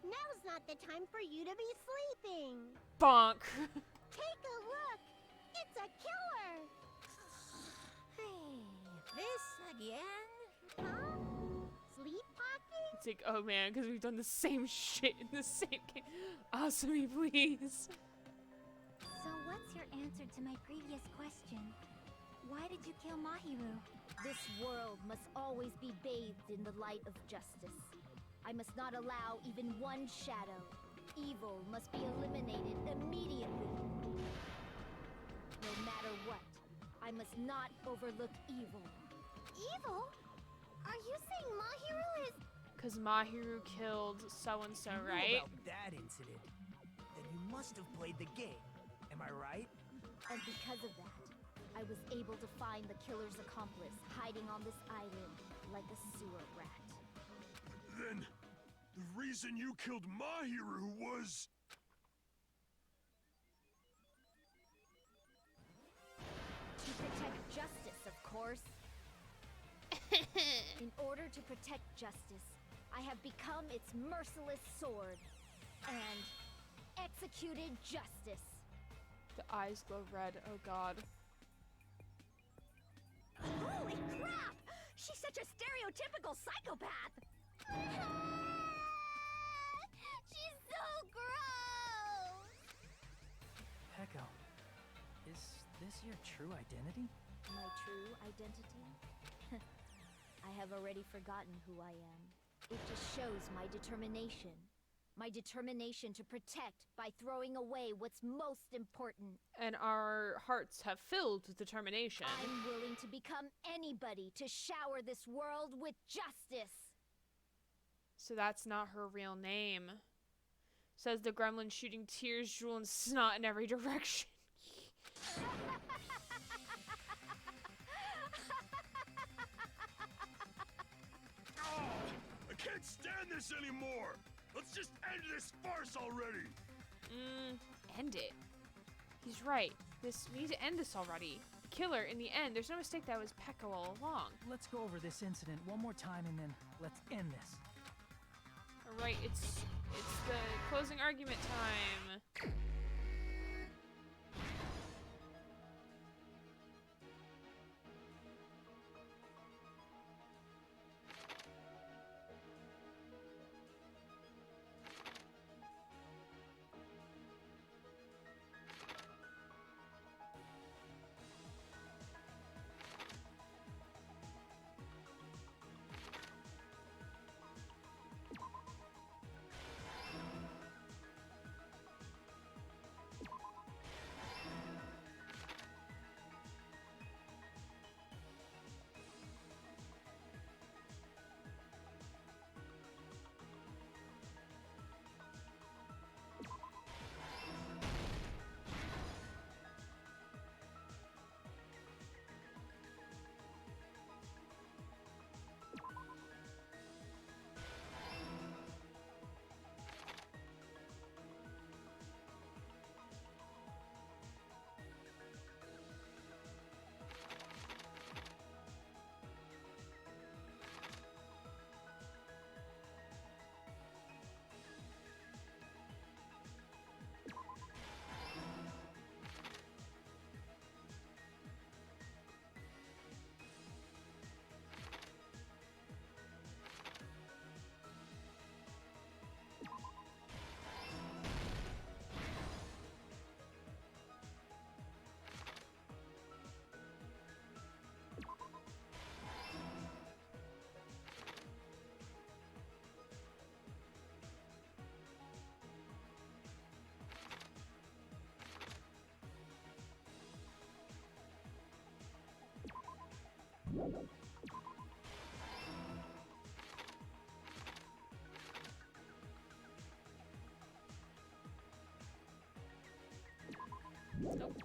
Now's not the time for you to be sleeping. Bonk. Take a look. It's a killer. Hey, This again? huh? Sleepwalking? It's like, oh man, because we've done the same shit in the same game. Awesome, please. So what's your answer to my previous question? Why did you kill Mahiru? This world must always be bathed in the light of justice. I must not allow even one shadow. Evil must be eliminated immediately. No matter what, I must not overlook evil. Evil? Are you saying Mahiru is... Because Mahiru killed so-and-so, You know right? about that incident. Then you must have played the game. Am I right? And because of that, I was able to find the killer's accomplice hiding on this island like a sewer rat. Then the reason you killed Mahiru was... To protect justice, of course. In order to protect justice, I have become its merciless sword and executed justice. The eyes glow red. Oh god. Holy crap! She's such a stereotypical psychopath! She's so gross! Peko, is this your true identity? My true identity? I have already forgotten who I am. It just shows my determination. My determination to protect by throwing away what's most important. And our hearts have filled with determination. I'm willing to become anybody to shower this world with justice. So that's not her real name. Says the gremlin shooting tears, drool, and snot in every direction. I can't stand this anymore! Let's just end this farce already! End it. He's right. We need to end this already. Killer, in the end, there's no mistake that was Peko all along. Let's go over this incident one more time and then let's end this. Alright, it's the closing argument time. Let's go.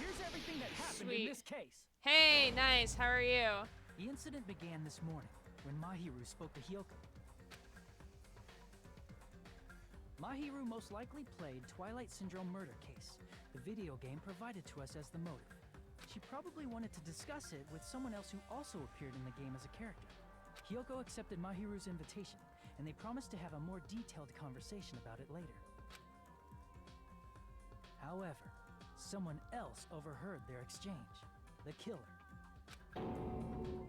Here's everything that happened Sweet. in this case. Hey, nice. How are you? The incident began this morning when Mahiru spoke to Hyoko. Mahiru most likely played Twilight Syndrome murder case, the video game provided to us as the motive. She probably wanted to discuss it with someone else who also appeared in the game as a character. Hyoko accepted Mahiru's invitation, and they promised to have a more detailed conversation about it later. However, someone else overheard their exchange. The killer.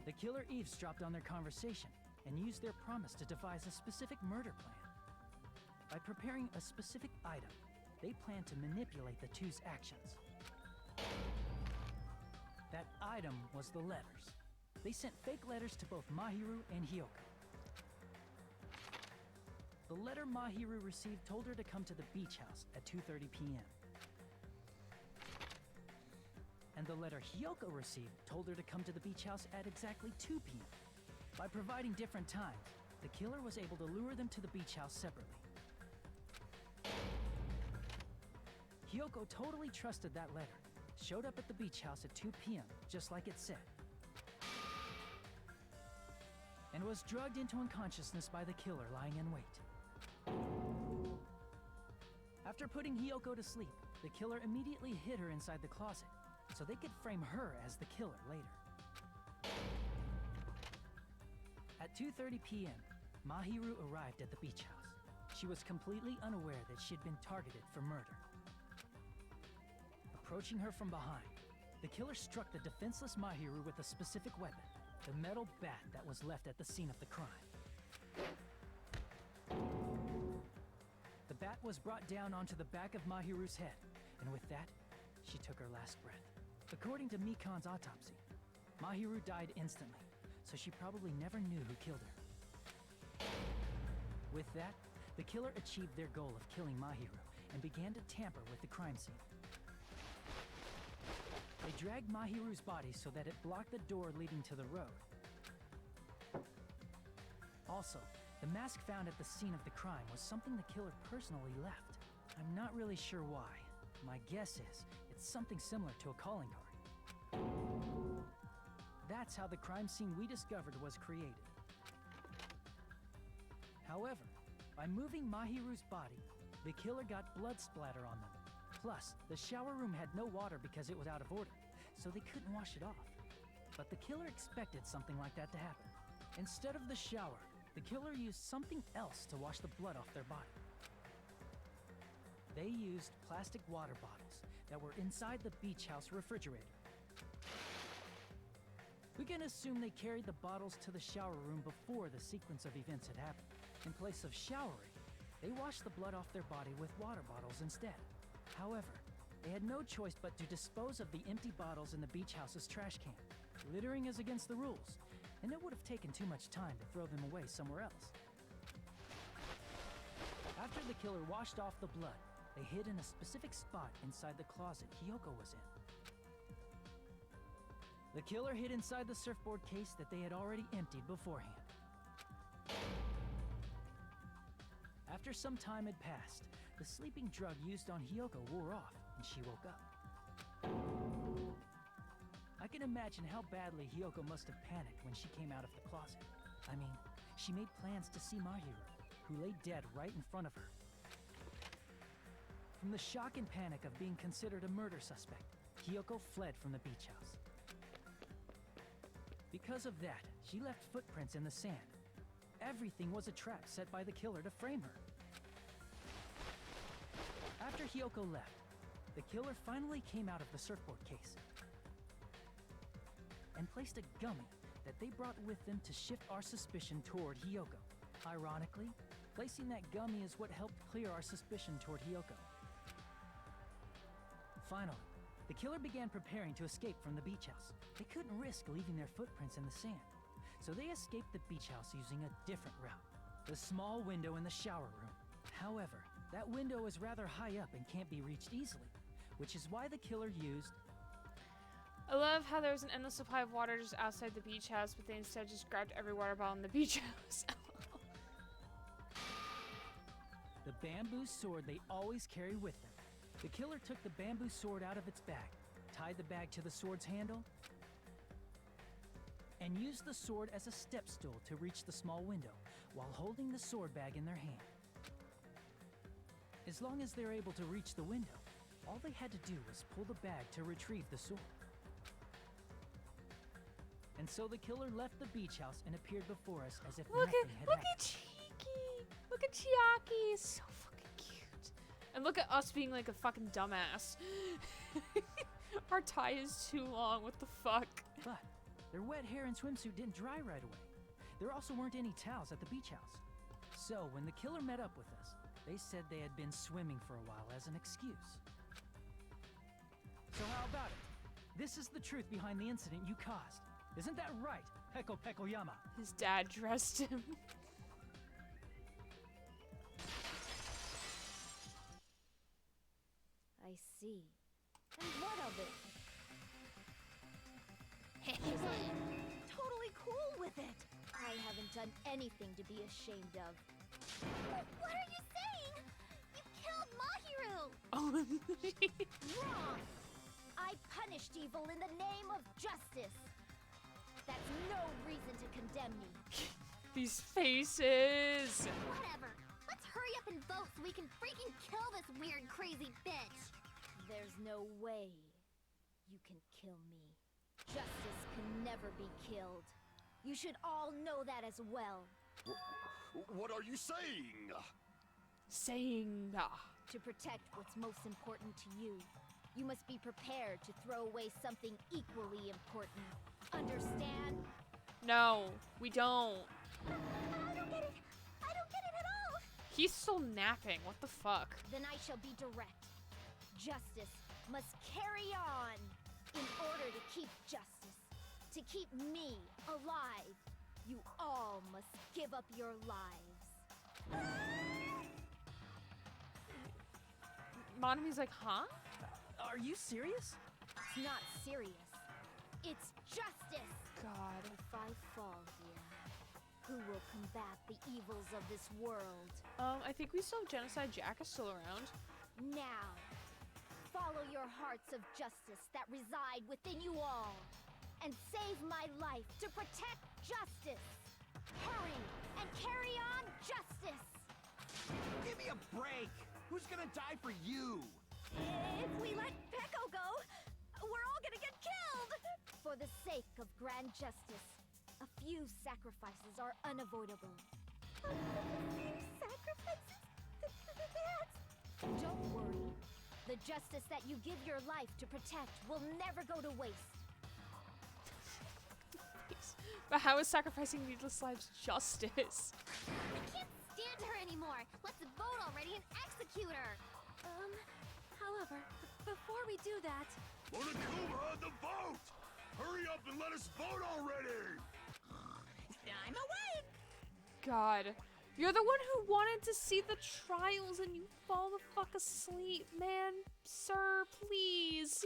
The killer eavesdropped on their conversation and used their promise to devise a specific murder plan. By preparing a specific item, they planned to manipulate the two's actions. That item was the letters. They sent fake letters to both Mahiru and Hyoko. The letter Mahiru received told her to come to the beach house at 2:30 p.m. And the letter Hyoko received told her to come to the beach house at exactly 2 p.m. By providing different times, the killer was able to lure them to the beach house separately. Hyoko totally trusted that letter, showed up at the beach house at 2 p.m., just like it said, and was drugged into unconsciousness by the killer lying in wait. After putting Hyoko to sleep, the killer immediately hid her inside the closet, so they could frame her as the killer later. At 2:30 p.m., Mahiru arrived at the beach house. She was completely unaware that she'd been targeted for murder. Approaching her from behind, the killer struck the defenseless Mahiru with a specific weapon, the metal bat that was left at the scene of the crime. The bat was brought down onto the back of Mahiru's head, and with that, she took her last breath. According to Mikan's autopsy, Mahiru died instantly, so she probably never knew who killed her. With that, the killer achieved their goal of killing Mahiru and began to tamper with the crime scene. They dragged Mahiru's body so that it blocked the door leading to the road. Also, the mask found at the scene of the crime was something the killer personally left. I'm not really sure why. My guess is it's something similar to a calling card. That's how the crime scene we discovered was created. However, by moving Mahiru's body, the killer got blood splatter on them. Plus, the shower room had no water because it was out of order, so they couldn't wash it off. But the killer expected something like that to happen. Instead of the shower, the killer used something else to wash the blood off their body. They used plastic water bottles that were inside the beach house refrigerator. We can assume they carried the bottles to the shower room before the sequence of events had happened. In place of showering, they washed the blood off their body with water bottles instead. However, they had no choice but to dispose of the empty bottles in the beach house's trash can. Littering is against the rules, and it would have taken too much time to throw them away somewhere else. After the killer washed off the blood, they hid in a specific spot inside the closet Hyoko was in. The killer hid inside the surfboard case that they had already emptied beforehand. After some time had passed, the sleeping drug used on Hyoko wore off, and she woke up. I can imagine how badly Hyoko must have panicked when she came out of the closet. I mean, she made plans to see Mahiru, who lay dead right in front of her. From the shock and panic of being considered a murder suspect, Hyoko fled from the beach house. Because of that, she left footprints in the sand. Everything was a trap set by the killer to frame her. After Hyoko left, the killer finally came out of the surfboard case and placed a gummy that they brought with them to shift our suspicion toward Hyoko. Ironically, placing that gummy is what helped clear our suspicion toward Hyoko. Finally, the killer began preparing to escape from the beach house. They couldn't risk leaving their footprints in the sand, so they escaped the beach house using a different route, the small window in the shower room. However, that window is rather high up and can't be reached easily, which is why the killer used... I love how there was an endless supply of water just outside the beach house, but they instead just grabbed every water bottle in the beach house. the bamboo sword they always carry with them. The killer took the bamboo sword out of its bag, tied the bag to the sword's handle, and used the sword as a step stool to reach the small window while holding the sword bag in their hand. As long as they're able to reach the window, all they had to do was pull the bag to retrieve the sword. And so the killer left the beach house and appeared before us as if nothing had look happened. at Cheeky! Look at Chiaki! He's so fucking cute. And look at us being like a fucking dumbass. Our tie is too long, what the fuck? But their wet hair and swimsuit didn't dry right away. There also weren't any towels at the beach house. So when the killer met up with us, they said they had been swimming for a while as an excuse. So how about it? This is the truth behind the incident you caused. Isn't that right, Peko Pekoyama? His dad dressed him. I see. And what of it? Totally cool with it. I haven't done anything to be ashamed of. What are you saying? You killed Mahiru! Oh, Wrong! I punished evil in the name of justice. That's no reason to condemn me. these faces. Whatever. Let's hurry up and vote so we can freaking kill this weird, crazy bitch. There's no way you can kill me. Justice can never be killed. You should all know that as well. What are you saying? Saying To protect what's most important to you, you must be prepared to throw away something equally important. Understand? No, we don't. I don't get it. I don't get it at all. He's still napping. What the fuck? Then I shall be direct. Justice must carry on. In order to keep justice, to keep me alive, you all must give up your lives. Monami's like, huh? Are you serious? It's not serious. It's justice. God. If I fall here, who will combat the evils of this world? I think we still have Genocide Jack is still around. Now, follow your hearts of justice that reside within you all, and save my life to protect justice. Hurry and carry on justice. Give me a break! Who's gonna die for you? If we let Peko go, we're all gonna get killed! For the sake of grand justice, a few sacrifices are unavoidable. A few sacrifices? Don't worry. The justice that you give your life to protect will never go to waste. But how is sacrificing needless lives justice? I can't stand her anymore. Let's vote already and execute her. However, before we do that... Monokuma, the vote! Hurry up and let us vote already! I'm awake! God. You're the one who wanted to see the trials and you fall the fuck asleep, man. Sir, please.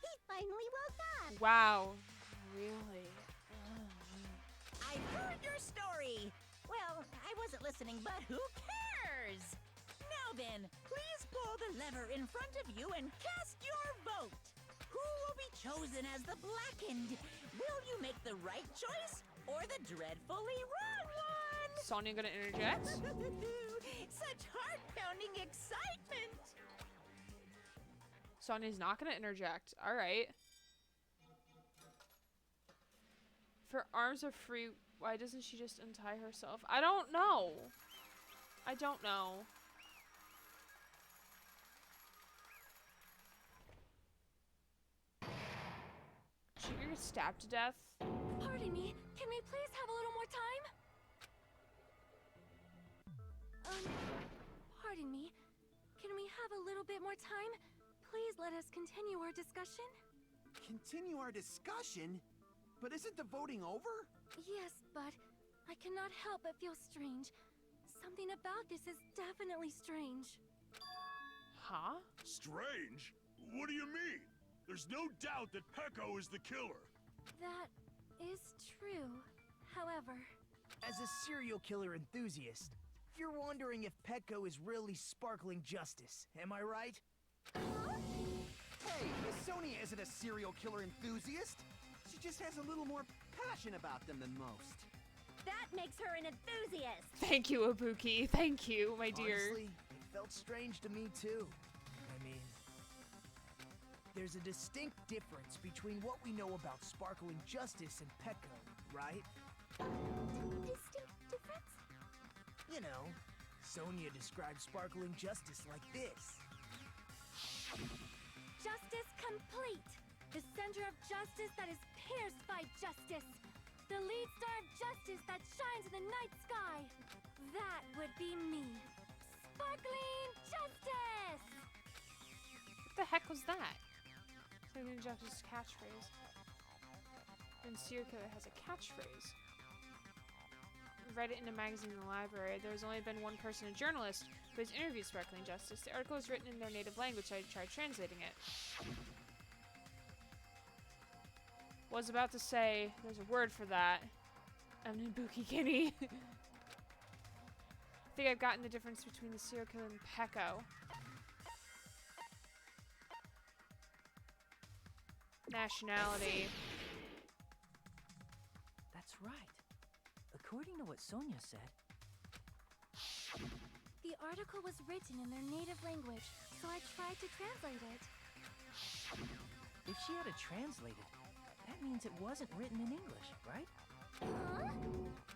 He finally woke up! Wow. Really? I heard your story. Well, I wasn't listening, but who cares? Now then, please pull the lever in front of you and cast your vote. Who will be chosen as the blackened? Will you make the right choice or the dreadfully wrong one? Sonia gonna interject? Such heart-pounding excitement! Sonia's not gonna interject. Alright. If her arms are free, why doesn't she just untie herself? I don't know. I don't know. She gonna get stabbed to death? Pardon me, can we please have a little more time? Pardon me, can we have a little bit more time? Please let us continue our discussion. Continue our discussion? But isn't the voting over? Yes, but I cannot help but feel strange. Something about this is definitely strange. Huh? Strange? What do you mean? There's no doubt that Pecco is the killer. That is true. However, As a serial killer enthusiast, you're wondering if Petco is really sparkling justice, am I right? Hey, Miss Sonia isn't a serial killer enthusiast. She just has a little more passion about them than most. that makes her an enthusiast. Thank you, Ibuki. Thank you, my dear. Honestly, it felt strange to me too. I mean, there's a distinct difference between what we know about sparkling justice and Petco, right? Distinct difference? You know, Sonia describes sparkling justice like this. Justice complete. The center of justice that is pierced by justice. The lead star of justice that shines in the night sky. That would be me. Sparkling justice! What the heck was that? Sparkling Justice catchphrase. And serial killer has a catchphrase. Read it in a magazine in the library. There's only been one person, a journalist, who has interviewed Sparkling Justice. The article is written in their native language, so I tried translating it. Was about to say, there's a word for that. I'm an Ibuki Guinea. I think I've gotten the difference between the serial killer and Pecco. Nationality. That's right. According to what Sonia said, The article was written in their native language, so I tried to translate it. if she had to translate it, that means it wasn't written in English, right? Huh?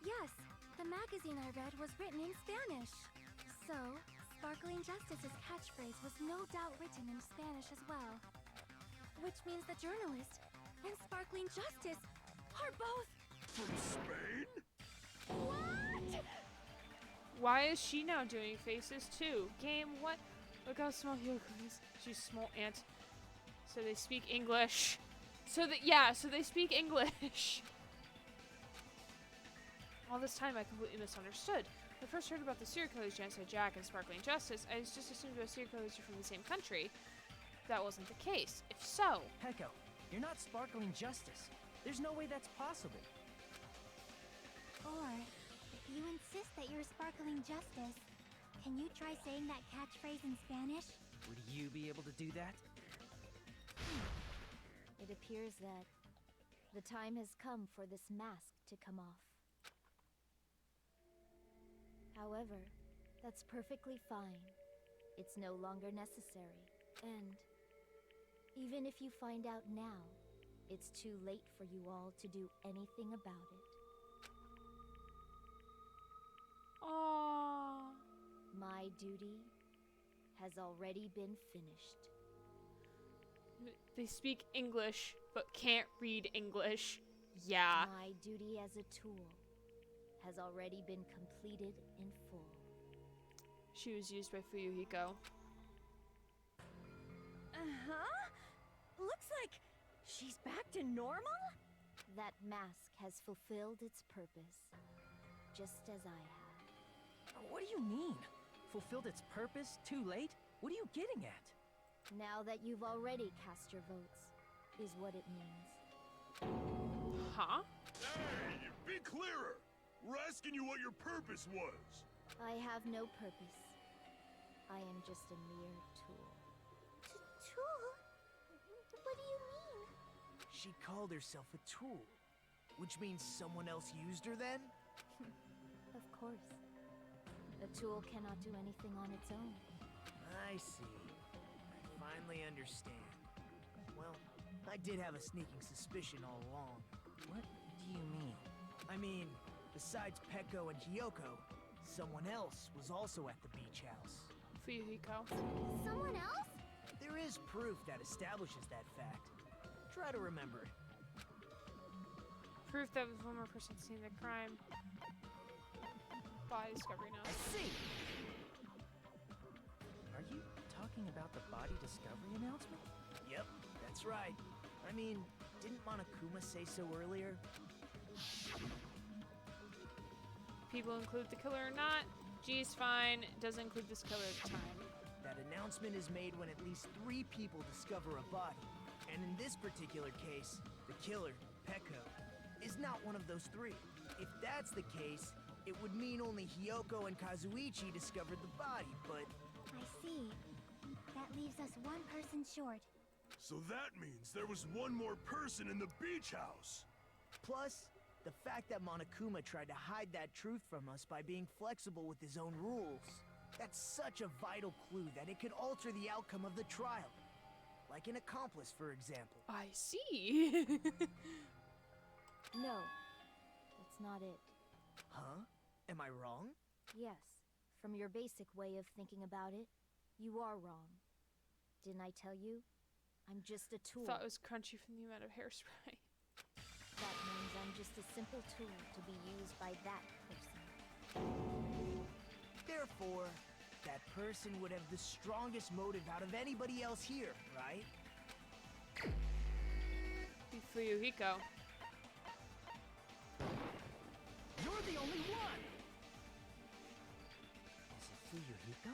Yes, the magazine I read was written in Spanish. So, Sparkling Justice's catchphrase was no doubt written in Spanish as well. Which means the journalist and Sparkling Justice are both... From Spain? What? Why is she now doing faces too? Game, what? Look how small Hyoko is. She's small ant. So they speak English. So they speak English. All this time I completely misunderstood. When I first heard about the serial killers Genocide Jack and Sparkling Justice, I just assumed those serial killers are from the same country. That wasn't the case. If so, Pecco, you're not Sparkling Justice. There's no way that's possible. Or, if you insist that you're sparkling justice, can you try saying that catchphrase in Spanish? Would you be able to do that? It appears that the time has come for this mask to come off. However, that's perfectly fine. It's no longer necessary. And even if you find out now, it's too late for you all to do anything about it. aww. My duty has already been finished. They speak English, but can't read English. Yeah. My duty as a tool has already been completed in full. She was used by Fuyuhiko. Uh-huh. Looks like she's back to normal? That mask has fulfilled its purpose, just as I have. What do you mean? Fulfilled its purpose too late? What are you getting at? Now that you've already cast your votes, is what it means. Huh? Hey, be clearer! We're asking you what your purpose was. I have no purpose. I am just a mere tool. Tool? What do you mean? She called herself a tool, which means someone else used her then? Of course. A tool cannot do anything on its own. I see. I finally understand. Well, I did have a sneaking suspicion all along. What do you mean? I mean, besides Pecco and Hyoko, someone else was also at the beach house. Fuyuhiko. Someone else? There is proof that establishes that fact. Try to remember it. Proof that was one more person seeing the crime. Body discovery now. I see! Are you talking about the body discovery announcement? Yep, that's right. I mean, didn't Monokuma say so earlier? People include the killer or not. G's fine. Doesn't include this killer at the time. That announcement is made when at least 3 people discover a body. And in this particular case, the killer, Peko, is not one of those 3. If that's the case, it would mean only Hyoko and Kazuichi discovered the body, but... I see. That leaves us 1 person short. So that means there was one more person in the beach house. Plus, the fact that Monokuma tried to hide that truth from us by being flexible with his own rules. That's such a vital clue that it could alter the outcome of the trial. Like an accomplice, for example. I see. No, that's not it. Huh? Am I wrong? Yes, from your basic way of thinking about it, you are wrong. Didn't I tell you? I'm just a tool. Thought it was crunchy from the amount of hairspray. That means I'm just a simple tool to be used by that person. Therefore, that person would have the strongest motive out of anybody else here, right? Be Fuyuhiko. You're the only one! Is it Fuyuhiko?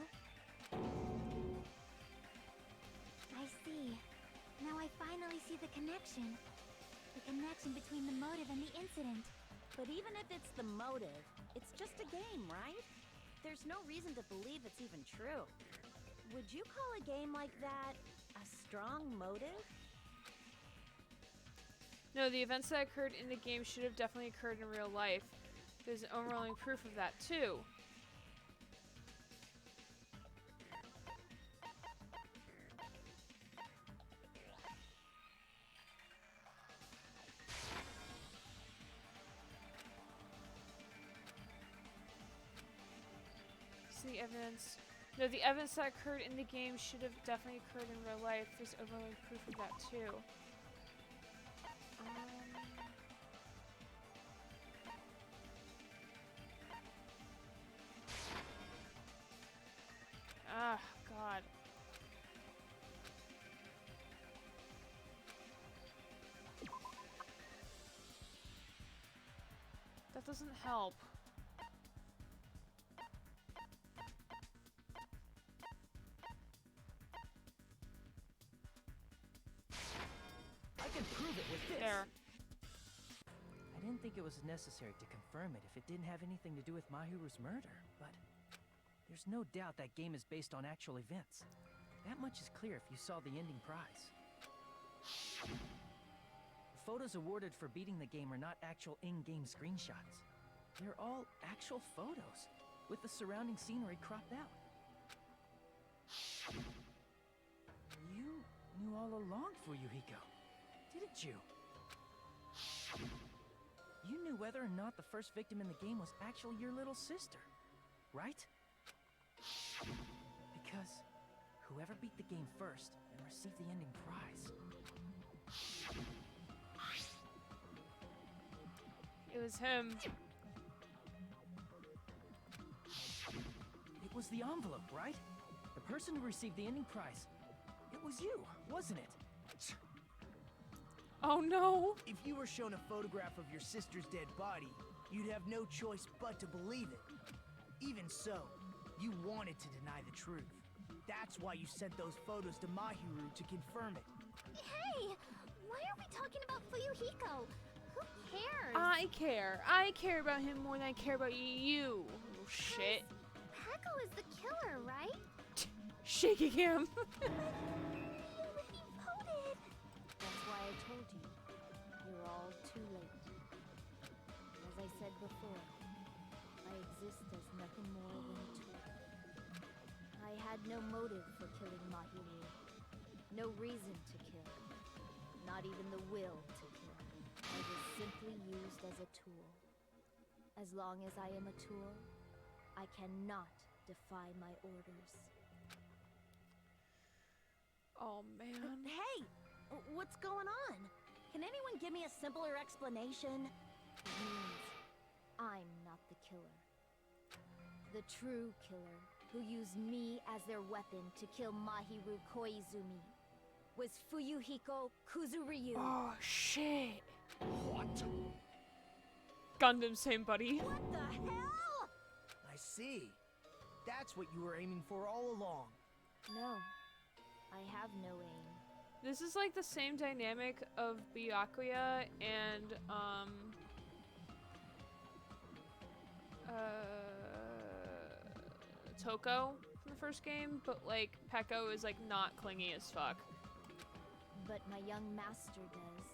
I see. Now I finally see the connection. The connection between the motive and the incident. But even if it's the motive, it's just a game, right? There's no reason to believe it's even true. Would you call a game like that a strong motive? No, the events that occurred in the game should have definitely occurred in real life. There's overwhelming proof of that, too. The evidence. No, the evidence that occurred in the game should have definitely occurred in real life. There's overwhelming proof of that too. Ah, God. That doesn't help. I can prove it with this! There. I didn't think it was necessary to confirm it if it didn't have anything to do with Mahiru's murder, but there's no doubt that game is based on actual events. That much is clear if you saw the ending prize. The photos awarded for beating the game are not actual in-game screenshots. They're all actual photos, with the surrounding scenery cropped out. You knew all along, Fuyuhiko, didn't you? You knew whether or not the first victim in the game was actually your little sister, right? Because whoever beat the game first and received the ending prize. It was him. It was the envelope, right? The person who received the ending prize. It was you, wasn't it? Oh no! If you were shown a photograph of your sister's dead body, you'd have no choice but to believe it. Even so, you wanted to deny the truth. That's why you sent those photos to Mahiru to confirm it. Hey! Why are we talking about Fuyuhiko? Who cares? I care. I care about him more than I care about you. Oh, shit. Peko is the killer, right? Shaking him. He voted! That's why I told you. You're all too late. As I said before, I exist as nothing more than a tool. I had no motive for killing Mahiru. No reason to kill. Not even the will to kill. I was simply used as a tool. As long as I am a tool, I cannot defy my orders. Oh, man. Hey! What's going on? Can anyone give me a simpler explanation? It means I'm not the killer. The true killer who used me as their weapon to kill Mahiru Koizumi was Fuyuhiko Kuzuryu. Oh, shit. What? Gundam, same buddy. What the hell? I see. That's what you were aiming for all along. No, I have no aim. This is like the same dynamic of Byakuya and, Toko from the first game, but like Peko is like not clingy as fuck. But my young master does.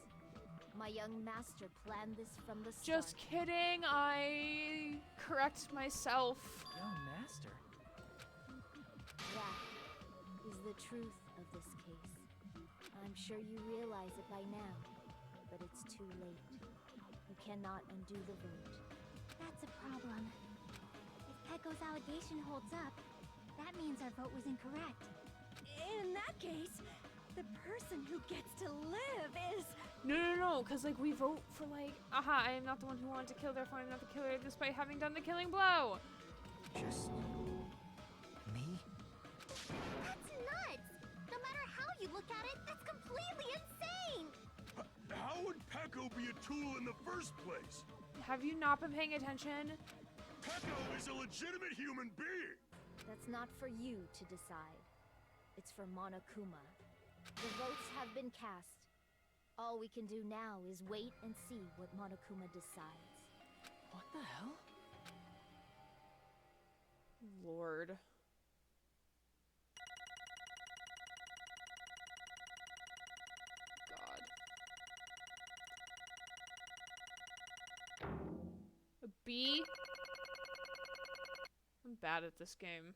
My young master planned this from the start. Just kidding, I correct myself. Young master. That is the truth of this case. I'm sure you realize it by now, but it's too late. You cannot undo the vote. That's a problem. If Pecco's allegation holds up, that means our vote was incorrect. In that case, the person who gets to live is... No, because like we vote for like, aha, I am not the one who wanted to kill, therefore I'm not the killer, despite having done the killing blow. Just me? That's nuts! No matter how you look at it, that's completely insane! How would Pecco be a tool in the first place? Have you not been paying attention? Pecco is a legitimate human being! That's not for you to decide. It's for Monokuma. The votes have been cast. All we can do now is wait and see what Monokuma decides. What the hell? Lord. God. A B? I'm bad at this game.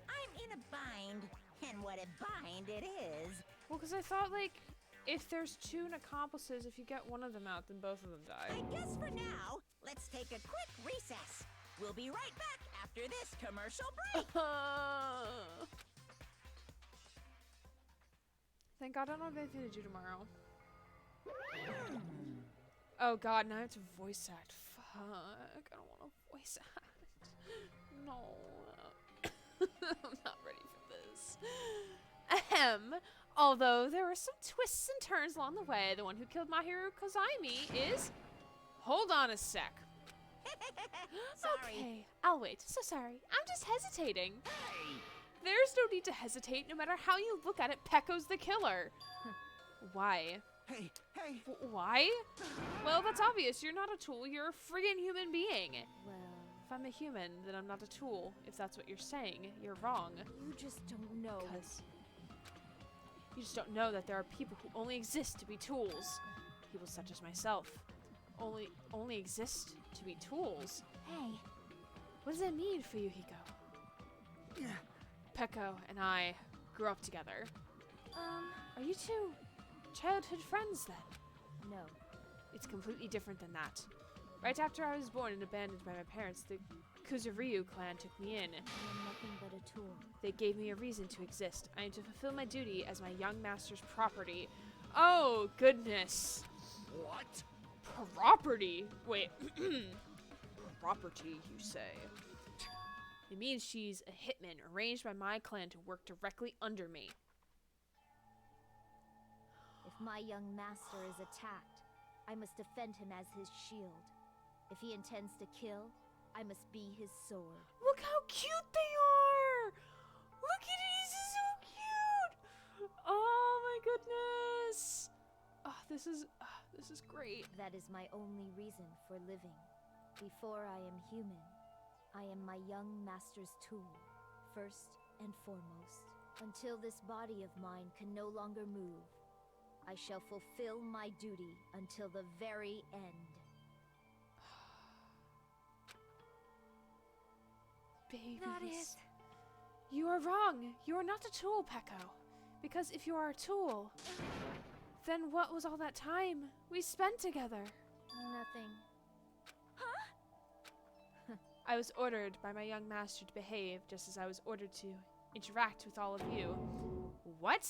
I'm in a bind. And what a bind it is. Well, because I thought, like, if there's two accomplices, if you get one of them out, then both of them die. I guess for now, let's take a quick recess. We'll be right back after this commercial break. Thank God I don't have anything to do tomorrow. Oh God, now I have to voice act. Fuck, I don't want to voice act. No. I'm not ready for this. Ahem. Although there were some twists and turns along the way, the one who killed Mahiru Kozami is... Hold on a sec. Sorry. Okay, I'll wait. So sorry. I'm just hesitating. Hey! There's no need to hesitate. No matter how you look at it, Pecco's the killer. Why? Hey! Why? Well, that's obvious. You're not a tool. You're a friggin' human being. Well, If I'm a human, then I'm not a tool. If that's what you're saying, you're wrong. you just don't know. Because you just don't know that there are people who only exist to be tools. People such as myself. Only exist to be tools. Hey, What does that mean for you, Hiko? Pecco and I grew up together. Are you two childhood friends then? No. It's completely different than that. Right after I was born and abandoned by my parents, the Kuzuryu clan took me in. I am nothing but a tool. They gave me a reason to exist. I am to fulfill my duty as my young master's property. Oh, goodness. What? Property? Wait. Property, you say? It means she's a hitman arranged by my clan to work directly under me. If my young master is attacked, I must defend him as his shield. If he intends to kill, I must be his sword. Look how cute they are! Look at it, he's so cute! Oh my goodness! Oh, this is great. That is my only reason for living. Before I am human, I am my young master's tool, first and foremost. Until this body of mine can no longer move, I shall fulfill my duty until the very end. Babies. That is... You are wrong. You are not a tool, Pecco. Because if you are a tool, then what was all that time we spent together? Nothing. I was ordered by my young master to behave just as I was ordered to interact with all of you. What?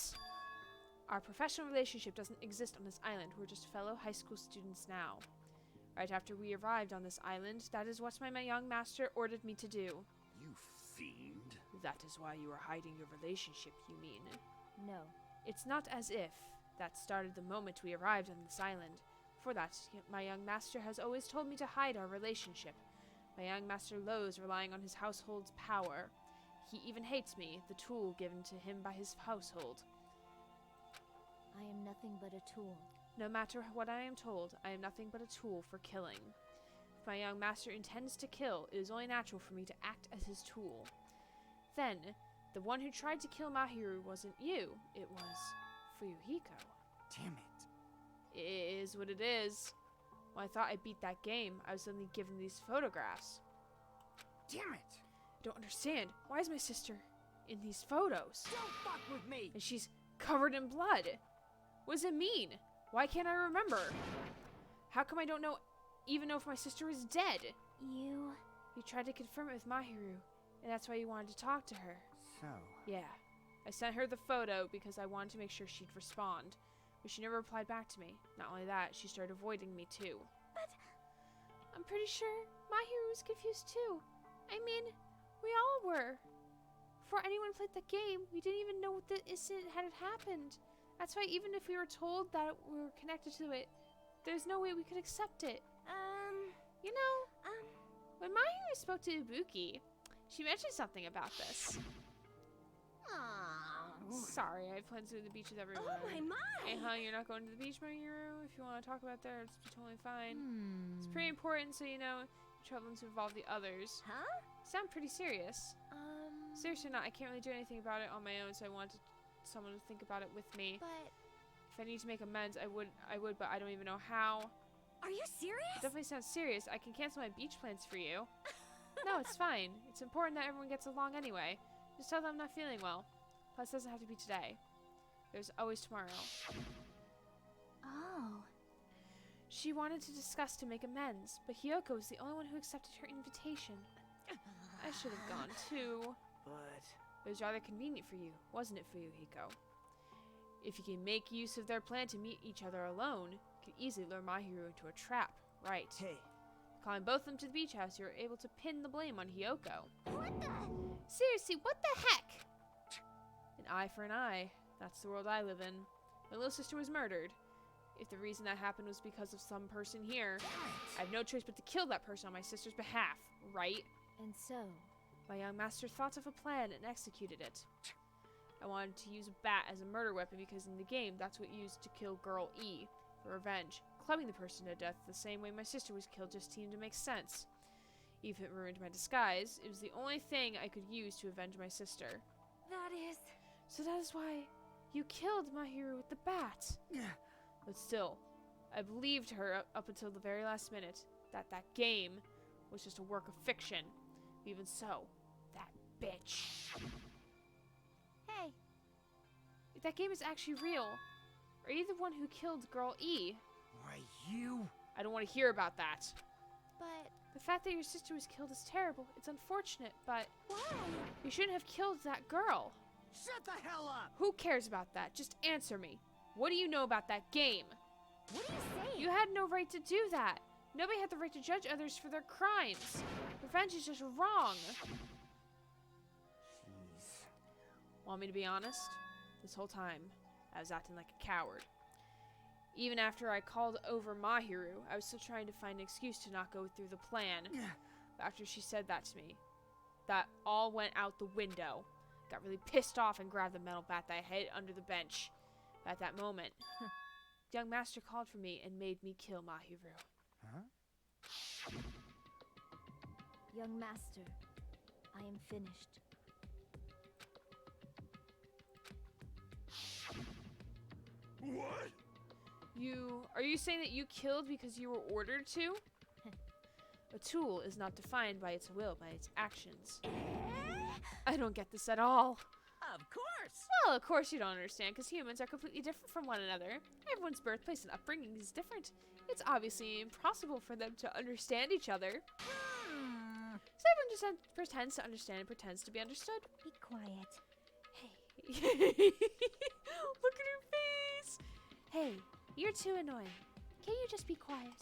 Our professional relationship doesn't exist on this island. We're just fellow high school students now. Right after we arrived on this island, that is what my young master ordered me to do. You fiend. That is why you are hiding your relationship, you mean? No. It's not as if. That started the moment we arrived on this island. For that, my young master has always told me to hide our relationship. My young master loathes relying on his household's power. He even hates me, the tool given to him by his household. I am nothing but a tool. No matter what I am told, I am nothing but a tool for killing. If my young master intends to kill, it is only natural for me to act as his tool. Then, the one who tried to kill Mahiru wasn't you, it was Fuyuhiko. Damn it. It is what it is. When I thought I beat that game, I was suddenly given these photographs. Damn it. I don't understand. Why is my sister in these photos? Don't fuck with me! And she's covered in blood. What does it mean? Why can't I remember? How come I don't even know if my sister is dead? You tried to confirm it with Mahiru, and that's why you wanted to talk to her. So, Yeah. I sent her the photo because I wanted to make sure she'd respond, but she never replied back to me. Not only that, she started avoiding me too. But I'm pretty sure Mahiru was confused too. I mean, we all were. Before anyone played the game, we didn't even know what the incident had happened. That's why even if we were told that we were connected to it, there's no way we could accept it. You know, when Mahiru spoke to Ibuki, she mentioned something about this. Sorry, I have plans to go to the beach with everyone. Oh my! Hey, you're not going to the beach, Mahiru? If you want to talk about that, it's totally fine. It's pretty important, so you know, you're traveling to involve the others. Huh? Sound pretty serious. Seriously not, I can't really do anything about it on my own, so I wanted someone to think about it with me. But If I need to make amends, I would, but I don't even know how. are you serious? It definitely sounds serious. I can cancel my beach plans for you. No, it's fine. It's important that everyone gets along anyway. Just tell them I'm not feeling well. Plus, it doesn't have to be today. There's always tomorrow. Oh. She wanted to discuss to make amends, but Hyoko was the only one who accepted her invitation. I should have gone too. but It was rather convenient for you, wasn't it, Fuyuhiko? If you can make use of their plan to meet each other alone, you could easily lure Mahiru into a trap, right? hey, Calling both of them to the beach house, you were able to pin the blame on Hyoko. What the? Seriously, what the heck? An eye for an eye. That's the world I live in. My little sister was murdered. If the reason that happened was because of some person here, I have no choice but to kill that person on my sister's behalf, right? And so, My young master thought of a plan and executed it. I wanted to use a bat as a murder weapon because in the game, that's what you used to kill Girl E, for revenge. Clubbing the person to death the same way my sister was killed just seemed to make sense. Even if it ruined my disguise, it was the only thing I could use to avenge my sister. that is... So that is why you killed Mahiru with the bat. But still, I believed her up until the very last minute that that game was just a work of fiction. Even so, that bitch. Hey, If that game is actually real, are you the one who killed Girl E? why you? I don't want to hear about that. but The fact that your sister was killed is terrible. It's unfortunate, but why? you shouldn't have killed that girl. Shut the hell up! Who cares about that? Just answer me. What do you know about that game? What are you saying? You had no right to do that. Nobody had the right to judge others for their crimes. Revenge is just wrong. Jeez. Want me to be honest? This whole time, I was acting like a coward. Even after I called over Mahiru, I was still trying to find an excuse to not go through the plan. But after she said that to me, that all went out the window. Got really pissed off and grabbed the metal bat that I hid under the bench. But at that moment, young master called for me and made me kill Mahiru. Huh? Young master, I am finished. What? Are you saying that you killed because you were ordered to? A tool is not defined by its will, by its actions. I don't get this at all. Of course! Well, of course you don't understand, because humans are completely different from one another. Everyone's birthplace and upbringing is different. It's obviously impossible for them to understand each other. So everyone just pretends to understand and pretends to be understood. Be quiet. Hey. Look at her face. Hey, you're too annoying. Can you just be quiet?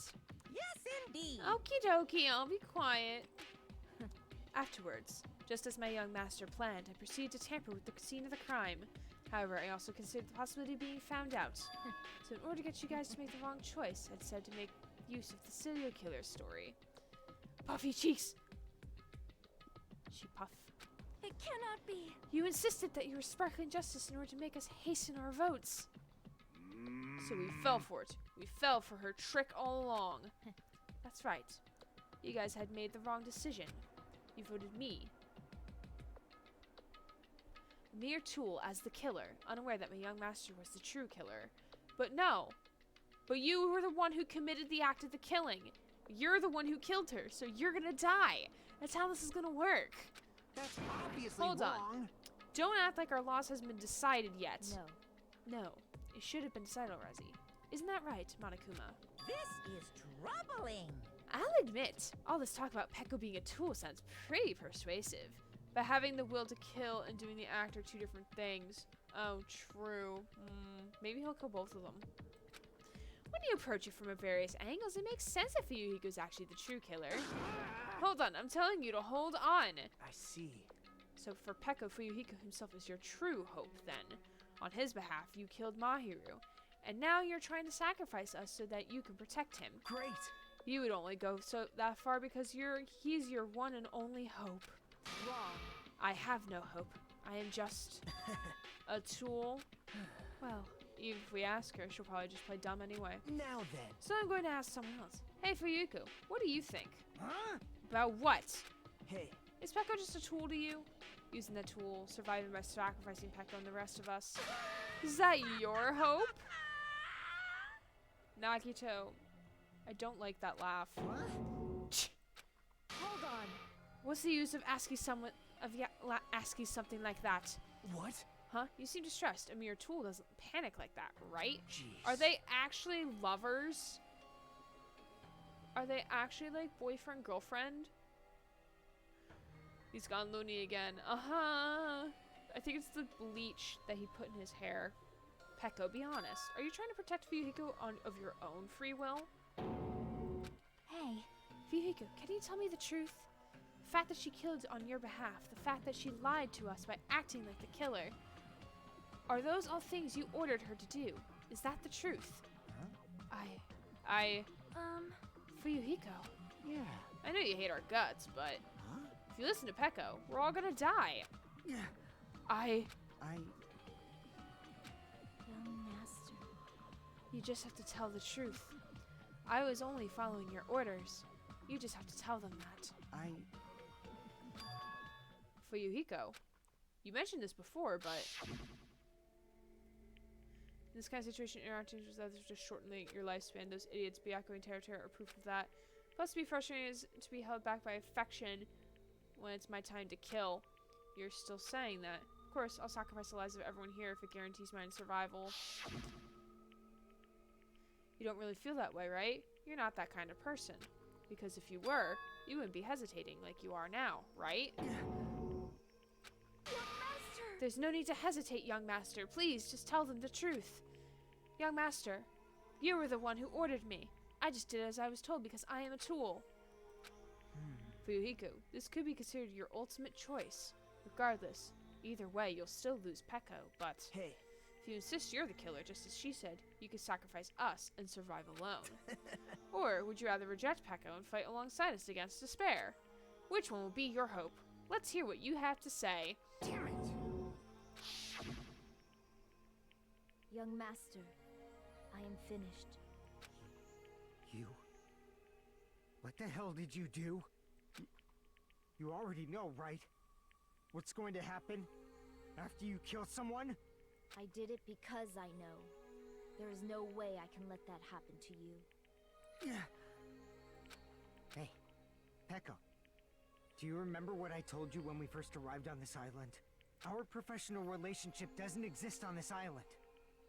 Yes, indeed. Okie dokie, I'll be quiet. Afterwards, just as my young master planned, I proceeded to tamper with the scene of the crime. However, I also considered the possibility of being found out. So in order to get you guys to make the wrong choice, I decided to make use of the serial killer story. Puffy cheeks! She puffed. It cannot be. You insisted that you were sparkling justice in order to make us hasten our votes. So we fell for it. We fell for her trick all along. That's right. You guys had made the wrong decision. You voted me. A mere tool as the killer, unaware that my young master was the true killer. But no. But you were the one who committed the act of the killing. You're the one who killed her, so you're gonna die. That's how this is gonna work. That's obviously Hold wrong. on. Don't act like our loss has been decided yet. No. No. It should have been decided already. Isn't that right, Monokuma? This is troubling. I'll admit, all this talk about Peko being a tool sounds pretty persuasive. But having the will to kill and doing the act are two different things. Oh, true. Maybe he'll kill both of them. When you approach it from various angles, it makes sense if Fuyuhiko's actually the true killer. Hold on, I'm telling you to hold on. I see. So for Peko, Fuyuhiko himself is your true hope, then. On his behalf, you killed Mahiru. And now you're trying to sacrifice us so that you can protect him. Great. You would only go that far because he's your one and only hope. Wrong. I have no hope. I am just a tool. Well, even if we ask her, she'll probably just play dumb anyway. Now then. So I'm going to ask someone else. Hey, Fuyuhiko, what do you think? Huh? About what? Hey, Is Peko just a tool to you? Using that tool, surviving by sacrificing Peko and the rest of us. Is that your hope? Nagito, I don't like that laugh. what? Hold on. What's the use of asking asking something like that? What? Huh? You seem distressed. A mere tool doesn't panic like that, right? Jeez. Are they actually lovers? Are they actually like boyfriend, girlfriend? He's gone loony again. I think it's the bleach that he put in his hair. Peko, be honest. Are you trying to protect Fuyuhiko of your own free will? Hey, Fuyuhiko, can you tell me the truth? The fact that she killed on your behalf, the fact that she lied to us by acting like the killer, are those all things you ordered her to do? Is that the truth? Huh? Fuyuhiko, Yeah. I know you hate our guts, but Huh? if you listen to Peko, we're all gonna die. Yeah. young master. You just have to tell the truth. I was only following your orders. You just have to tell them that. Fuyuhiko, you mentioned this before, but in this kind of situation, interacting with others just shortening your lifespan. Those idiots be echoing territory are proof of that. Plus, to be frustrating is to be held back by affection when it's my time to kill. You're still saying that. Of course, I'll sacrifice the lives of everyone here if it guarantees my survival. You don't really feel that way, right? You're not that kind of person. Because if you were, you wouldn't be hesitating like you are now, right? Young master. There's no need to hesitate, young master. Please, just tell them the truth. Young master, you were the one who ordered me. I just did as I was told because I am a tool. Fuyuhiko, this could be considered your ultimate choice. Regardless, either way, you'll still lose Peko, but Hey. if you insist you're the killer, just as she said, you could sacrifice us and survive alone. Or would you rather reject Peko and fight alongside us against despair? Which one will be your hope? Let's hear what you have to say. Damn it. Young master, I am finished. You? What the hell did you do? You already know, right? What's going to happen after you kill someone? I did it because I know. There is no way I can let that happen to you. Hey, Peko. Do you remember what I told you when we first arrived on this island? Our professional relationship doesn't exist on this island.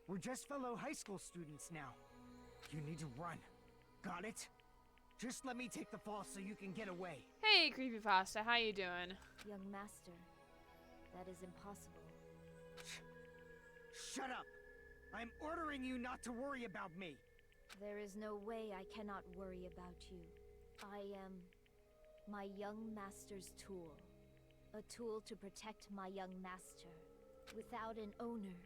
We're just fellow high school students now. You need to run. Got it? Just let me take the fall so you can get away. Hey, Creepypasta, how you doing? Young master, that is impossible. Shut up! I'm ordering you not to worry about me. There is no way I cannot worry about you. I am my young master's tool. A tool to protect my young master. Without an owner,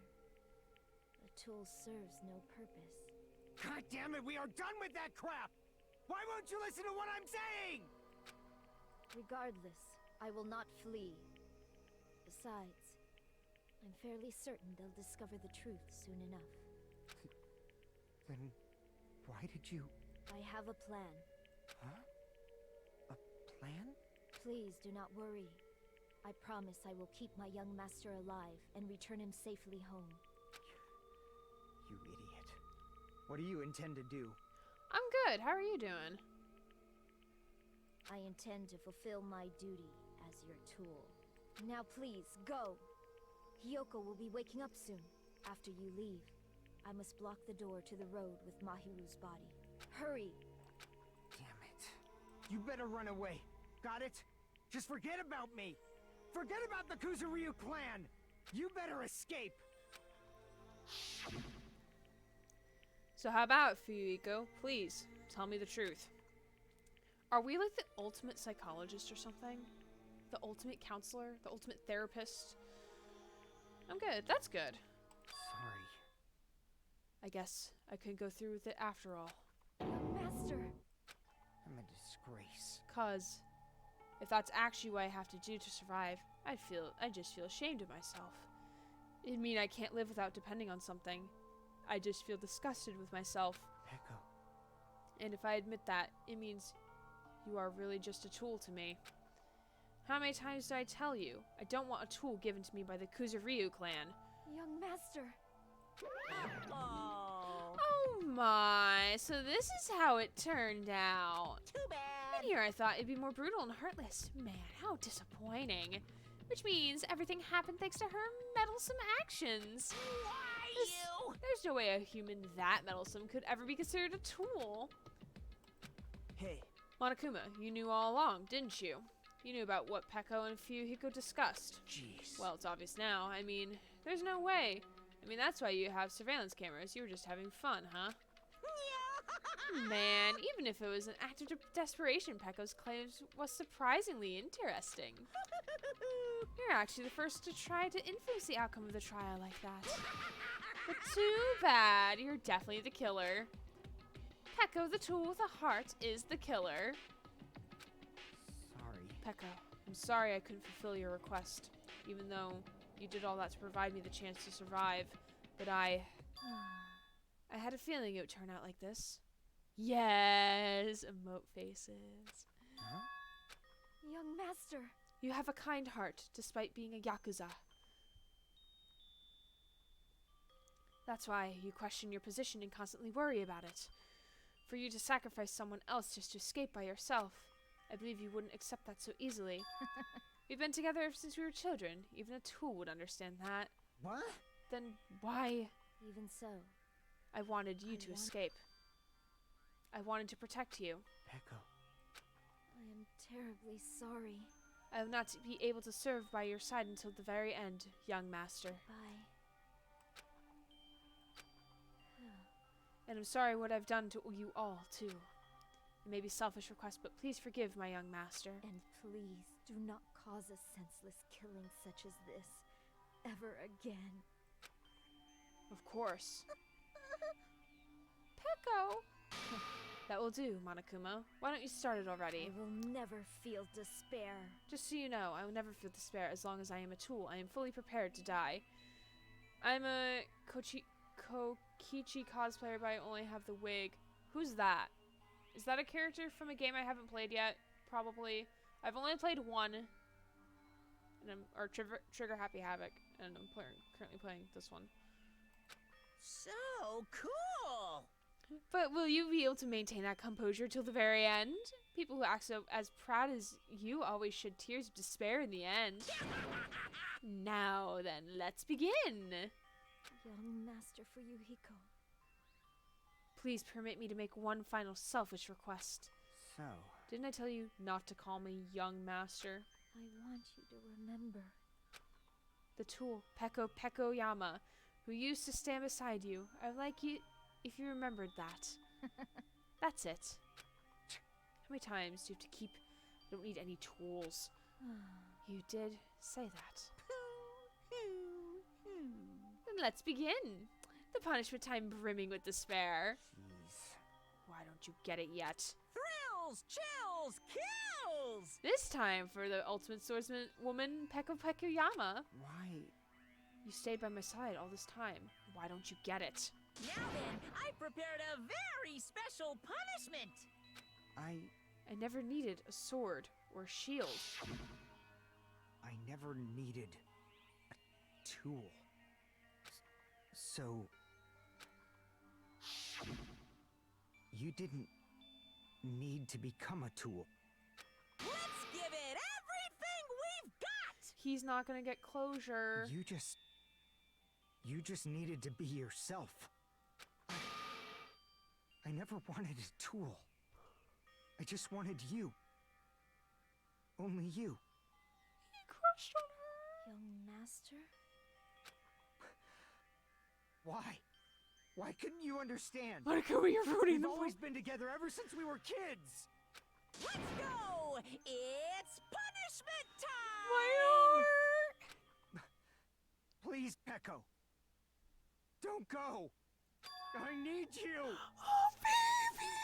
a tool serves no purpose. God damn it, we are done with that crap! Why won't you listen to what I'm saying? Regardless, I will not flee. Besides, I'm fairly certain they'll discover the truth soon enough. Then why did you... I have a plan. Huh? A plan? Please do not worry. I promise I will keep my young master alive and return him safely home. You idiot. What do you intend to do? I'm good. How are you doing? I intend to fulfill my duty as your tool. Now please, go! Hiyoko will be waking up soon. After you leave, I must block the door to the road with Mahiru's body. Hurry! Damn it. You better run away. Got it? Just forget about me! Forget about the Kuzuryu clan! You better escape! So how about Fuyuhiko? Please, tell me the truth. Are we like the ultimate psychologist or something? The ultimate counselor? The ultimate therapist? I'm good. That's good. Sorry. I guess I couldn't go through with it after all. Master! I'm a disgrace. 'Cause if that's actually what I have to do to survive, I just feel ashamed of myself. It'd mean I can't live without depending on something. I just feel disgusted with myself. Echo. And if I admit that, it means you are really just a tool to me. How many times do I tell you? I don't want a tool given to me by the Kuzuryu clan. Young master! Oh my, so this is how it turned out. Too bad. And here I thought it'd be more brutal and heartless. Man, how disappointing. Which means everything happened thanks to her meddlesome actions. Why you? There's no way a human that meddlesome could ever be considered a tool. Hey, Monokuma, you knew all along, didn't you? You knew about what Peko and Fuyuhiko discussed. jeez. Well, it's obvious now. I mean, there's no way. I mean, that's why you have surveillance cameras. You were just having fun, huh? Man, even if it was an act of desperation, Peko's claims was surprisingly interesting. You're actually the first to try to influence the outcome of the trial like that. But too bad. You're definitely the killer. Peko, the tool with a heart, is the killer. Sorry. Peko, I'm sorry I couldn't fulfill your request, even though you did all that to provide me the chance to survive. But I had a feeling it would turn out like this. Yes, emote faces. Huh? Young master! You have a kind heart, despite being a Yakuza. That's why you question your position and constantly worry about it. For you to sacrifice someone else just to escape by yourself, I believe you wouldn't accept that so easily. We've been together ever since we were children. Even a tool would understand that. What? Then why? Even so, I wanted you to escape. I wanted to protect you. Peko. I am terribly sorry. I will not be able to serve by your side until the very end, young master. Bye. And I'm sorry what I've done to you all, too. It may be selfish request, but please forgive my young master. And please, do not cause a senseless killing such as this ever again. Of course. Peko! That will do, Monokuma. Why don't you start it already? I will never feel despair. Just so you know, I will never feel despair as long as I am a tool. I am fully prepared to die. I'm a Kokichi cosplayer, but I only have the wig. Who's that? Is that a character from a game I haven't played yet? Probably. I've only played one. Or Trigger Happy Havoc. And I'm currently playing this one. So cool. But will you be able to maintain that composure till the very end? People who act so as proud as you always shed tears of despair in the end. Now then, let's begin. Young Master Fuyuhiko. Please permit me to make one final selfish request. So, Didn't I tell you not to call me young master? I want you to remember. The tool, Peko Yama, who used to stand beside you. I'd like you if you remembered that. That's it. How many times do you have to keep... I don't need any tools. You did say that. Then let's begin. The punishment time brimming with despair. Jeez. Why don't you get it yet? Thrills, chills, kills! This time for the ultimate swordsman woman, Peko Pekuyama. Why? You stayed by my side all this time. Why don't you get it? Now then, I've prepared a very special punishment! I never needed a sword or a shield. never needed a tool. So... you didn't need to become a tool. Let's give it everything we've got! He's not gonna get closure. You just needed to be yourself. I never wanted a tool. I just wanted you. Only you. He crushed on her. Young master? Why? Why couldn't you understand? Monica, you're ruining We've the always been together ever since we were kids. Let's go! It's punishment time! My heart! Please, Peko. Don't go. I need you. Oh, baby!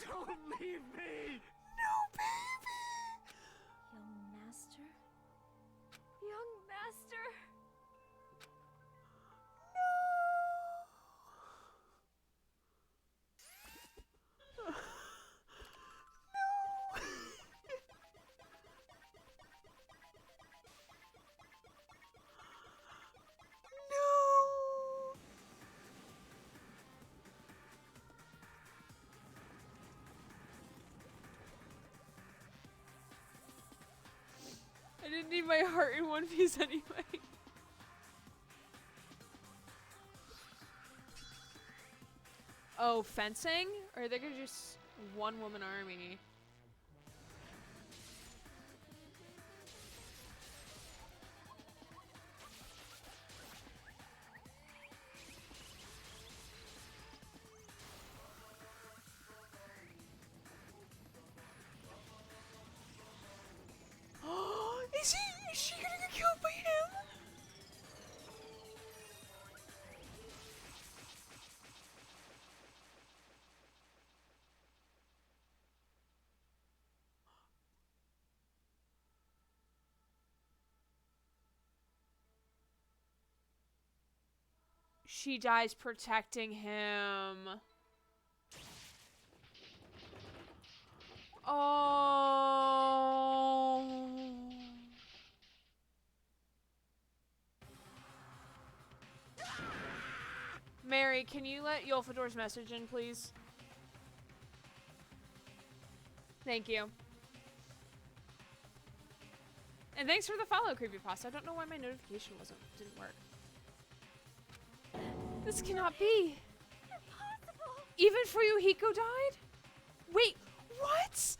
Don't leave me. No, baby! Young master? Young master. I didn't need my heart in one piece anyway. Oh, fencing? Or are they gonna just one woman army? Is she gonna get killed by him? She dies protecting him. Oh. Mary, can you let Yolfador's message in, please? Thank you. And thanks for the follow, creepypasta. I don't know why my notification didn't work. This cannot be. Impossible. Even Fuyuhiko died? Wait, what?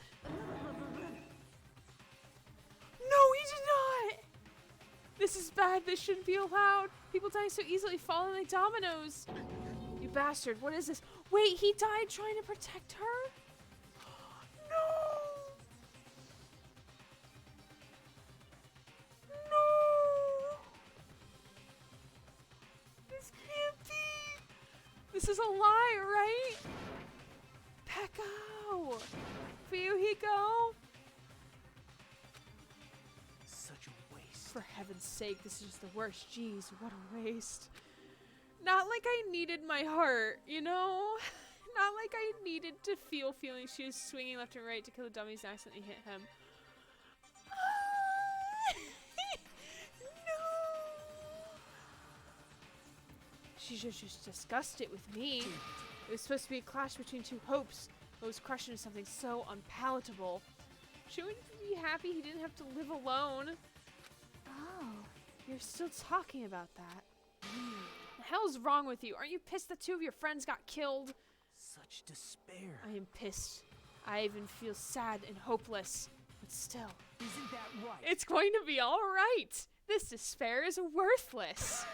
No, he did not. This is bad. This shouldn't be allowed. People die so easily, falling like dominoes. You bastard, what is this? Wait, he died trying to protect her? No. No. This can't be. This is a lie, right? Peko. Fuyuhiko. Such a waste. For heaven's sake, this is just the worst. Jeez, what a waste. Not like I needed my heart, you know? Not like I needed to feel feelings. She was swinging left and right to kill the dummies and accidentally hit him. No! She just discussed it with me. It was supposed to be a clash between two hopes. It was crushed into something so unpalatable. She would be happy he didn't have to live alone. Oh, you're still talking about that. The hell's wrong with you? Aren't you pissed that two of your friends got killed? Such despair. I am pissed. I even feel sad and hopeless. But still. Isn't that right? It's going to be alright. This despair is worthless.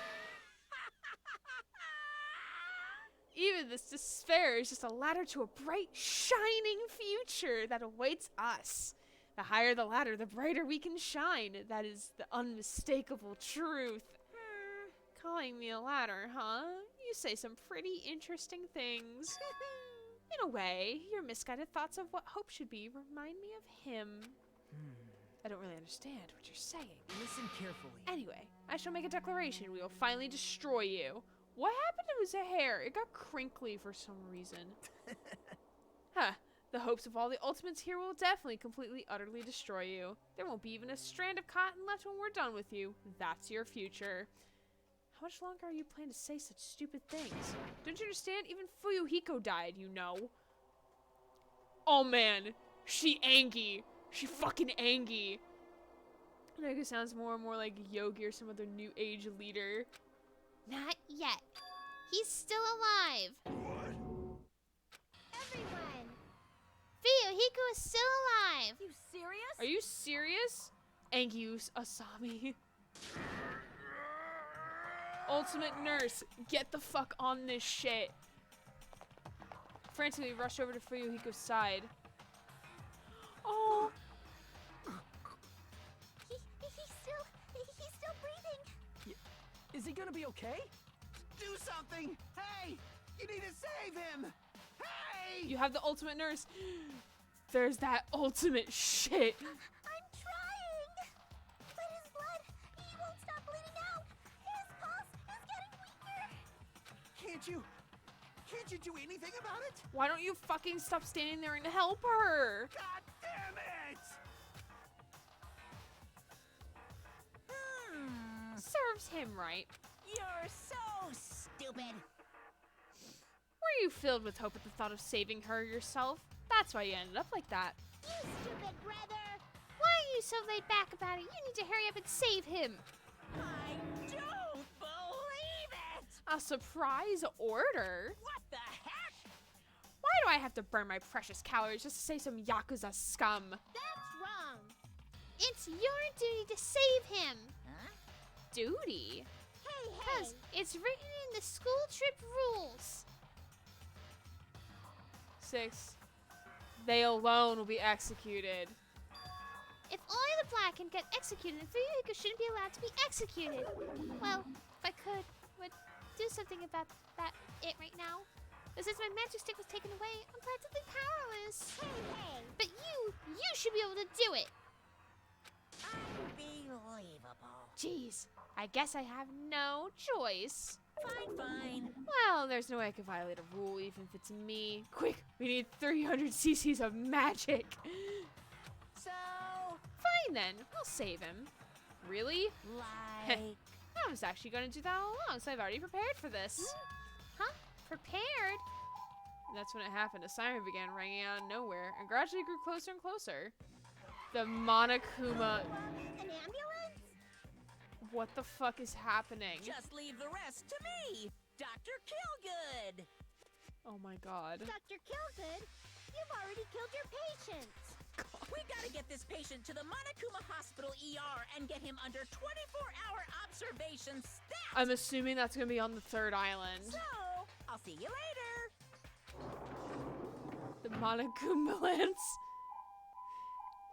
Even this despair is just a ladder to a bright, shining future that awaits us. The higher the ladder, the brighter we can shine. That is the unmistakable truth. Calling me a ladder, huh? You say some pretty interesting things. In a way, your misguided thoughts of what hope should be remind me of him. I don't really understand what you're saying. Listen carefully. Anyway, I shall make a declaration. We will finally destroy you. What happened to his hair? It got crinkly for some reason. Huh. The hopes of all the ultimates here will definitely completely, utterly destroy you. There won't be even a strand of cotton left when we're done with you. That's your future. How much longer are you planning to say such stupid things? Don't you understand? Even Fuyuhiko died, you know. Oh man. She Angie. She fucking Angie. Naga sounds more and more like Yogi or some other new age leader. Not yet. He's still alive. What? Everyone. Fuyuhiko is still alive. You serious? Are you serious? Angie Asami. Ultimate Nurse, get the fuck on this shit. Frantically rushed over to Fuyuhiko's side. Oh. He's still breathing. Is he gonna be okay? Do something! Hey! You need to save him! Hey! You have the Ultimate Nurse. There's that ultimate shit. I'm trying. But his blood, he won't stop bleeding out. His pulse is getting weaker. Can't you do anything about it? Why don't you fucking stop standing there and help her? God damn it! Serves him right. You're so stupid. Were you filled with hope at the thought of saving her yourself? That's why you ended up like that. You stupid brother. Why are you so laid back about it? You need to hurry up and save him. I don't believe it. A surprise order? What the heck? Why do I have to burn my precious calories just to save some Yakuza scum? That's wrong. It's your duty to save him. Huh? Duty? Hey, because it's written in the school trip rules. 6. They alone will be executed. If only the black can get executed, and Fuyuhiko shouldn't be allowed to be executed. Well, if I would do something about it right now. But since my magic stick was taken away, I'm practically powerless. Hey. But you should be able to do it. Unbelievable. Jeez, I guess I have no choice. Fine. Well, there's no way I could violate a rule, even if it's me. Quick, we need 300 cc's of magic. So, Fine then, I'll save him. Really? like, I was actually going to do that all along, so I've already prepared for this. Huh? Prepared? And that's when it happened. A siren began ringing out of nowhere and gradually grew closer and closer. The Monokuma. An ambulance? What the fuck is happening? just leave the rest to me, Dr. Killgood. Oh my god. Dr. Killgood, you've already killed your patient. We gotta get this patient to the Monokuma Hospital ER and get him under 24-hour observation stat. I'm assuming that's going to be on the 3rd island. So, I'll see you later. The Monokuma ambulance.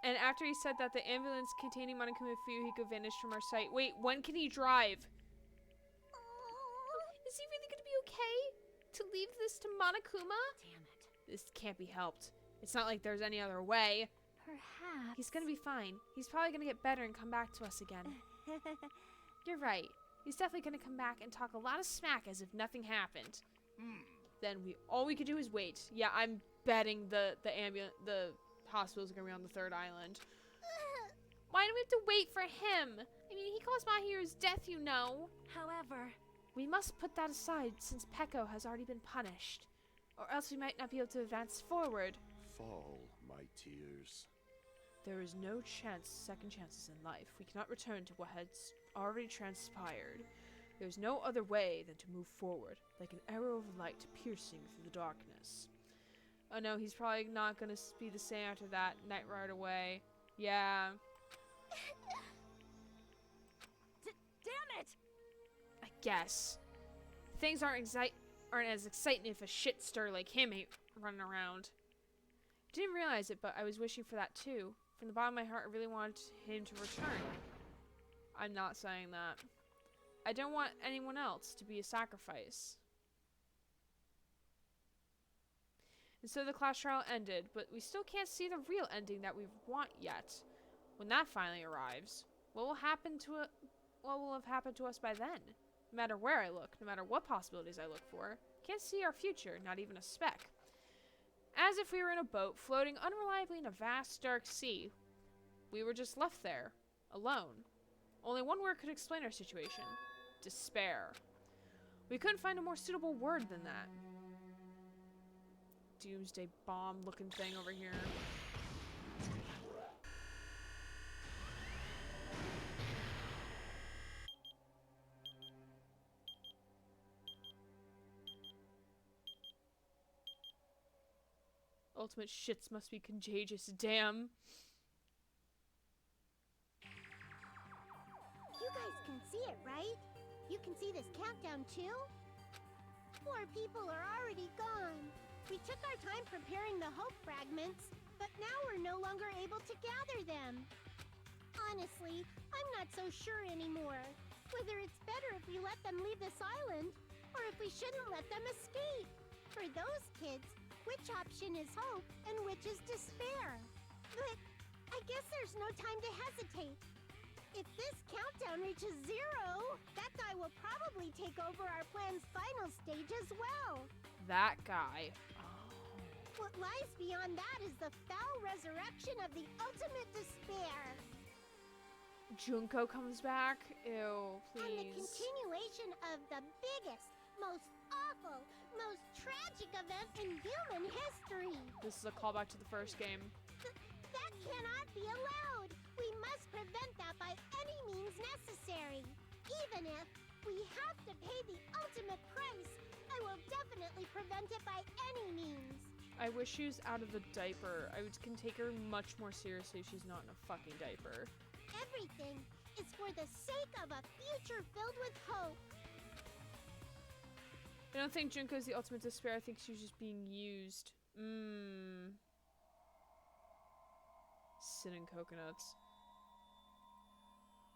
And after he said that, the ambulance containing Monokuma Fuyuhiko vanished from our sight. Wait, when can he drive? Is he really going to be okay to leave this to Monokuma? Damn it. This can't be helped. It's not like there's any other way. Perhaps. He's going to be fine. He's probably going to get better and come back to us again. You're right. He's definitely going to come back and talk a lot of smack as if nothing happened. Then all we could do is wait. Yeah, I'm betting the hospital's gonna be on the 3rd island. Why do we have to wait for him? I mean, he caused Mahiru's death, you know. However, We must put that aside since Peko has already been punished. Or else we might not be able to advance forward. Fall, my tears. There is no second chances in life. We cannot return to what has already transpired. There's no other way than to move forward, like an arrow of light piercing through the darkness. Oh no, he's probably not gonna be the same after that night right away. Yeah. Damn it! I guess. Things aren't aren't as exciting if a shit stir like him ain't running around. Didn't realize it, but I was wishing for that too. From the bottom of my heart, I really wanted him to return. I'm not saying that. I don't want anyone else to be a sacrifice. And so the class trial ended, but we still can't see the real ending that we want yet. When that finally arrives, what will have happened to us by then? No matter where I look, no matter what possibilities I look for, can't see our future, not even a speck. As if we were in a boat floating unreliably in a vast, dark sea. We were just left there, alone. Only one word could explain our situation. Despair. We couldn't find a more suitable word than that. Doomsday bomb looking thing over here. Ultimate shits must be contagious, damn. You guys can see it, right? You can see this countdown too? 4 people are already gone. We took our time preparing the hope fragments, but now we're no longer able to gather them. Honestly, I'm not so sure anymore. Whether it's better if we let them leave this island, or if we shouldn't let them escape. For those kids, which option is hope and which is despair? But I guess there's no time to hesitate. If this countdown reaches 0, that guy will probably take over our plan's final stage as well. That guy. What lies beyond that is the foul resurrection of the ultimate despair. Junko comes back? Ew, please. And the continuation of the biggest, most awful, most tragic event in human history. This is a callback to the first game. That cannot be allowed. We must prevent that by any means necessary. Even if we have to pay the ultimate price, I will definitely prevent it by any means. I wish she was out of the diaper. Can take her much more seriously if she's not in a fucking diaper. Everything is for the sake of a future filled with hope. I don't think Junko's the ultimate despair. I think she's just being used. Sin and coconuts.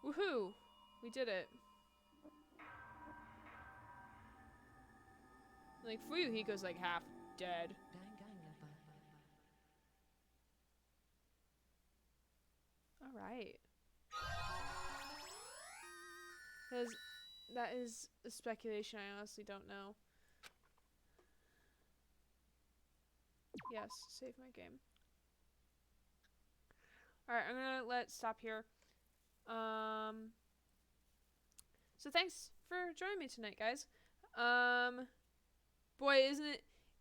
Woohoo! We did it. Like, Fuyuhiko's like half dead. Alright. That is a speculation I honestly don't know. Yes, save my game. Alright, I'm gonna let it stop here. So thanks for joining me tonight, guys. Boy,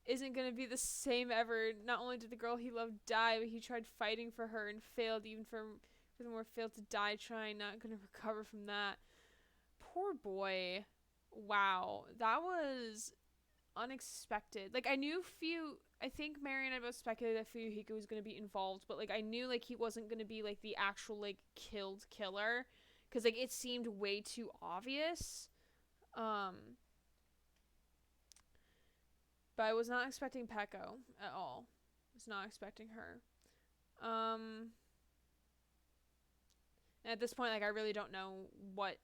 isn't gonna be the same ever. Not only did the girl he loved die, but he tried fighting for her and failed, even furthermore failed to die trying, not gonna recover from that. Poor boy. Wow, that was unexpected. Like, I think Mary and I both speculated that Fuyuhiko was gonna be involved, but like I knew like he wasn't gonna be like the actual like killed killer, because like it seemed way too obvious. But I was not expecting Peko at all. I was not expecting her. And at this point, like, I really don't know what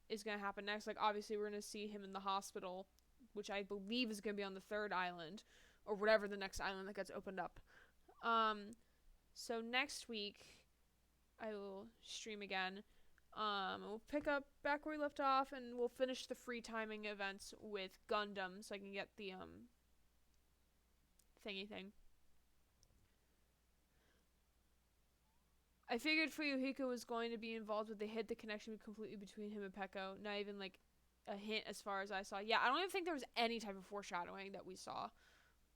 is going to happen next. Like, obviously, we're going to see him in the hospital, which I believe is going to be on the 3rd island, or whatever the next island that gets opened up. So next week, I will stream again. We'll pick up back where we left off, and we'll finish the free timing events with Gundam, so I can get the, thingy thing. I figured Fuyuhiko was going to be involved, but they hid the connection completely between him and Peko. Not even like a hint as far as I saw. Yeah, I don't even think there was any type of foreshadowing that we saw.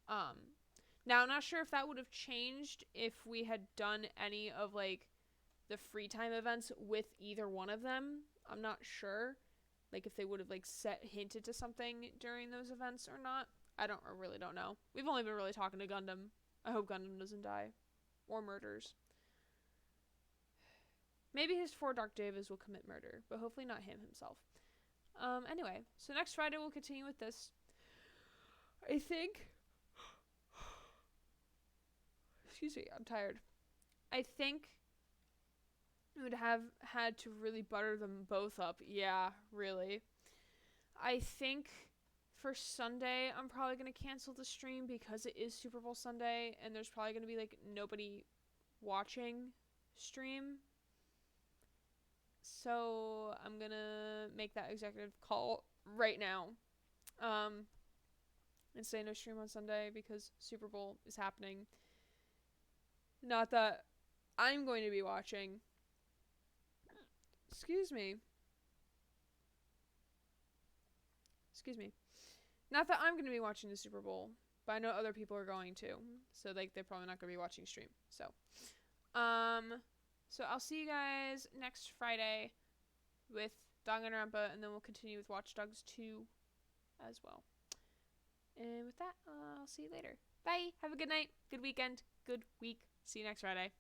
Now I'm not sure if that would have changed if we had done any of like the free time events with either one of them. I'm not sure. Like if they would have like hinted to something during those events or not. I really don't know. We've only been really talking to Gundam. I hope Gundam doesn't die. Or murders. Maybe his 4 Dark Devas will commit murder, but hopefully not him himself. Anyway, so next Friday we'll continue with this. I think. Excuse me, I'm tired. I think we would have had to really butter them both up. Yeah, really. I think for Sunday, I'm probably going to cancel the stream because it is Super Bowl Sunday and there's probably going to be like nobody watching stream. So I'm going to make that executive call right now. And say no stream on Sunday because Super Bowl is happening. Not that I'm going to be watching. Excuse me. Not that I'm going to be watching the Super Bowl, but I know other people are going to. So like they're probably not going to be watching stream. So I'll see you guys next Friday with Danganronpa, and then we'll continue with Watch Dogs 2 as well. And with that, I'll see you later. Bye. Have a good night, good weekend, good week. See you next Friday.